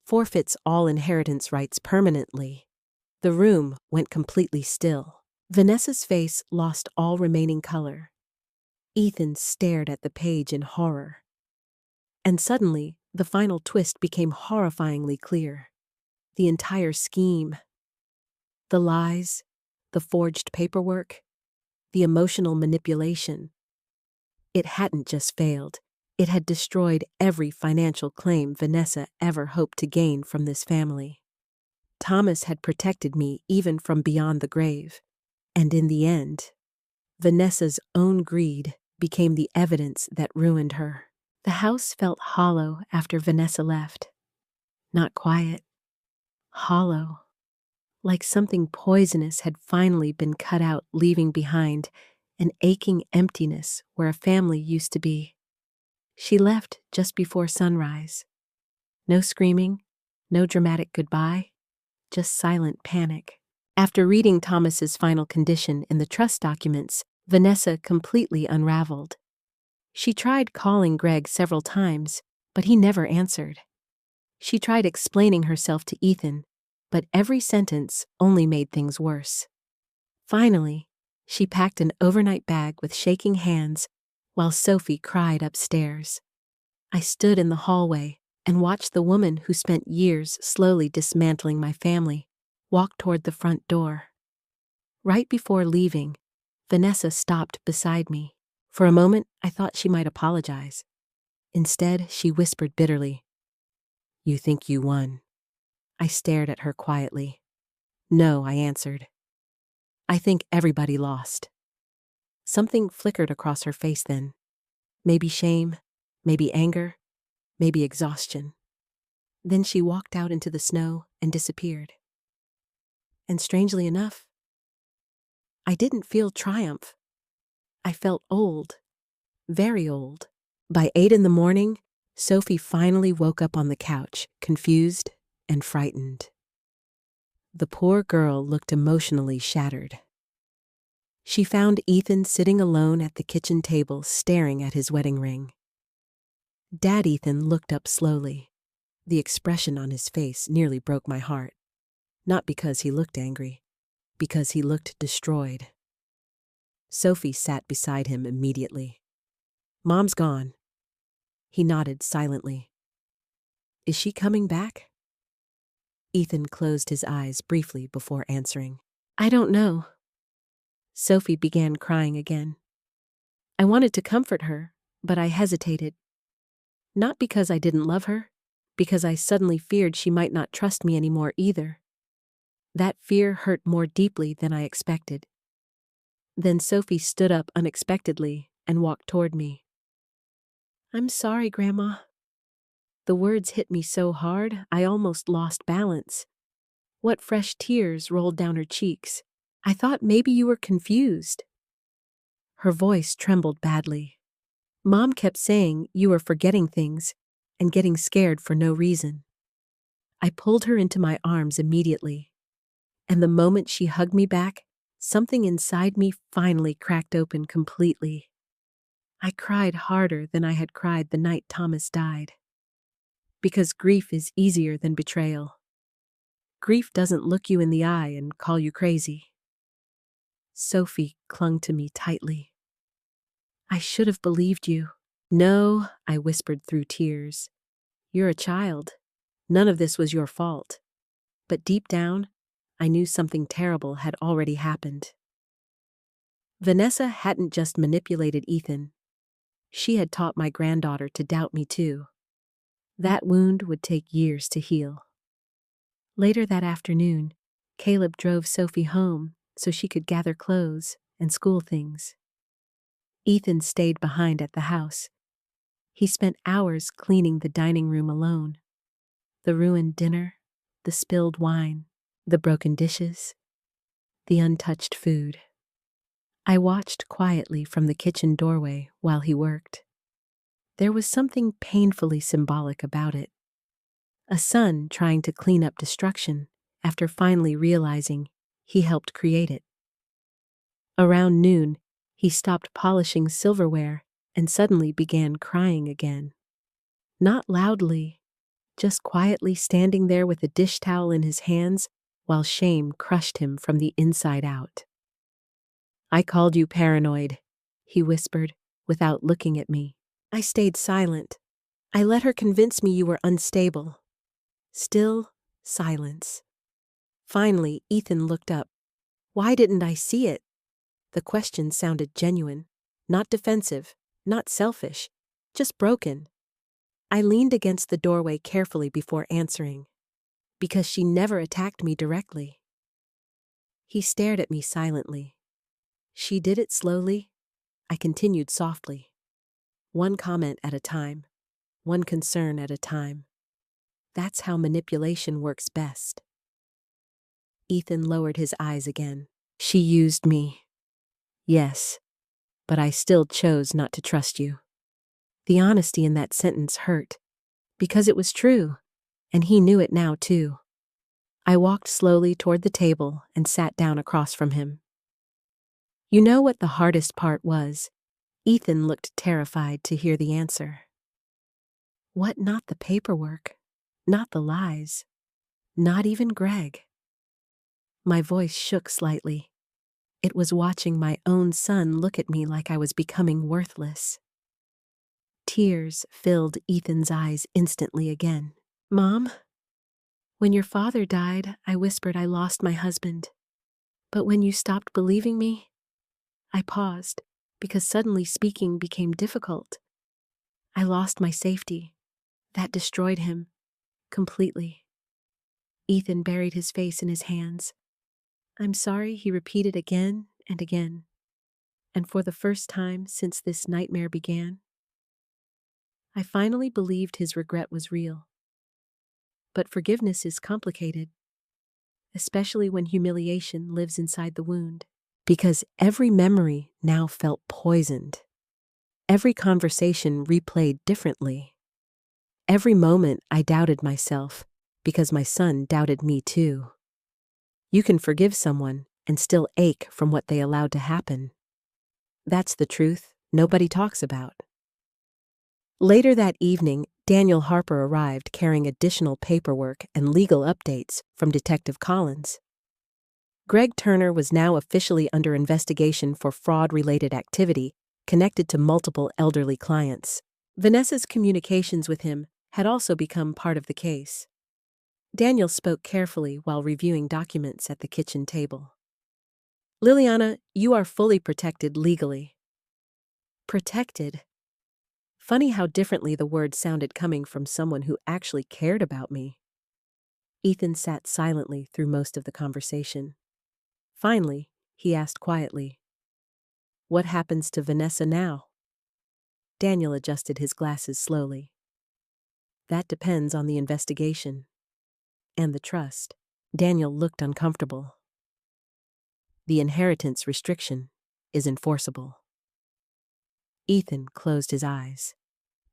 forfeits all inheritance rights permanently." The room went completely still. Vanessa's face lost all remaining color. Ethan stared at the page in horror. And suddenly, the final twist became horrifyingly clear. The entire scheme, the lies, the forged paperwork, the emotional manipulation. It hadn't just failed. It had destroyed every financial claim Vanessa ever hoped to gain from this family. Thomas had protected me even from beyond the grave. And in the end, Vanessa's own greed became the evidence that ruined her. The house felt hollow after Vanessa left. Not quiet. Hollow. Like something poisonous had finally been cut out, leaving behind an aching emptiness where a family used to be. She left just before sunrise. No screaming, no dramatic goodbye, just silent panic. After reading Thomas's final condition in the trust documents, Vanessa completely unraveled. She tried calling Greg several times, but he never answered. She tried explaining herself to Ethan, but every sentence only made things worse. Finally, she packed an overnight bag with shaking hands while Sophie cried upstairs. I stood in the hallway and watched the woman who spent years slowly dismantling my family walk toward the front door. Right before leaving, Vanessa stopped beside me. For a moment, I thought she might apologize. Instead, she whispered bitterly, "You think you won." I stared at her quietly. "No," I answered. "I think everybody lost." Something flickered across her face then. Maybe shame, maybe anger, maybe exhaustion. Then she walked out into the snow and disappeared. And strangely enough, I didn't feel triumph. I felt old, very old. By 8 in the morning, Sophie finally woke up on the couch, confused and frightened. The poor girl looked emotionally shattered. She found Ethan sitting alone at the kitchen table, staring at his wedding ring. Dad Ethan looked up slowly. The expression on his face nearly broke my heart. Not because he looked angry, because he looked destroyed. Sophie sat beside him immediately. "Mom's gone." He nodded silently. "Is she coming back?" Ethan closed his eyes briefly before answering. "I don't know." Sophie began crying again. I wanted to comfort her, but I hesitated. Not because I didn't love her, because I suddenly feared she might not trust me anymore either. That fear hurt more deeply than I expected. Then Sophie stood up unexpectedly and walked toward me. "I'm sorry, Grandma." The words hit me so hard, I almost lost balance. What fresh tears rolled down her cheeks. "I thought maybe you were confused." Her voice trembled badly. "Mom kept saying you were forgetting things and getting scared for no reason." I pulled her into my arms immediately, and the moment she hugged me back, something inside me finally cracked open completely. I cried harder than I had cried the night Thomas died. Because grief is easier than betrayal. Grief doesn't look you in the eye and call you crazy. Sophie clung to me tightly. "I should have believed you." "No," I whispered through tears. "You're a child. None of this was your fault." But deep down, I knew something terrible had already happened. Vanessa hadn't just manipulated Ethan. She had taught my granddaughter to doubt me too. That wound would take years to heal. Later that afternoon, Caleb drove Sophie home so she could gather clothes and school things. Ethan stayed behind at the house. He spent hours cleaning the dining room alone. The ruined dinner, the spilled wine, the broken dishes, the untouched food. I watched quietly from the kitchen doorway while he worked. There was something painfully symbolic about it. A son trying to clean up destruction after finally realizing he helped create it. Around noon, he stopped polishing silverware and suddenly began crying again. Not loudly, just quietly standing there with a dish towel in his hands while shame crushed him from the inside out. "I called you paranoid," he whispered, without looking at me. I stayed silent. I let her convince me you were unstable. Still, silence. Finally, Ethan looked up. Why didn't I see it? The question sounded genuine, not defensive, not selfish, just broken. I leaned against the doorway carefully before answering, because she never attacked me directly. He stared at me silently. She did it slowly. I continued softly. One comment at a time, one concern at a time. That's how manipulation works best. Ethan lowered his eyes again. She used me. Yes, but I still chose not to trust you. The honesty in that sentence hurt, because it was true, and he knew it now too. I walked slowly toward the table and sat down across from him. You know what the hardest part was? Ethan looked terrified to hear the answer. What? Not the paperwork, not the lies, not even Greg. My voice shook slightly. It was watching my own son look at me like I was becoming worthless. Tears filled Ethan's eyes instantly again. Mom? When your father died, I whispered I lost my husband. But when you stopped believing me, I paused, because suddenly speaking became difficult. I lost my safety. That destroyed him, completely. Ethan buried his face in his hands. I'm sorry, he repeated again and again. And for the first time since this nightmare began, I finally believed his regret was real. But forgiveness is complicated, especially when humiliation lives inside the wound. Because every memory now felt poisoned. Every conversation replayed differently. Every moment I doubted myself, because my son doubted me too. You can forgive someone and still ache from what they allowed to happen. That's the truth nobody talks about. Later that evening, Daniel Harper arrived carrying additional paperwork and legal updates from Detective Collins. Greg Turner was now officially under investigation for fraud-related activity connected to multiple elderly clients. Vanessa's communications with him had also become part of the case. Daniel spoke carefully while reviewing documents at the kitchen table. Liliana, you are fully protected legally. Protected? Funny how differently the word sounded coming from someone who actually cared about me. Ethan sat silently through most of the conversation. Finally, he asked quietly, "What happens to Vanessa now?" Daniel adjusted his glasses slowly. "That depends on the investigation. And the trust." Daniel looked uncomfortable. "The inheritance restriction is enforceable." Ethan closed his eyes,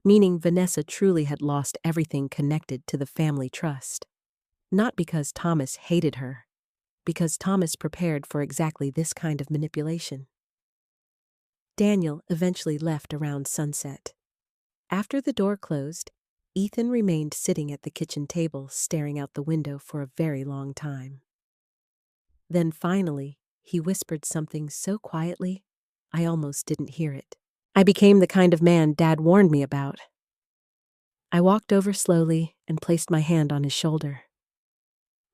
meaning Vanessa truly had lost everything connected to the family trust. Not because Thomas hated her, because Thomas prepared for exactly this kind of manipulation. Daniel eventually left around sunset. After the door closed, Ethan remained sitting at the kitchen table staring out the window for a very long time. Then finally, he whispered something so quietly, I almost didn't hear it. I became the kind of man Dad warned me about. I walked over slowly and placed my hand on his shoulder.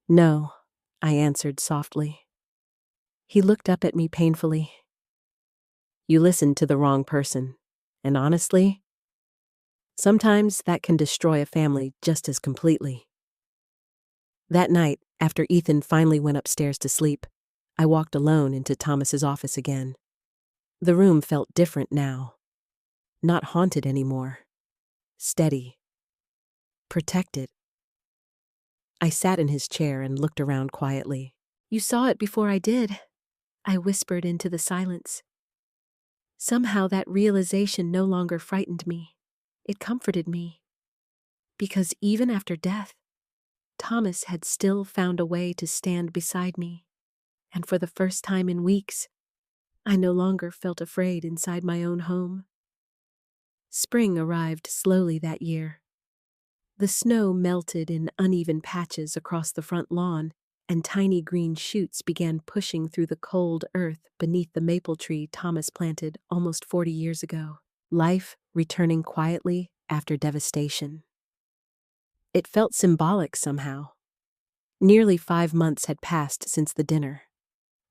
No, I answered softly. He looked up at me painfully. You listened to the wrong person, and honestly, sometimes that can destroy a family just as completely. That night, after Ethan finally went upstairs to sleep, I walked alone into Thomas's office again. The room felt different now. Not haunted anymore. Steady. Protected. I sat in his chair and looked around quietly. You saw it before I did, I whispered into the silence. Somehow that realization no longer frightened me. It comforted me. Because even after death, Thomas had still found a way to stand beside me, and for the first time in weeks, I no longer felt afraid inside my own home. Spring arrived slowly that year. The snow melted in uneven patches across the front lawn, and tiny green shoots began pushing through the cold earth beneath the maple tree Thomas planted almost 40 years ago. Life returning quietly after devastation. It felt symbolic somehow. Nearly 5 months had passed since the dinner.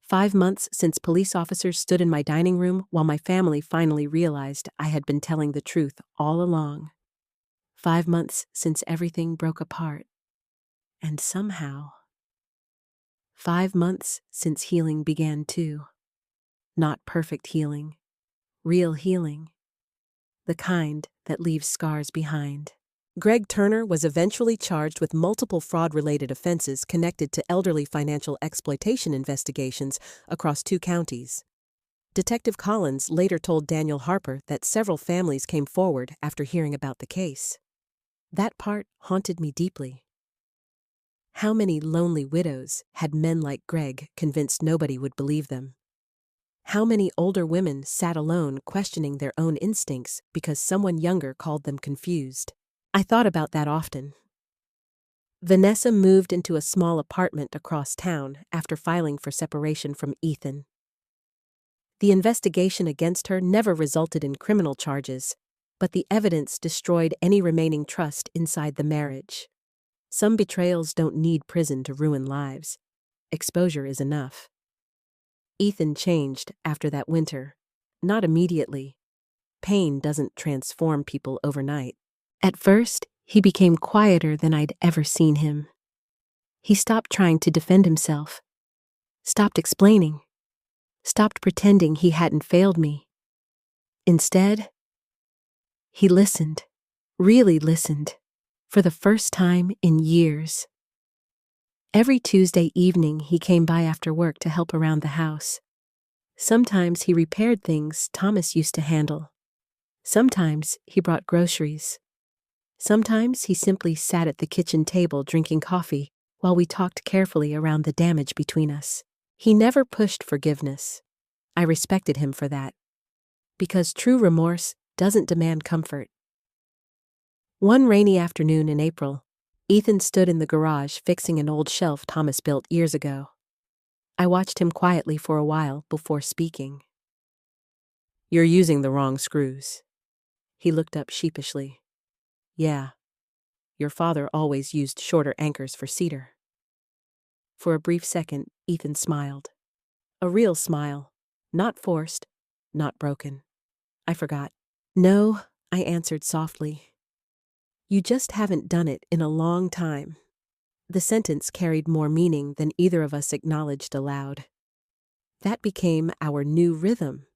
5 months since police officers stood in my dining room while my family finally realized I had been telling the truth all along. 5 months since everything broke apart. And somehow, 5 months since healing began too. Not perfect healing, real healing. The kind that leaves scars behind. Greg Turner was eventually charged with multiple fraud-related offenses connected to elderly financial exploitation investigations across 2 counties. Detective Collins later told Daniel Harper that several families came forward after hearing about the case. That part haunted me deeply. How many lonely widows had men like Greg convinced nobody would believe them? How many older women sat alone questioning their own instincts because someone younger called them confused? I thought about that often. Vanessa moved into a small apartment across town after filing for separation from Ethan. The investigation against her never resulted in criminal charges, but the evidence destroyed any remaining trust inside the marriage. Some betrayals don't need prison to ruin lives. Exposure is enough. Ethan changed after that winter. Not immediately. Pain doesn't transform people overnight. At first, he became quieter than I'd ever seen him. He stopped trying to defend himself, stopped explaining, stopped pretending he hadn't failed me. Instead, he listened, really listened, for the first time in years. Every Tuesday evening he came by after work to help around the house. Sometimes he repaired things Thomas used to handle. Sometimes he brought groceries. Sometimes he simply sat at the kitchen table drinking coffee while we talked carefully around the damage between us. He never pushed forgiveness. I respected him for that. Because true remorse doesn't demand comfort. One rainy afternoon in April, Ethan stood in the garage fixing an old shelf Thomas built years ago. I watched him quietly for a while before speaking. "You're using the wrong screws." He looked up sheepishly. "Yeah, your father always used shorter anchors for cedar." For a brief second, Ethan smiled. A real smile, not forced, not broken. I forgot. "No," I answered softly. "You just haven't done it in a long time." The sentence carried more meaning than either of us acknowledged aloud. That became our new rhythm.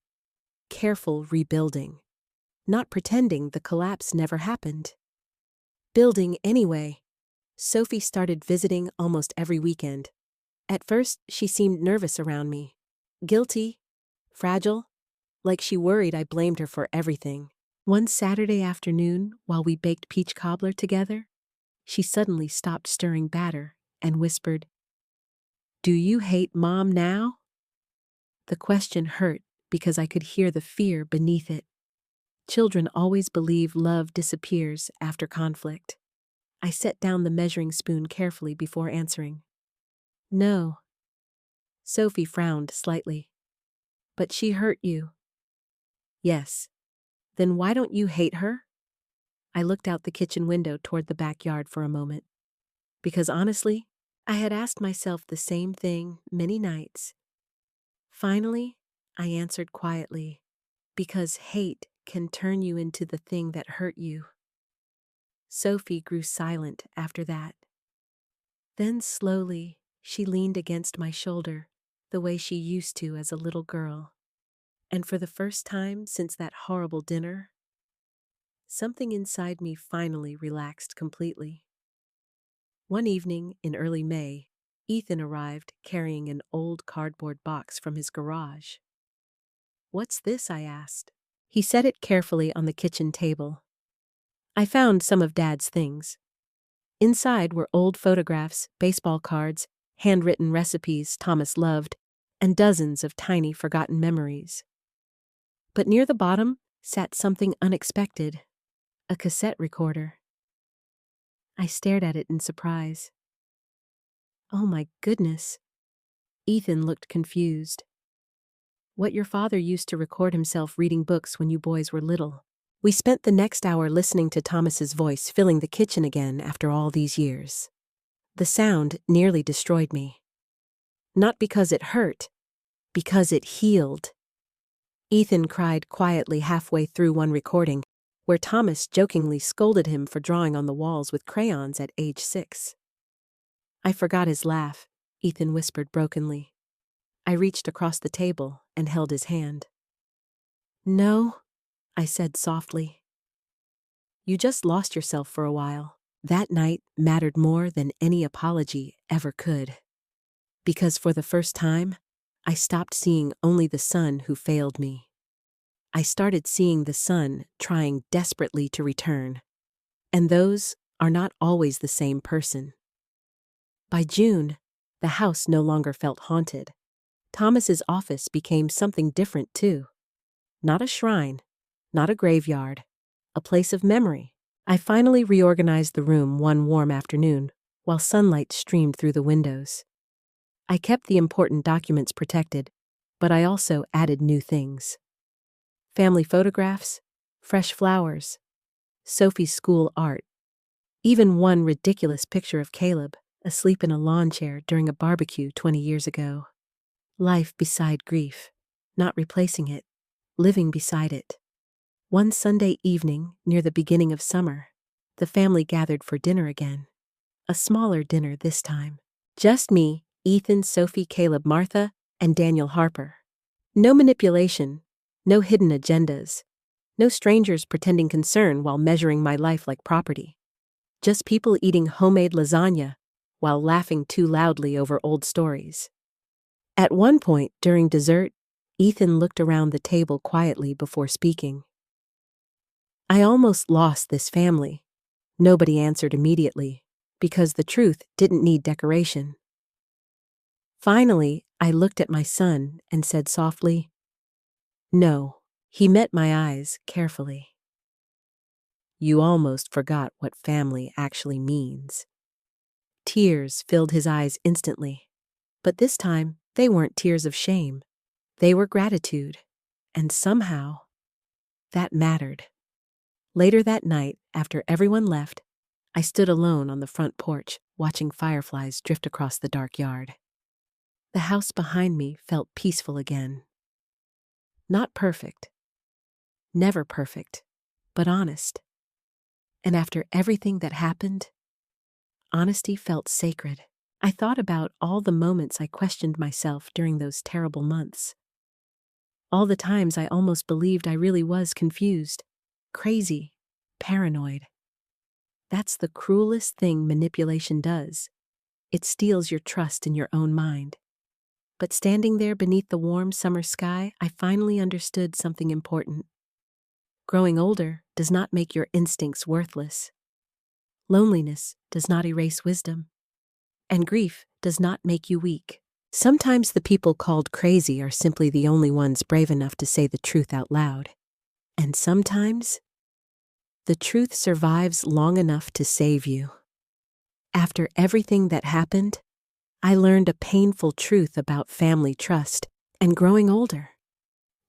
Careful rebuilding. Not pretending the collapse never happened. Building anyway. Sophie started visiting almost every weekend. At first, she seemed nervous around me. Guilty. Fragile. Like she worried I blamed her for everything. One Saturday afternoon, while we baked peach cobbler together, she suddenly stopped stirring batter and whispered, "Do you hate Mom now?" The question hurt because I could hear the fear beneath it. Children always believe love disappears after conflict. I set down the measuring spoon carefully before answering. "No." Sophie frowned slightly. "But she hurt you." "Yes." "Then why don't you hate her?" I looked out the kitchen window toward the backyard for a moment. Because honestly, I had asked myself the same thing many nights. Finally, I answered quietly, because hate can turn you into the thing that hurt you. Sophie grew silent after that. Then slowly, she leaned against my shoulder, the way she used to as a little girl. And for the first time since that horrible dinner, something inside me finally relaxed completely. One evening in early May, Ethan arrived carrying an old cardboard box from his garage. "What's this?" I asked. He set it carefully on the kitchen table. "I found some of Dad's things." Inside were old photographs, baseball cards, handwritten recipes Thomas loved, and dozens of tiny forgotten memories. But near the bottom sat something unexpected, a cassette recorder. I stared at it in surprise. Oh my goodness. Ethan looked confused. What your father used to record himself reading books when you boys were little. We spent the next hour listening to Thomas's voice filling the kitchen again after all these years. The sound nearly destroyed me. Not because it hurt, because it healed. Ethan cried quietly halfway through one recording, where Thomas jokingly scolded him for drawing on the walls with crayons at age 6. I forgot his laugh, Ethan whispered brokenly. I reached across the table and held his hand. No, I said softly. You just lost yourself for a while. That night mattered more than any apology ever could. Because for the first time, I stopped seeing only the son who failed me. I started seeing the son trying desperately to return. And those are not always the same person. By June, the house no longer felt haunted. Thomas's office became something different too. Not a shrine, not a graveyard, a place of memory. I finally reorganized the room one warm afternoon, while sunlight streamed through the windows. I kept the important documents protected, but I also added new things. Family photographs, fresh flowers, Sophie's school art, even one ridiculous picture of Caleb asleep in a lawn chair during a barbecue 20 years ago. Life beside grief, not replacing it, living beside it. One Sunday evening, near the beginning of summer, the family gathered for dinner again. A smaller dinner this time. Just me, Ethan, Sophie, Caleb, Martha, and Daniel Harper. No manipulation, no hidden agendas, no strangers pretending concern while measuring my life like property. Just people eating homemade lasagna while laughing too loudly over old stories. At one point during dessert, Ethan looked around the table quietly before speaking. I almost lost this family. Nobody answered immediately, because the truth didn't need decoration. Finally, I looked at my son and said softly, "No." He met my eyes carefully. You almost forgot what family actually means. Tears filled his eyes instantly, but this time they weren't tears of shame. They were gratitude, and somehow, that mattered. Later that night, after everyone left, I stood alone on the front porch, watching fireflies drift across the dark yard. The house behind me felt peaceful again. Not perfect. Never perfect, but honest. And after everything that happened, honesty felt sacred. I thought about all the moments I questioned myself during those terrible months. All the times I almost believed I really was confused, crazy, paranoid. That's the cruelest thing manipulation does. It steals your trust in your own mind. But standing there beneath the warm summer sky, I finally understood something important. Growing older does not make your instincts worthless. Loneliness does not erase wisdom. And grief does not make you weak. Sometimes the people called crazy are simply the only ones brave enough to say the truth out loud. And sometimes, the truth survives long enough to save you. After everything that happened, I learned a painful truth about family trust and growing older.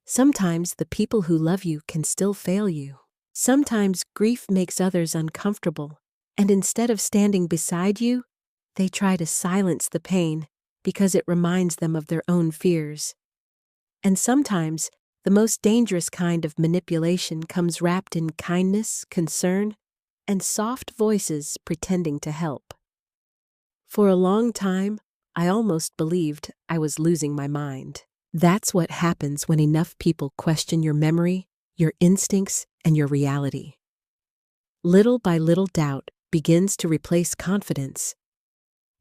Sometimes the people who love you can still fail you. Sometimes grief makes others uncomfortable, and instead of standing beside you, they try to silence the pain because it reminds them of their own fears. And sometimes, the most dangerous kind of manipulation comes wrapped in kindness, concern, and soft voices pretending to help. For a long time, I almost believed I was losing my mind. That's what happens when enough people question your memory, your instincts, and your reality. Little by little, doubt begins to replace confidence.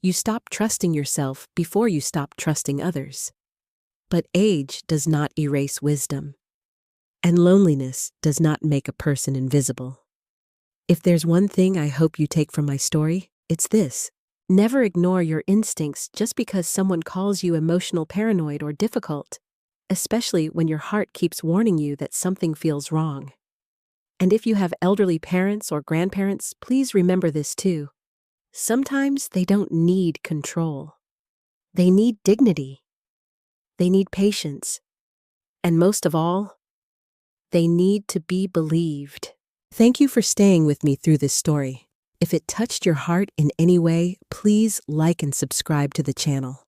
You stop trusting yourself before you stop trusting others. But age does not erase wisdom, and loneliness does not make a person invisible. If there's one thing I hope you take from my story, It's this: never ignore your instincts just because someone calls you emotional, paranoid, or difficult, especially when your heart keeps warning you that something feels wrong. And if you have elderly parents or grandparents, please remember this too. Sometimes they don't need control. They need dignity. They need patience. And most of all, they need to be believed. Thank you for staying with me through this story. If it touched your heart in any way, please like and subscribe to the channel.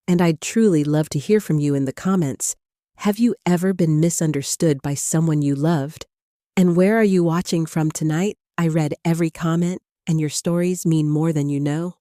And I'd truly love to hear from you in the comments. Have you ever been misunderstood by someone you loved? And where are you watching from tonight? I read every comment, and your stories mean more than you know.